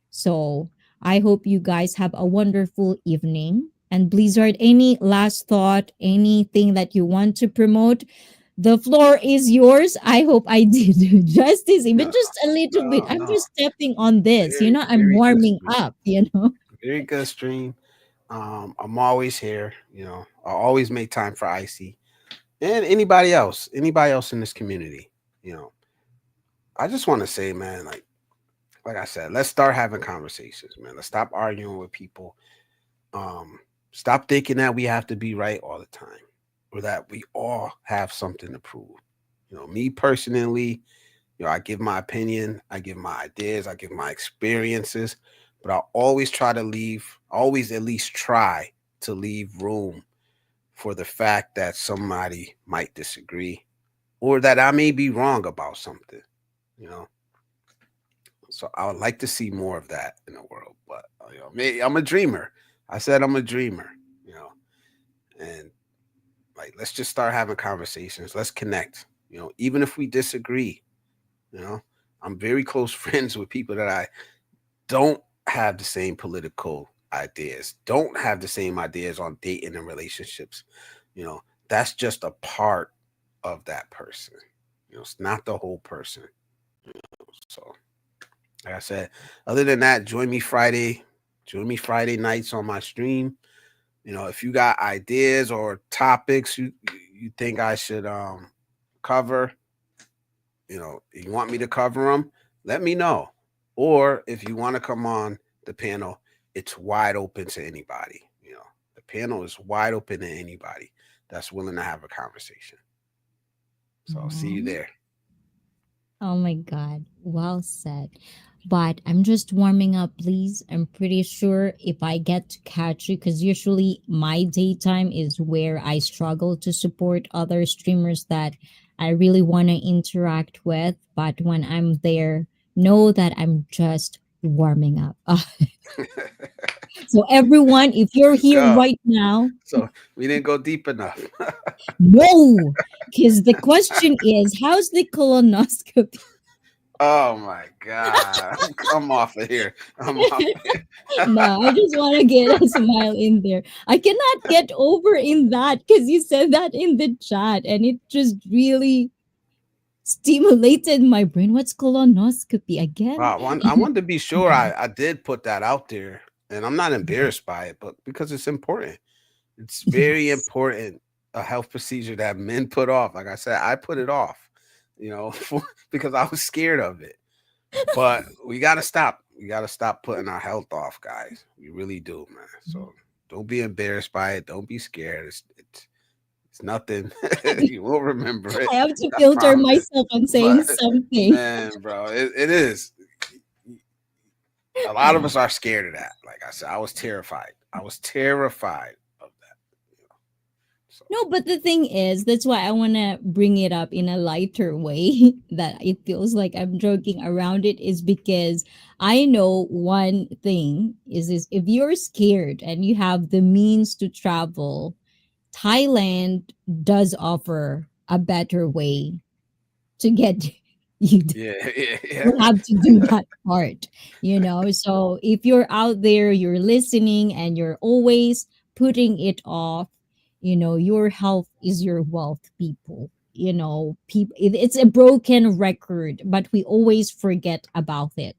A: So I hope you guys have a wonderful evening. And Blizzard, any last thought, anything that you want to promote? The floor is yours. I hope I did justice, even
B: No,
A: just a little bit.
B: no,
A: I'm
B: no.
A: just stepping on this.
B: Very,
A: I'm
B: very good
A: warming
B: stream.
A: up.
B: Very good stream. I'm always here. I always make time for Icy and anybody else in this community. You know, I just want to say, man, like I said, let's start having conversations, man. Let's stop arguing with people. Um, Stop thinking that we have to be right all the time, or that we all have something to prove. Me personally, I give my opinion, I give my ideas, I give my experiences, but I always try to leave, always at least try to leave room for the fact that somebody might disagree or that I may be wrong about something, you know. So I would like to see more of that in the world, but maybe I'm a dreamer. I said I'm a dreamer, you know, and like let's just start having conversations. Let's connect, even if we disagree. You know, I'm very close friends with people that I don't have the same political ideas, don't have the same ideas on dating and relationships. You know, that's just a part of that person. It's not the whole person. So, like I said, other than that, join me Friday. Join me Friday nights on my stream. If you got ideas or topics you think I should cover, you want me to cover them, let me know. Or if you want to come on the panel, it's wide open to anybody. The panel is wide open to anybody that's willing to have a conversation. So I'll see you
A: Aw.
B: there.
A: Oh my God. Well said. but I'm just warming up, please. I'm pretty sure if I get to catch you, because usually my daytime is where I struggle to support other streamers that I really want to interact with. But when I'm there, know that I'm just warming up. So, everyone, if you're
B: Let's
A: here
B: go.
A: right now,
B: So we didn't go deep enough.
A: no, because the question is, how's the colonoscopy?
B: Oh my God. I'm off of here. I'm off of here.
A: No, I just want to get a smile in there. I cannot get over in that because you said that in the chat and it just really stimulated my brain. What's colonoscopy again?
B: Wow, I wanted to be sure I did put that out there, and I'm not embarrassed by it, but because it's important. It's very
A: Yes.
B: important. A health procedure that men put off. Like I said, I put it off, because I was scared of it. But we gotta stop. We gotta stop putting our health off, guys. We really do, man. So don't be embarrassed by it. Don't be scared. It's nothing. You will remember it.
A: I have to
B: I
A: filter
B: promise.
A: myself on saying
B: But
A: something.
B: man, bro, it is. A lot of us are scared of that. Like I said, I was terrified. I was terrified of that. So
A: No, but the thing is, that's why I want to bring it up in a lighter way that it feels like I'm joking around it is because I know one thing is if you're scared and you have the means to travel, Thailand does offer a better way to get you.
B: yeah, yeah, yeah.
A: You have to do that part, so if you're out there, you're listening and you're always putting it off, your health is your wealth, people. People, it's a broken record, but we always forget about it.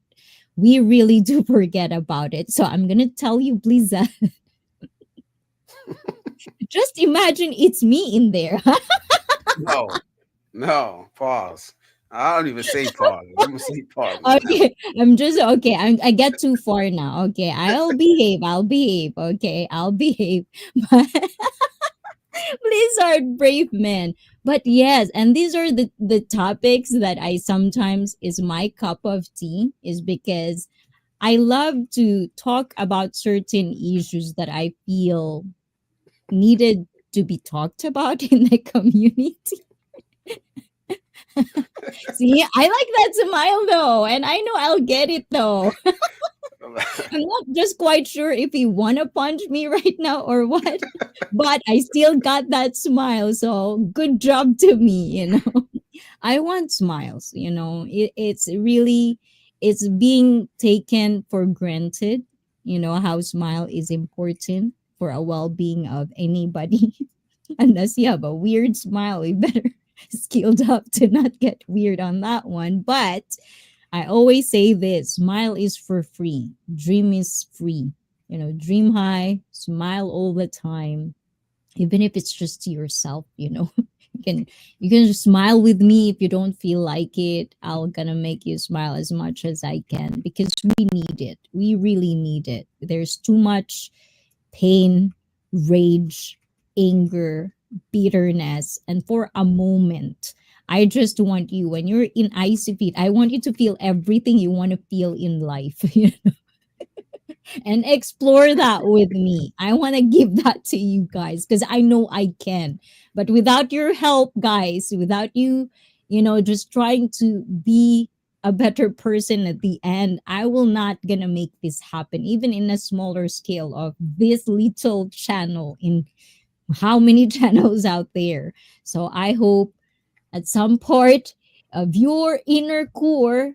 A: We really do forget about it. So I'm gonna tell you, please, just imagine it's me in there.
B: No, no, pause. I don't even say pause. I'm gonna say pause now.
A: Okay, I'm just okay. I get too far now. Okay, I'll behave. I'll behave. Okay, I'll behave. But these are brave men. But yes, and these are the topics that I sometimes is my cup of tea. Is because I love to talk about certain issues that I feel needed to be talked about in the community. See, I like that smile though, and I know I'll get it though. I'm not just quite sure if he wanna punch me right now or what, but I still got that smile. So good job to me. I want smiles. It's really it's being taken for granted. How smile is important for a well-being of anybody. Unless you have a weird smile, we better skilled up to not get weird on that one. But I always say this: smile is for free, dream is free. Dream high, smile all the time, even if it's just to yourself. You can just smile with me. If you don't feel like it, I'll gonna make you smile as much as I can because we need it. We really need it. There's too much pain, rage, anger, bitterness. And for a moment, I just want you, when you're in ICEE, I want you to feel everything you want to feel in life. And explore that with me. I want to give that to you guys because I know I can. But without your help, guys, without you, just trying to be a better person at the end, I will not gonna make this happen, even in a smaller scale of this little channel in how many channels out there. So I hope at some part of your inner core,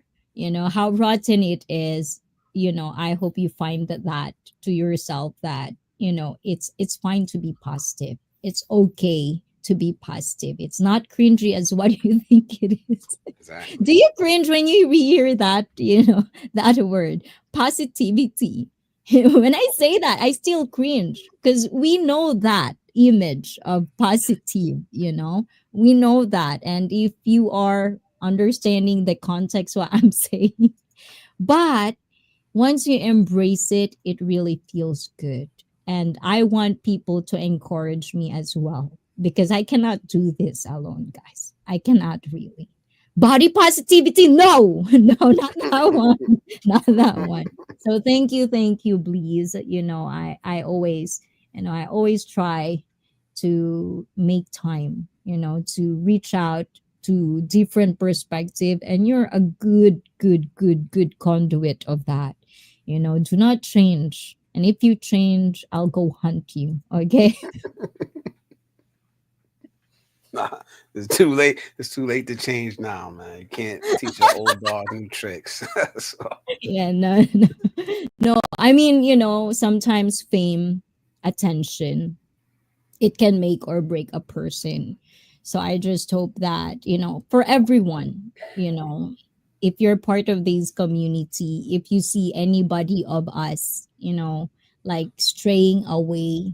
A: how rotten it is, I hope you find that to yourself that, it's fine to be positive. It's okay to be positive. It's not cringy as what you think it is.
B: Exactly.
A: Do you cringe when you hear that, that word, positivity? When I say that, I still cringe because we know that image of positive, we know that. And if you are understanding the context what I'm saying, but once you embrace it, it really feels good. And I want people to encourage me as well because I cannot do this alone, guys. I cannot really. Body positivity, no. No, not that one. Not that one. So thank you, please. I always, I always try to make time, to reach out to different perspective, and you're a good conduit of that. Do not change. And if you change, I'll go hunt you. Okay.
B: Nah, it's too late. It's too late to change now, man. You can't teach an old dog new tricks. So,
A: Yeah, no, no, no. I mean, sometimes fame, attention, it can make or break a person. So I just hope that, for everyone, if you're part of this community, if you see anybody of us, like straying away,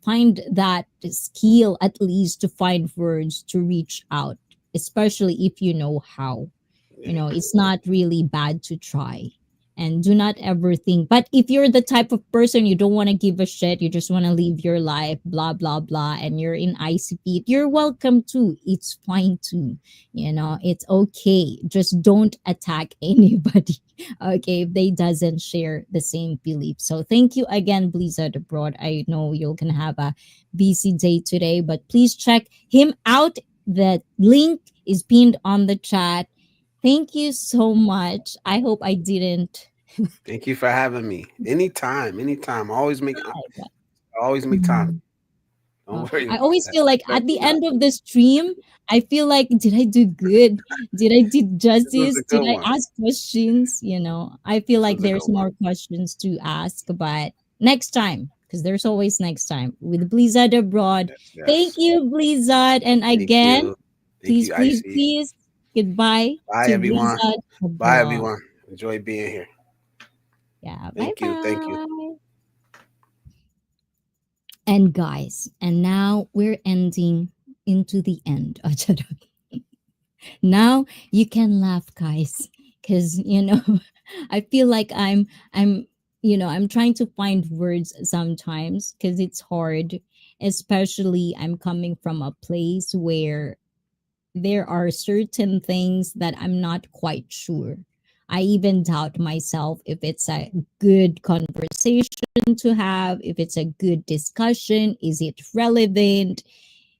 A: find that skill at least to find words to reach out, especially if you know how.
B: yeah.
A: It's not really bad to try. And do not ever think, but if you're the type of person you don't want to give a shit, you just want to live your life, blah blah blah, and you're in ICP, you're welcome too. It's fine too. It's okay. Just don't attack anybody. Okay, if they doesn't share the same belief. So thank you again, Blizzard Abroad. I know you're gonna have a busy day today, but please check him out. The link is pinned on the chat. Thank you so much. I hope I didn't.
B: Thank you for having me. Anytime, anytime. I always make time.
A: Mhm.
B: Don't worry
A: I
B: about
A: always
B: that.
A: feel like
B: Stress
A: at the
B: me out.
A: end of the stream, I feel like, did I do good? Did I did
B: This was
A: justice?
B: a
A: Did
B: good
A: I
B: one.
A: ask questions? I feel
B: This
A: like
B: was a
A: there's
B: good one.
A: more questions to ask, but next time, because there's always next time with Blizzard Abroad.
B: Yes,
A: Thank
B: yes.
A: you, Blizzard. And
B: Thank
A: again,
B: you. Thank
A: please,
B: you,
A: please,
B: Icy.
A: please, goodbye
B: Bye,
A: to
B: everyone.
A: Blizzard
B: Bye,
A: Abroad.
B: everyone. Enjoy being here.
A: Yeah, bye
B: Thank you. Thank you.
A: bye. And guys, and now we're ending into the end. Now you can laugh, guys, because I feel like I'm trying to find words sometimes because it's hard, especially I'm coming from a place where there are certain things that I'm not quite sure. I even doubt myself if it's a good conversation to have, if it's a good discussion, is it relevant?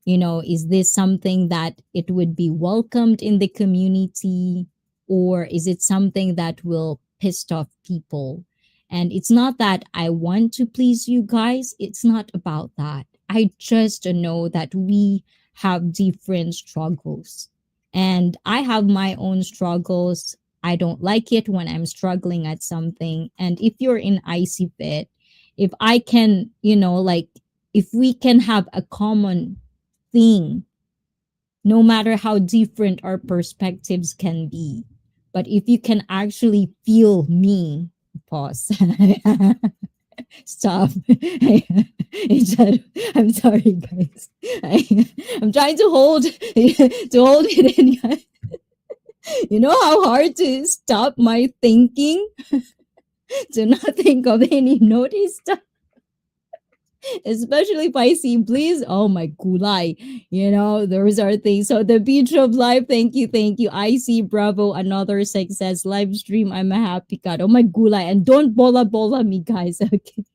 A: Is this something that it would be welcomed in the community, or is it something that will piss off people? And it's not that I want to please you guys, it's not about that. I just know that we have different struggles, and I have my own struggles. I don't like it when I'm struggling at something. And if you're in icy fit, if I can, like, if we can have a common thing, no matter how different our perspectives can be. But if you can actually feel me, pause. Stop. I'm sorry, guys. I'm trying to hold it in, guys. You know how hard to stop my thinking, to not think of any naughty stuff, especially if I see please. Oh my gulai. Those are things. So the beach of life, thank you. I see bravo, another success live stream. I'm a happy cat. Oh my gulai. And don't bola me, guys. Okay.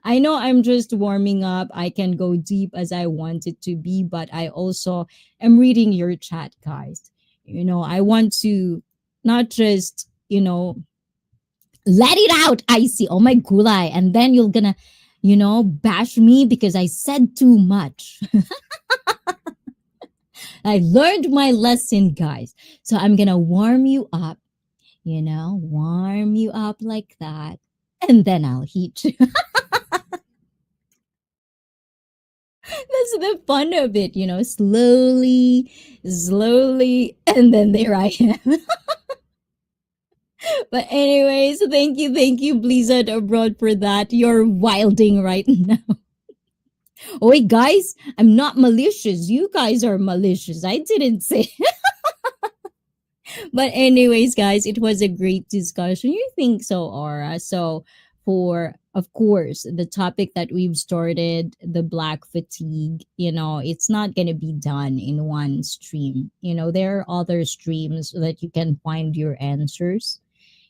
A: I know I'm just warming up. I can go deep as I want it to be, but I also am reading your chat, guys. I want to not just, let it out, I see. Oh my gulai. And then you're gonna, bash me because I said too much. I learned my lesson, guys. So I'm gonna warm you up, warm you up like that. And then I'll heat you. That's the fun of it, slowly, slowly. And then there I am. But anyways, thank you, Blizzard Abroad, for that. You're wilding right now. Oh, wait, guys, I'm not malicious. You guys are malicious. I didn't say. But anyways, guys, it was a great discussion. You think so, Aura? So for, of course, the topic that we've started, the black fatigue. It's not going to be done in one stream. There are other streams that you can find your answers.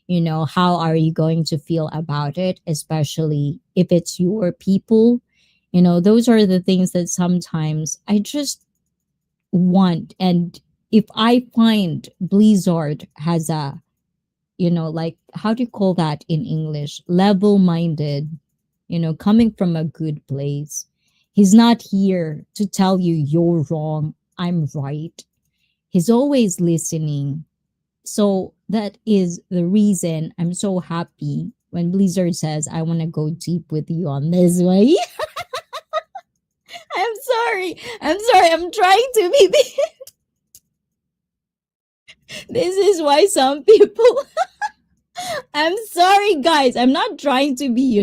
A: How are you going to feel about it, especially if it's your people? Those are the things that sometimes I just want. And if I find Blizzard has a, like, how do you call that in English? Level minded, coming from a good place. He's not here to tell you you're wrong, I'm right. He's always listening. So that is the reason I'm so happy when Blizzard says, I want to go deep with you on this way. I'm sorry. I'm sorry. I'm trying to be. This is why some people. I'm sorry, guys. I'm not trying to be,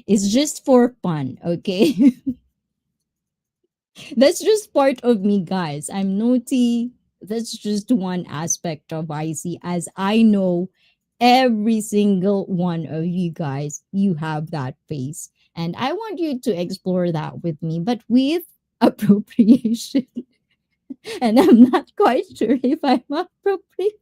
A: it's just for fun, okay? That's just part of me, guys. I'm naughty. That's just one aspect of IC, as I know every single one of you guys, you have that face. And I want you to explore that with me, but with appropriation. And I'm not quite sure if I'm appropriate.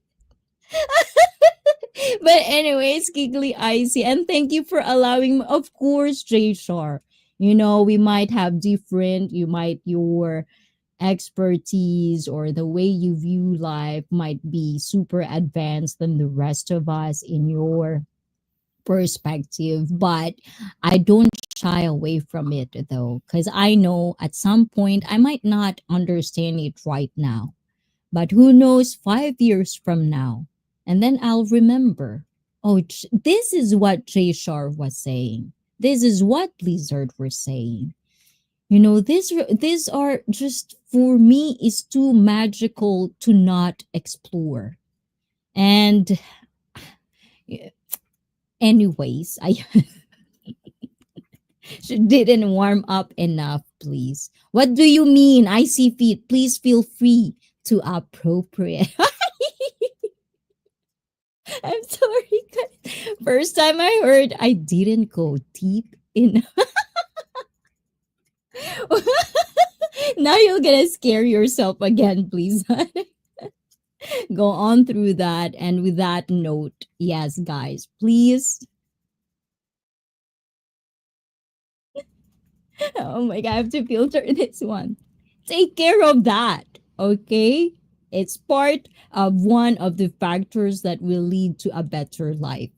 A: But anyways, Giggly Icy, and thank you for allowing me. Of course, J Shar. We might have different, your expertise or the way you view life might be super advanced than the rest of us in your perspective, but I don't shy away from it though, because I know at some point I might not understand it right now, but who knows, 5 years from now, and then I'll remember, oh, this is what Jay Shar was saying, this is what Blizzard were saying. These are just, for me, is too magical to not explore. And anyways, I didn't warm up enough, please. What do you mean? I see feet. Please feel free to appropriate. I'm sorry, guys. First time I heard, I didn't go deep in. Now you're gonna scare yourself again, please. Go on through that. And with that note, yes, guys, please. Oh my God, I have to filter this one. Take care of that, okay? It's part of one of the factors that will lead to a better life.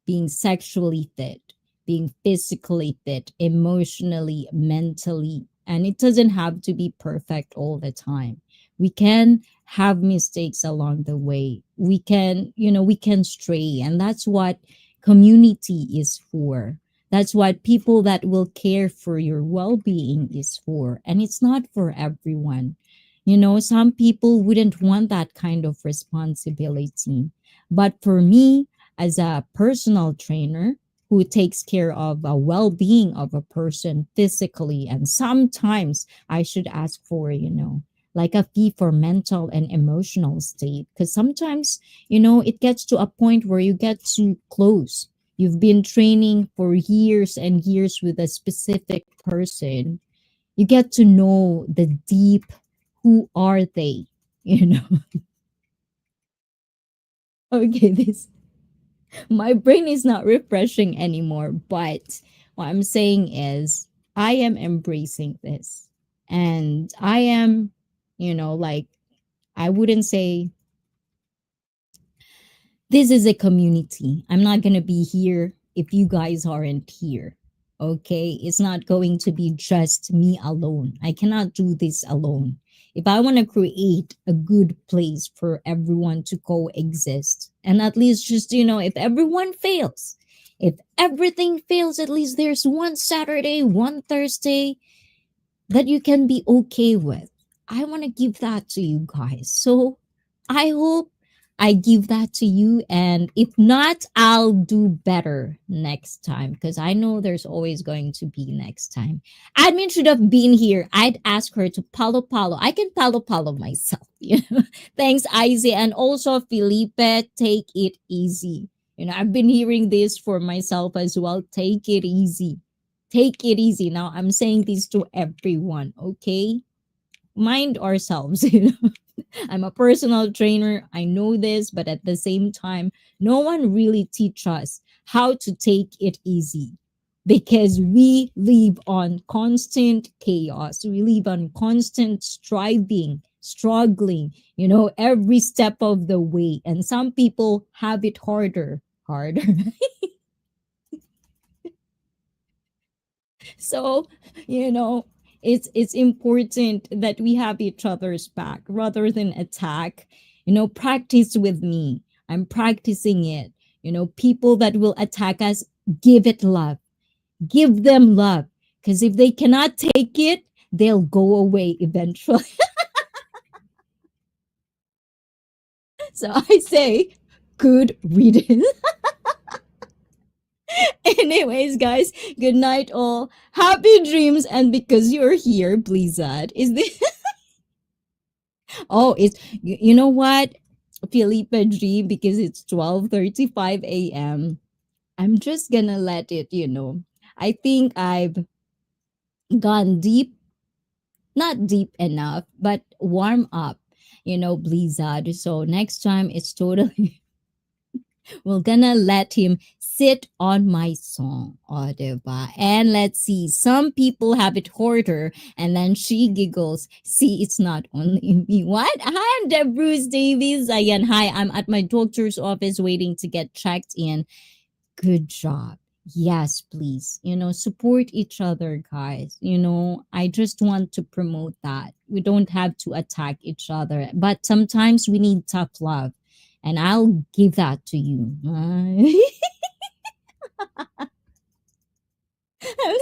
A: Being sexually fit, being physically fit, emotionally, mentally. And it doesn't have to be perfect all the time. We can have mistakes along the way. We can stray. And that's what community is for. That's what people that will care for your well being is for. And it's not for everyone. Some people wouldn't want that kind of responsibility. But for me, as a personal trainer who takes care of a well-being of a person physically, and sometimes I should ask for, like a fee for mental and emotional state, because sometimes, it gets to a point where you get too close. You've been training for years and years with a specific person. You get to know the deep, who are they, okay, this, my brain is not refreshing anymore. But what I'm saying is, I am embracing this. And I am, like, I wouldn't say this is a community. I'm not going to be here if you guys aren't here. Okay. It's not going to be just me alone. I cannot do this alone. If I want to create a good place for everyone to coexist, and at least just, if everyone fails, if everything fails, at least there's one Saturday, one Thursday that you can be okay with. I want to give that to you guys. So I hope I give that to you. And if not, I'll do better next time, because I know there's always going to be next time. Admin should have been here. I'd ask her to palo palo. I can palo palo myself. Thanks, Izzy. And also, Felipe, take it easy. I've been hearing this for myself as well. Take it easy. Take it easy. Now I'm saying this to everyone, okay? Mind ourselves. I'm a personal trainer. I know this, but at the same time, no one really teach us how to take it easy because we live on constant chaos. We live on constant striving, struggling, every step of the way. And some people have it harder. So, you know, it's important that we have each other's back rather than attack. Practice with me. I'm practicing it. People that will attack us, give it love. Give them love. Because if they cannot take it, they'll go away eventually. So I say, good riddance. Anyways, guys, good night all. Happy dreams. And because you're here, Blizzard, is this Oh, you know what, Felipe G, because it's 12:35 a.m. I'm just gonna let it. I think I've gone deep, not deep enough, but warm up, Blizzard. So next time it's totally we're gonna let him sit on my song, oh, diba? And let's see, some people have it harder, and then she giggles. See, it's not only me. What? Hi, I'm Deb Bruce Davies. Ayan, hi, I'm at my doctor's office waiting to get checked in. Good job. Yes, please. Support each other, guys. I just want to promote that. We don't have to attack each other, but sometimes we need tough love. And I'll give that to you. I'm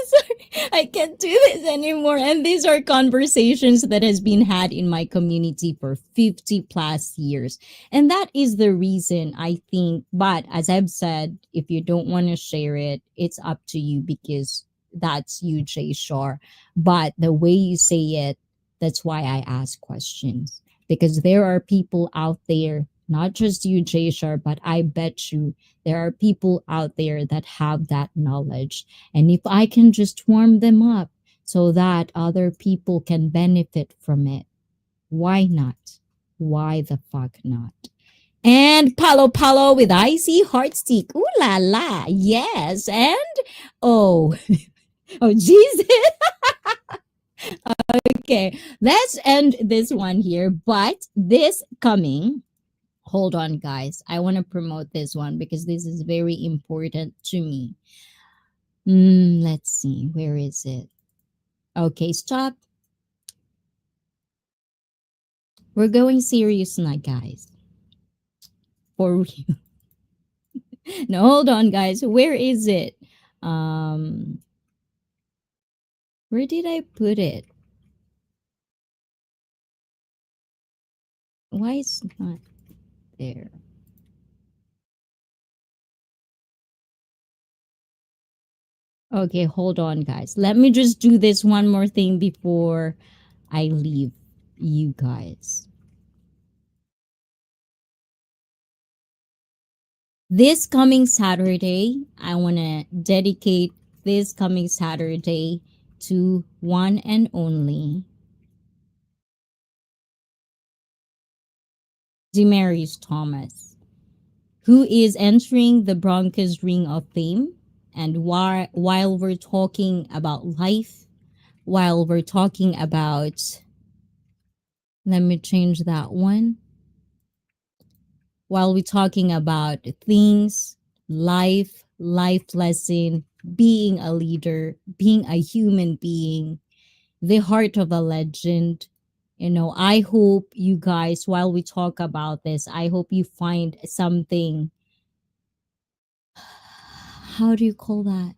A: sorry. I can't do this anymore. And these are conversations that has been had in my community for 50 plus years. And that is the reason I think, but as I've said, if you don't want to share it, it's up to you because that's you, Jay Shore. But the way you say it, that's why I ask questions. Because there are people out there, not just you, Jay Shore, but I bet you there are people out there that have that knowledge, and if I can just warm them up so that other people can benefit from it, why not? Why the fuck not? And Palo Palo with ICEE Heartstick. Ooh la la. Yes. And oh, oh Jesus. Okay. Let's end this one here. But this coming, hold on, guys. I want to promote this one because this is very important to me. Let's see. Where is it? Okay, stop. We're going serious now, guys. For real. No, hold on, guys. Where is it? Um, where did I put it? Why is it not there? Okay, hold on, guys. Let me just do this one more thing before I leave you guys. This coming Saturday, I want to dedicate this coming Saturday to one and only Demarius Thomas, who is entering the Broncos Ring of Fame. And while we're talking about life, while we're talking about, let me change that one. While we're talking about things, life lesson, being a leader, being a human being, the heart of a legend. I hope you guys, while we talk about this, I hope you find something, how do you call that?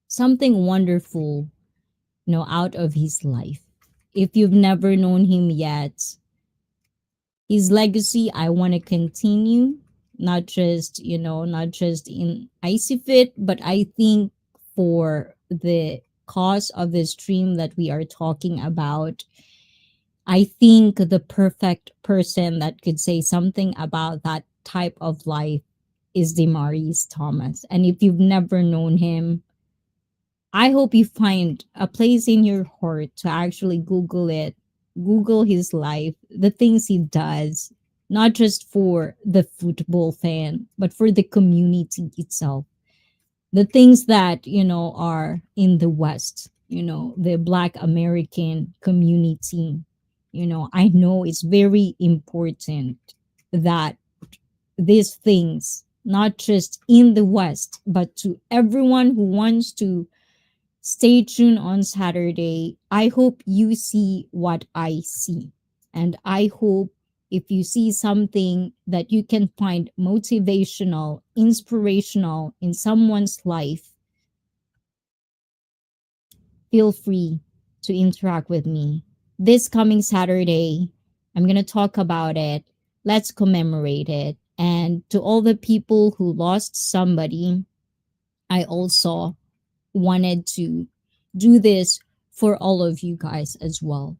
A: Something wonderful, out of his life. If you've never known him yet, his legacy, I want to continue, not just in Icy Fit, but I think for the cause of this stream that we are talking about, I think the perfect person that could say something about that type of life is Demaris Thomas. And if you've never known him, I hope you find a place in your heart to actually Google it, Google his life, the things he does, not just for the football fan, but for the community itself. The things that, are in the West, the Black American community. I know it's very important that these things, not just in the West, but to everyone who wants to stay tuned on Saturday. I hope you see what I see. And I hope if you see something that you can find motivational, inspirational in someone's life, feel free to interact with me. This coming Saturday, I'm going to talk about it. Let's commemorate it. And to all the people who lost somebody, I also wanted to do this for all of you guys as well.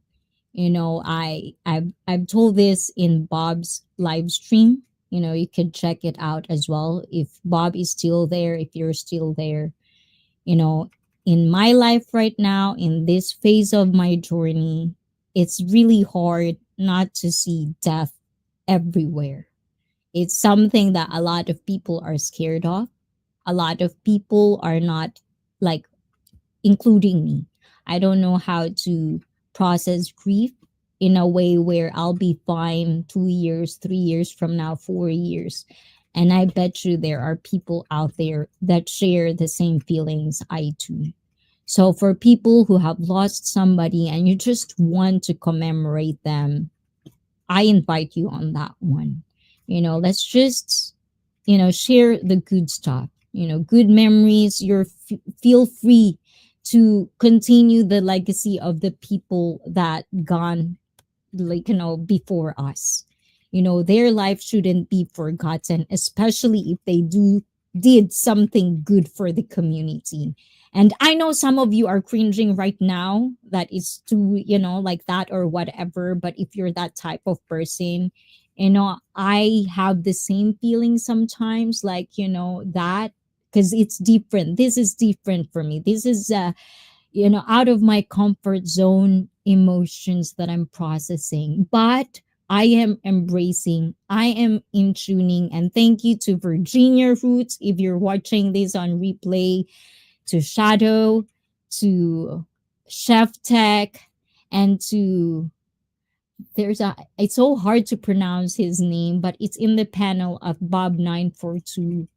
A: I've told this in Bob's live stream. You can check it out as well if Bob is still there, if you're still there. you know in my life right now, in this phase of my journey, it's really hard not to see death everywhere. It's something that a lot of people are scared of. A lot of people are not, like, including me. I don't know how to process grief in a way where I'll be fine 2 years, 3 years from now, 4 years. And I bet you there are people out there that share the same feelings I do. So for people who have lost somebody and you just want to commemorate them, I invite you on that one. Let's just, share the good stuff, good memories. Feel free to continue the legacy of the people that gone, like, before us. Their life shouldn't be forgotten, especially if they did something good for the community. And I know some of you are cringing right now that it's too, like that or whatever. But if you're that type of person, I have the same feeling sometimes, like, that, because it's different. This is different for me. This is out of my comfort zone emotions that I'm processing. But I am embracing, I am in tuning. And thank you to Virginia Roots if you're watching this on replay, to Shadow, to Chef Tech, and to it's so hard to pronounce his name, but it's in the panel of Bob 942.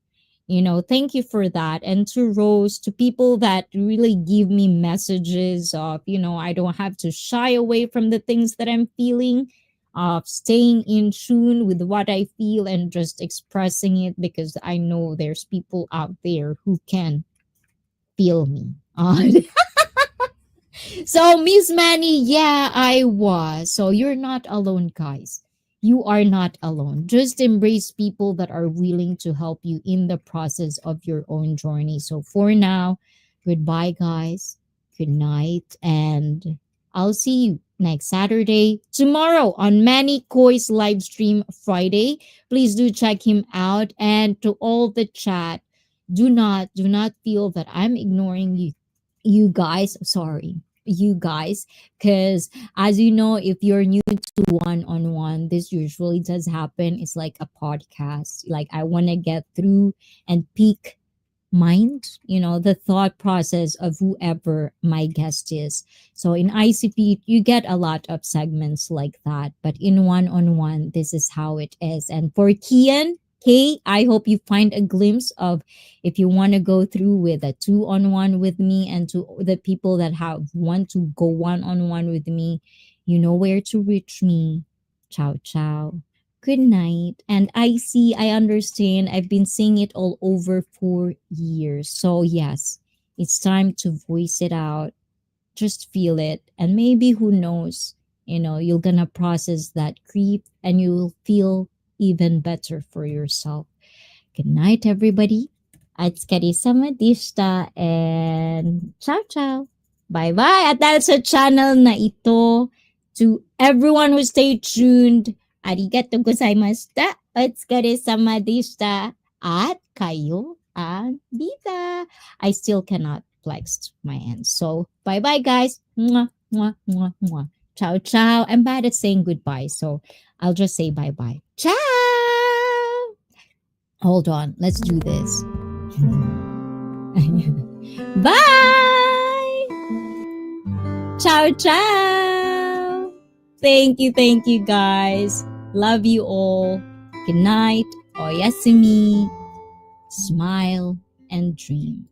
A: Thank you for that. And to Rose, to people that really give me messages of, I don't have to shy away from the things that I'm feeling, of staying in tune with what I feel and just expressing it, because I know there's people out there who can feel me. So, Miss Manny, yeah, I was. So, you're not alone, guys. You are not alone. Just embrace people that are willing to help you in the process of your own journey. So, for now, goodbye, guys. Good night. And I'll see you next Saturday. Tomorrow on Manny Koi's live stream Friday. Please do check him out. And to all the chat, do not feel that I'm ignoring you. You guys, sorry, you guys, because as you know, if you're new to one-on-one, this usually does happen. It's like a podcast. Like, I want to get through and peak mind, the thought process of whoever my guest is. So in ICP, you get a lot of segments like that. But in one-on-one, this is how it is. And for Kian, Kay, I hope you find a glimpse of, if you want to go through with a two-on-one with me, and to the people that have want to go one-on-one with me, you know where to reach me. Ciao, ciao. Good night. And I understand. I've been saying it all over for years. So, yes, it's time to voice it out. Just feel it. And maybe, who knows, you're going to process that grief and you'll feel even better for yourself. Good night, everybody. Atskari samadista and ciao, ciao. Bye-bye. At dahil sa channel na ito, to everyone who stayed tuned, arigatou gozaimashita. Atskari samadista. at kayo and Dita. I still cannot flex my hands. So bye bye, guys. Mwah, mwah, mwah, mwah. Ciao, ciao. I'm bad at saying goodbye, so I'll just say bye bye. Ciao. Hold on. Let's do this. Bye. Ciao, ciao. Thank you, guys. Love you all. Good night. Oyasumi. Smile and dream.